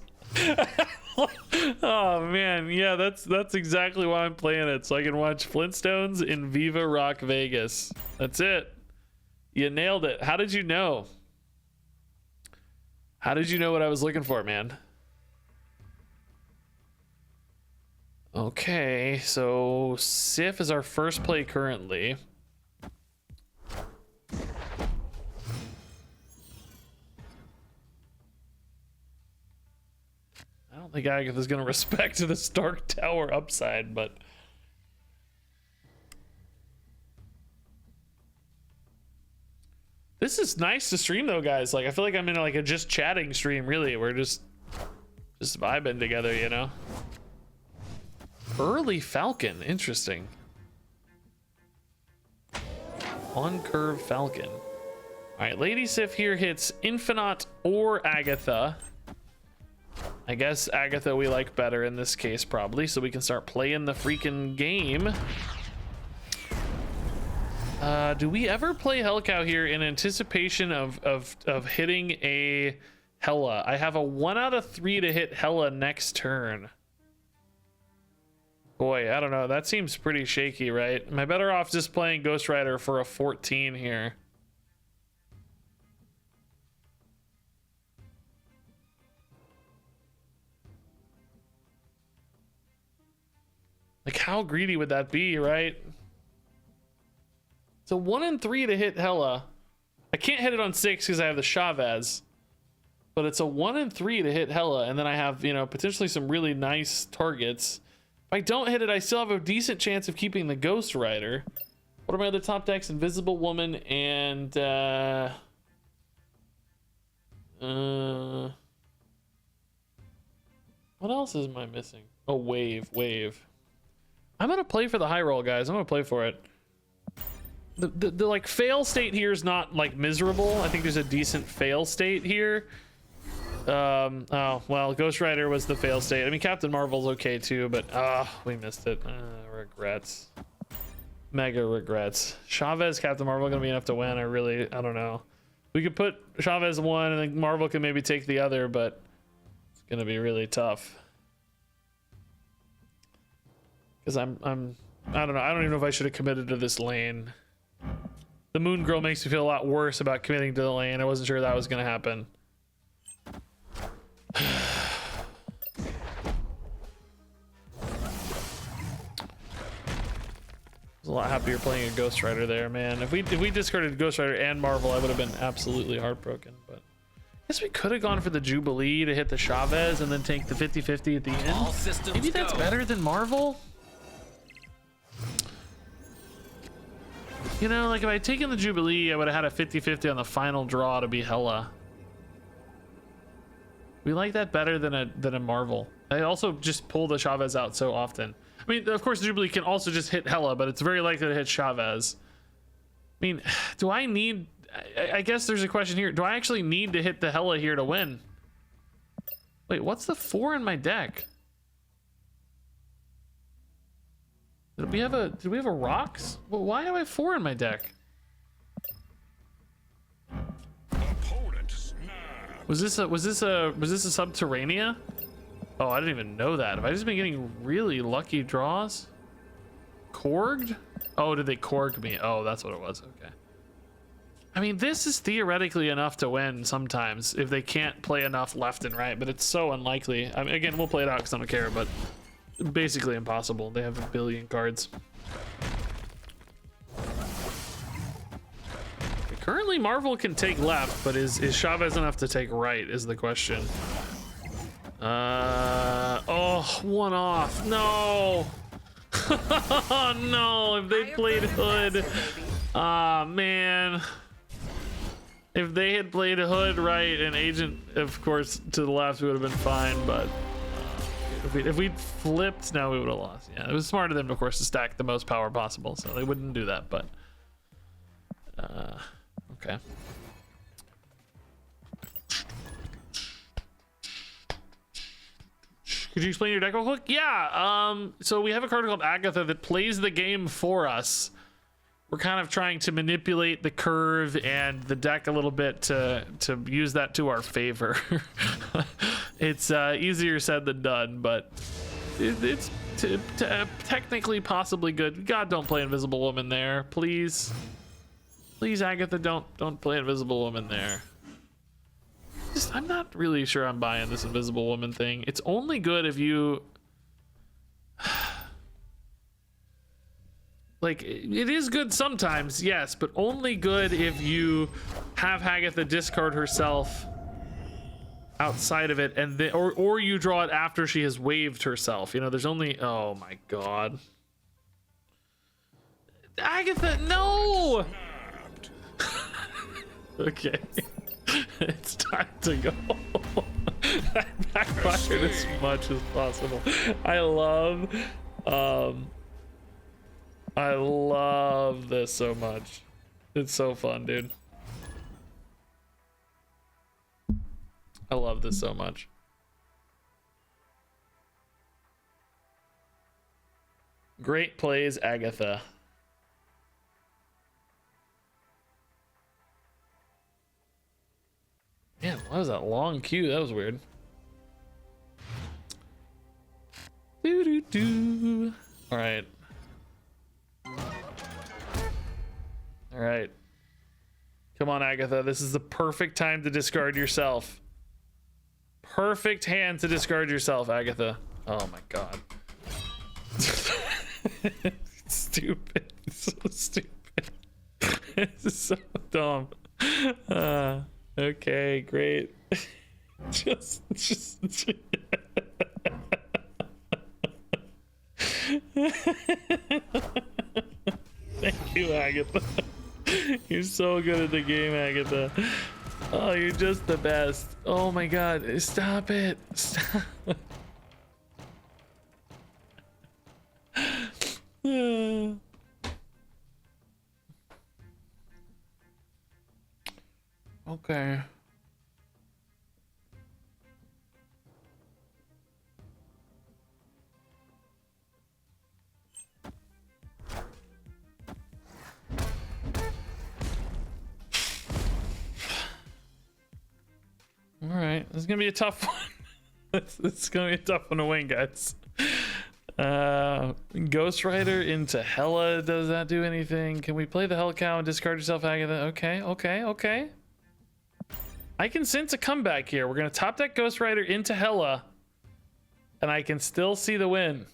Oh man, yeah, that's exactly why I'm playing it, so I can watch Flintstones in Viva Rock Vegas. That's it. You nailed it. How did you know? How did you know what I was looking for, man? Okay, so Sif is our first play currently. I don't think Agatha's gonna respect the Stark Tower upside, but this is nice to stream though, guys. Like I feel like I'm in like a just chatting stream, really. We're just vibing together, you know? Early Falcon, interesting. On curve Falcon. All right, Lady Sif here hits Infinite or Agatha. I guess Agatha we like better in this case, probably, so we can start playing the freaking game. Do we ever play Hellcow here in anticipation of hitting a Hella? I have a 1 out of 3 to hit Hella next turn. Boy, I don't know. That seems pretty shaky, right? Am I better off just playing Ghost Rider for a 14 here? Like, how greedy would that be, right? It's a 1 and 3 to hit Hella. I can't hit it on 6 because I have the Chavez. But it's a 1 and 3 to hit Hella, and then I have, you know, potentially some really nice targets. If I don't hit it, I still have a decent chance of keeping the Ghost Rider. What are my other top decks? Invisible Woman and what else is I missing? Oh, Wave. I'm gonna play for the high roll, guys. I'm gonna play for it. The like fail state here is not like miserable. I think there's a decent fail state here. Oh well, Ghost Rider was the fail state. I mean, Captain Marvel's okay too, but we missed it. Regrets, mega regrets. Chavez, Captain Marvel gonna be enough to win. I don't know. We could put Chavez 1 and then Marvel can maybe take the other, but it's gonna be really tough. Because I don't know. I don't even know if I should have committed to this lane. The Moon Girl makes me feel a lot worse about committing to the lane. I wasn't sure that was gonna happen. I was a lot happier playing a Ghost Rider there, man. If we discarded Ghost Rider and Marvel, I would have been absolutely heartbroken. But I guess we could have gone for the Jubilee to hit the Chavez and then take the 50-50 at the end. All systems Maybe that's go. better than Marvel. You know, like if I had taken the Jubilee, I would have had a 50-50 on the final draw to be Hella. We like that better than a Marvel. I also just pull the Chavez out so often. I mean, of course, Jubilee can also just hit Hella, but it's very likely to hit Chavez. I mean, do I need... I guess there's a question here. Do I actually need to hit the Hella here to win? Wait, what's the 4 in my deck? Did we have a rocks? Well, why do I have 4 in my deck? Opponent snapped. Was this a Subterranea? Oh, I didn't even know that. Have I just been getting really lucky draws? Korged? Oh, did they Korg me? Oh, that's what it was. Okay. I mean, this is theoretically enough to win sometimes if they can't play enough left and right, but it's so unlikely. I mean, again, we'll play it out because I don't care, but basically impossible. They have a billion cards. Currently, Marvel can take left, but is Chavez enough to take right is the question. Oh, 1 off. No. Oh, no. If they played Hood. Ah, man. If they had played a Hood right and Agent, of course, to the left, we would have been fine. But if we'd flipped, no, we would have lost. Yeah, it was smart of them, of course, to stack the most power possible, so they wouldn't do that. But okay. Could you explain your deck real quick? Yeah. So we have a card called Agatha that plays the game for us. We're kind of trying to manipulate the curve and the deck a little bit to use that to our favor. It's easier said than done, but it's technically possibly good. God, don't play Invisible Woman there, please. Please, Agatha, don't play Invisible Woman there. I'm not really sure I'm buying this Invisible Woman thing. It's only good if you... Like, it is good sometimes, yes, but only good if you have Agatha discard herself outside of it, and then, or you draw it after she has waived herself. You know, there's only... Oh my god. Agatha, no! Okay. It's time to go. I backfired as much as possible. I love this so much. It's so fun, dude. I love this so much. Great plays, Agatha. Man, why was that long queue? That was weird. Doo doo doo. All right. All right. Come on, Agatha. This is the perfect time to discard yourself. Perfect hand to discard yourself, Agatha. Oh my god. Stupid. So stupid. This is so dumb. Okay, great. just Thank you, Agatha. You're so good at the game, Agatha. Oh, you're just the best. Oh my god, stop it. Stop. Okay. All right, this is gonna be a tough one. It's gonna be a tough one to win, guys. Ghost Rider into Hella. Does that do anything? Can we play the Hell Cow and discard yourself, Agatha? Okay. I can sense a comeback here. We're gonna top deck Ghost Rider into Hella, and I can still see the win.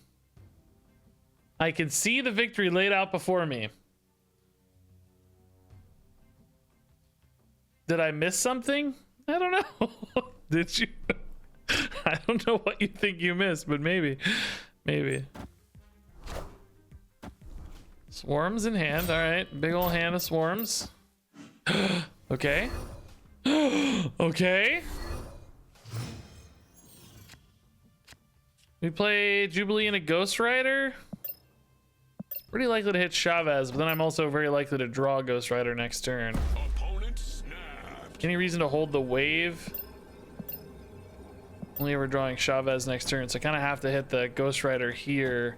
I can see the victory laid out before me. Did I miss something? I don't know. Did you? I don't know what you think you missed, but maybe. Swarms in hand. All right, big old hand of swarms. Okay. Okay. We play Jubilee and a Ghost Rider. It's pretty likely to hit Chavez, but then I'm also very likely to draw Ghost Rider next turn. Opponent snapped. Any reason to hold the wave? Only ever drawing Chavez next turn, so I kind of have to hit the Ghost Rider here.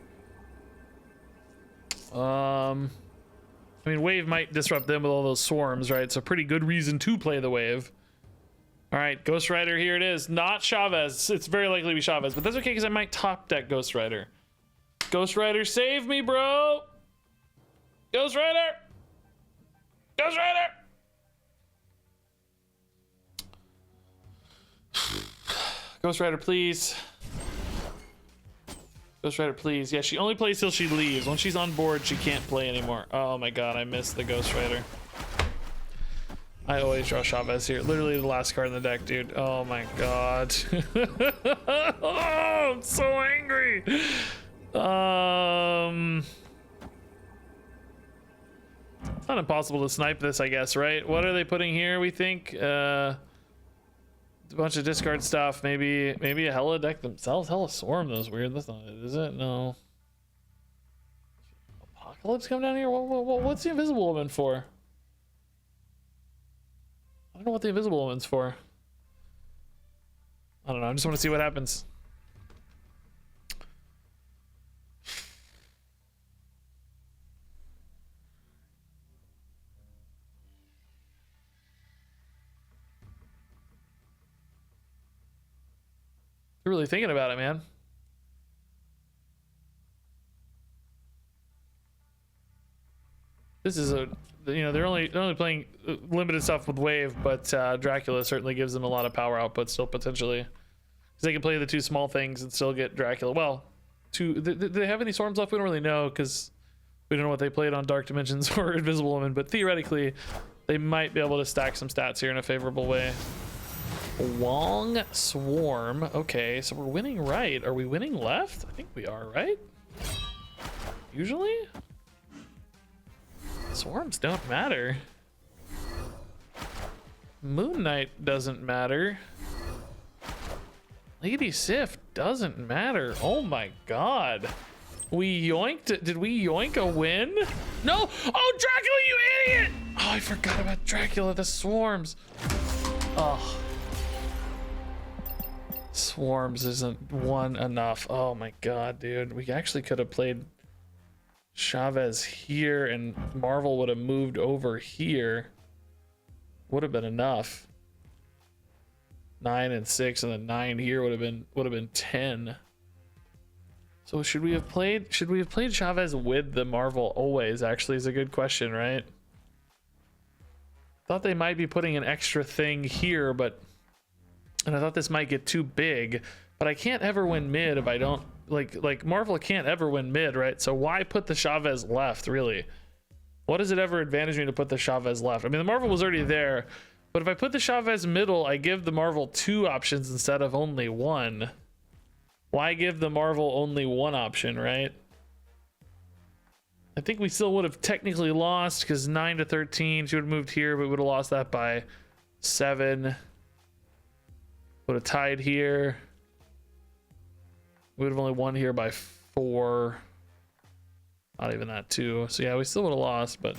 I mean, wave might disrupt them with all those swarms, right? So pretty good reason to play the wave. All right, Ghost Rider, here it is. Not Chavez. It's very likely to be Chavez, but that's okay because I might top deck Ghost Rider. Ghost Rider, save me, bro! Ghost Rider! Ghost Rider! Ghost Rider, please. Ghost Rider, please. Yeah, she only plays till she leaves. Once she's on board, she can't play anymore. Oh my god, I missed the Ghost Rider. I always draw Chavez here. Literally the last card in the deck, dude. Oh my god. Oh, I'm so angry. not impossible to snipe this, I guess, right? What are they putting here, we think? A bunch of discard stuff. Maybe a Hella deck themselves. Hella Swarm, those weird. That's not it, is it? No. Apocalypse come down here? What's the Invisible Woman for? I don't know what the Invisible Woman's for. I don't know. I just want to see what happens. You're really thinking about it, man. This is a, you know, they're only playing limited stuff with Wave, but Dracula certainly gives them a lot of power output still potentially, because they can play the two small things and still get Dracula. Well, do they have any Swarms left? We don't really know because we don't know what they played on Dark Dimensions or Invisible Woman, but theoretically, they might be able to stack some stats here in a favorable way. Long Swarm. Okay, so we're winning right. Are we winning left? I think we are, right? Usually? Swarms don't matter. Moon Knight doesn't matter. Lady Sif doesn't matter. Oh my god. We yoinked. Did we yoink a win? No! Oh, Dracula, you idiot! Oh, I forgot about Dracula, the Swarms. Oh. Swarms isn't one enough. Oh my god, dude. We actually could have played Chavez here and Marvel would have moved over here. Would have been enough. 9 and 6 and then 9 here would have been 10. So should we have played Chavez with the Marvel always? Actually is a good question, right? Thought they might be putting an extra thing here, and I thought this might get too big, but I can't ever win mid if I don't like Marvel can't ever win mid, right? So why put the Chavez left, really? What does it ever advantage me to put the Chavez left? I mean, the Marvel was already there, but if I put the Chavez middle, I give the Marvel 2 options instead of only 1. Why give the Marvel only 1 option, right? I think we still would have technically lost because 9 to 13, she would have moved here, but we would have lost that by 7. Would have tied here. We would have only won here by 4. Not even that, 2. So yeah, we still would have lost, but.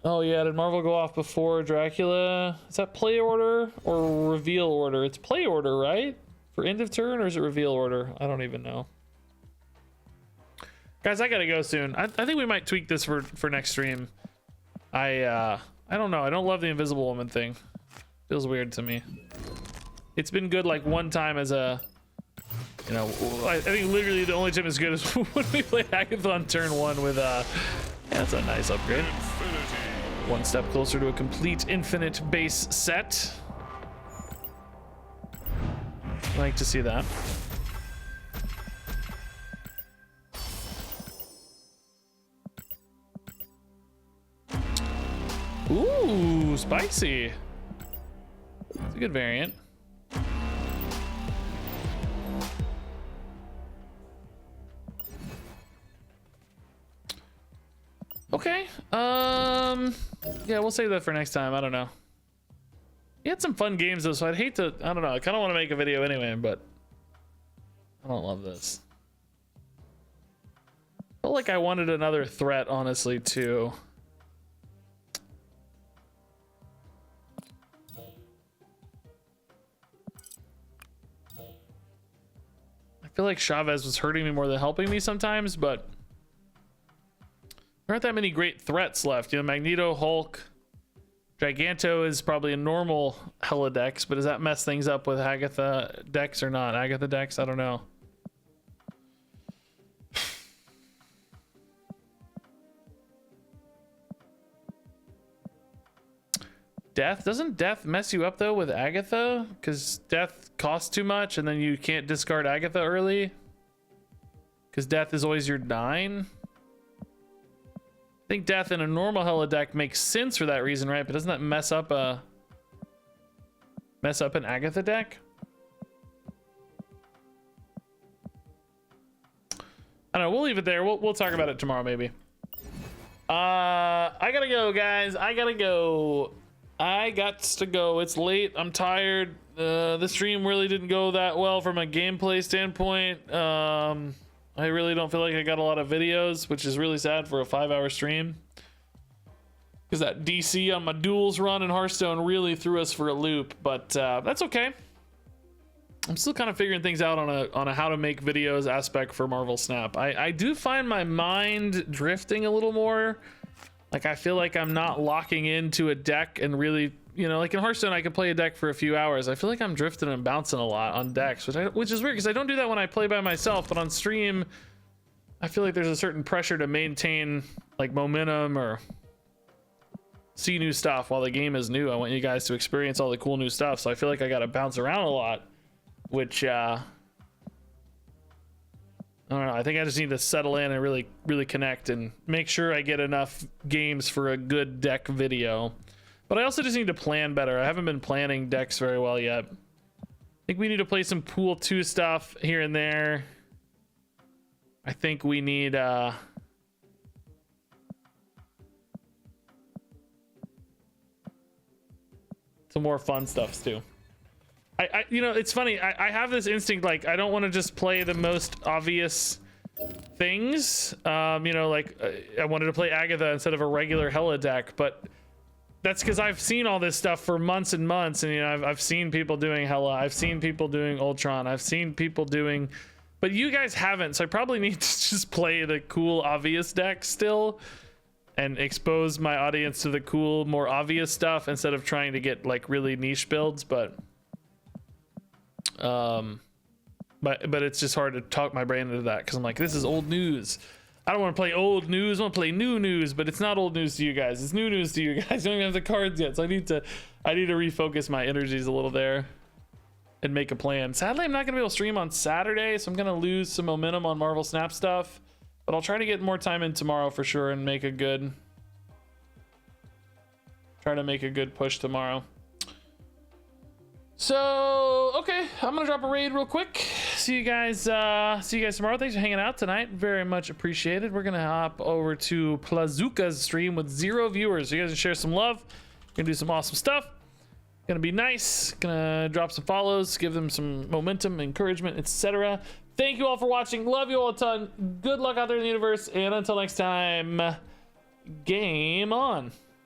Oh yeah, did Marvel go off before Dracula? Is that play order or reveal order? It's play order, right? For end of turn, or is it reveal order? I don't even know. Guys, I gotta go soon. I think we might tweak this for next stream. I don't know. I don't love the Invisible Woman thing. Feels weird to me. It's been good like one time as a, you know, I think literally the only time it's good is when we play Agatha on turn 1 with yeah, that's a nice upgrade. One step closer to a complete infinite base set. Like to see that. Ooh, spicy. It's a good variant. Okay. Yeah, we'll save that for next time. I don't know. We had some fun games though, so I'd hate to. I don't know. I kind of want to make a video anyway, but I don't love this. I felt like I wanted another threat, honestly, too. I feel like Chavez was hurting me more than helping me sometimes, but there aren't that many great threats left. You know, Magneto, Hulk, Giganto is probably a normal Hella decks, but does that mess things up with Agatha decks or not? Agatha decks? I don't know. Death? Doesn't Death mess you up though with Agatha? Because Death costs too much and then you can't discard Agatha early? Because Death is always your 9? I think Death in a normal Hella deck makes sense for that reason, right? But doesn't that mess up an Agatha deck? I don't know. We'll leave it there. We'll talk about it tomorrow, maybe. I gotta go, guys. I got to go. It's late. I'm tired. The stream really didn't go that well from a gameplay standpoint. I really don't feel like I got a lot of videos, which is really sad for a 5-hour stream. Because that DC on my duels run in Hearthstone really threw us for a loop, but that's okay. I'm still kind of figuring things out on a how to make videos aspect for Marvel Snap. I do find my mind drifting a little more. Like, I feel like I'm not locking into a deck and really, you know, like in Hearthstone, I can play a deck for a few hours. I feel like I'm drifting and bouncing a lot on decks, which is weird because I don't do that when I play by myself, but on stream, I feel like there's a certain pressure to maintain like momentum or see new stuff while the game is new. I want you guys to experience all the cool new stuff, so I feel like I got to bounce around a lot, which I don't know. I think I just need to settle in and really connect and make sure I get enough games for a good deck video. But I also just need to plan better. I haven't been planning decks very well yet. I think we need to play some Pool 2 stuff here and there. I think we need some more fun stuff too. You know, it's funny. I have this instinct, like, I don't want to just play the most obvious things. You know, like I wanted to play Agatha instead of a regular Hela deck, but that's because I've seen all this stuff for months and months, and you know, I've seen people doing Hela, I've seen people doing Ultron, I've seen people doing, but you guys haven't, so I probably need to just play the cool, obvious deck still, and expose my audience to the cool, more obvious stuff instead of trying to get like really niche builds, but it's just hard to talk my brain into that because I'm like, this is old news. I don't want to play old news. I want to play new news, but it's not old news to you guys. It's new news to you guys. I don't even have the cards yet, so I need to refocus my energies a little there and make a plan. Sadly, I'm not gonna be able to stream on Saturday, so I'm gonna lose some momentum on Marvel Snap stuff. But I'll try to get more time in tomorrow for sure and make a good push tomorrow. So, okay, I'm gonna drop a raid real quick. See you guys tomorrow. Thanks for hanging out tonight. Very much appreciated. We're gonna hop over to Plazuka's stream with 0 viewers. So you guys can share some love. Gonna do some awesome stuff. Gonna be nice. Gonna drop some follows, give them some momentum, encouragement, etc. Thank you all for watching. Love you all a ton. Good luck out there in the universe. And until next time, game on.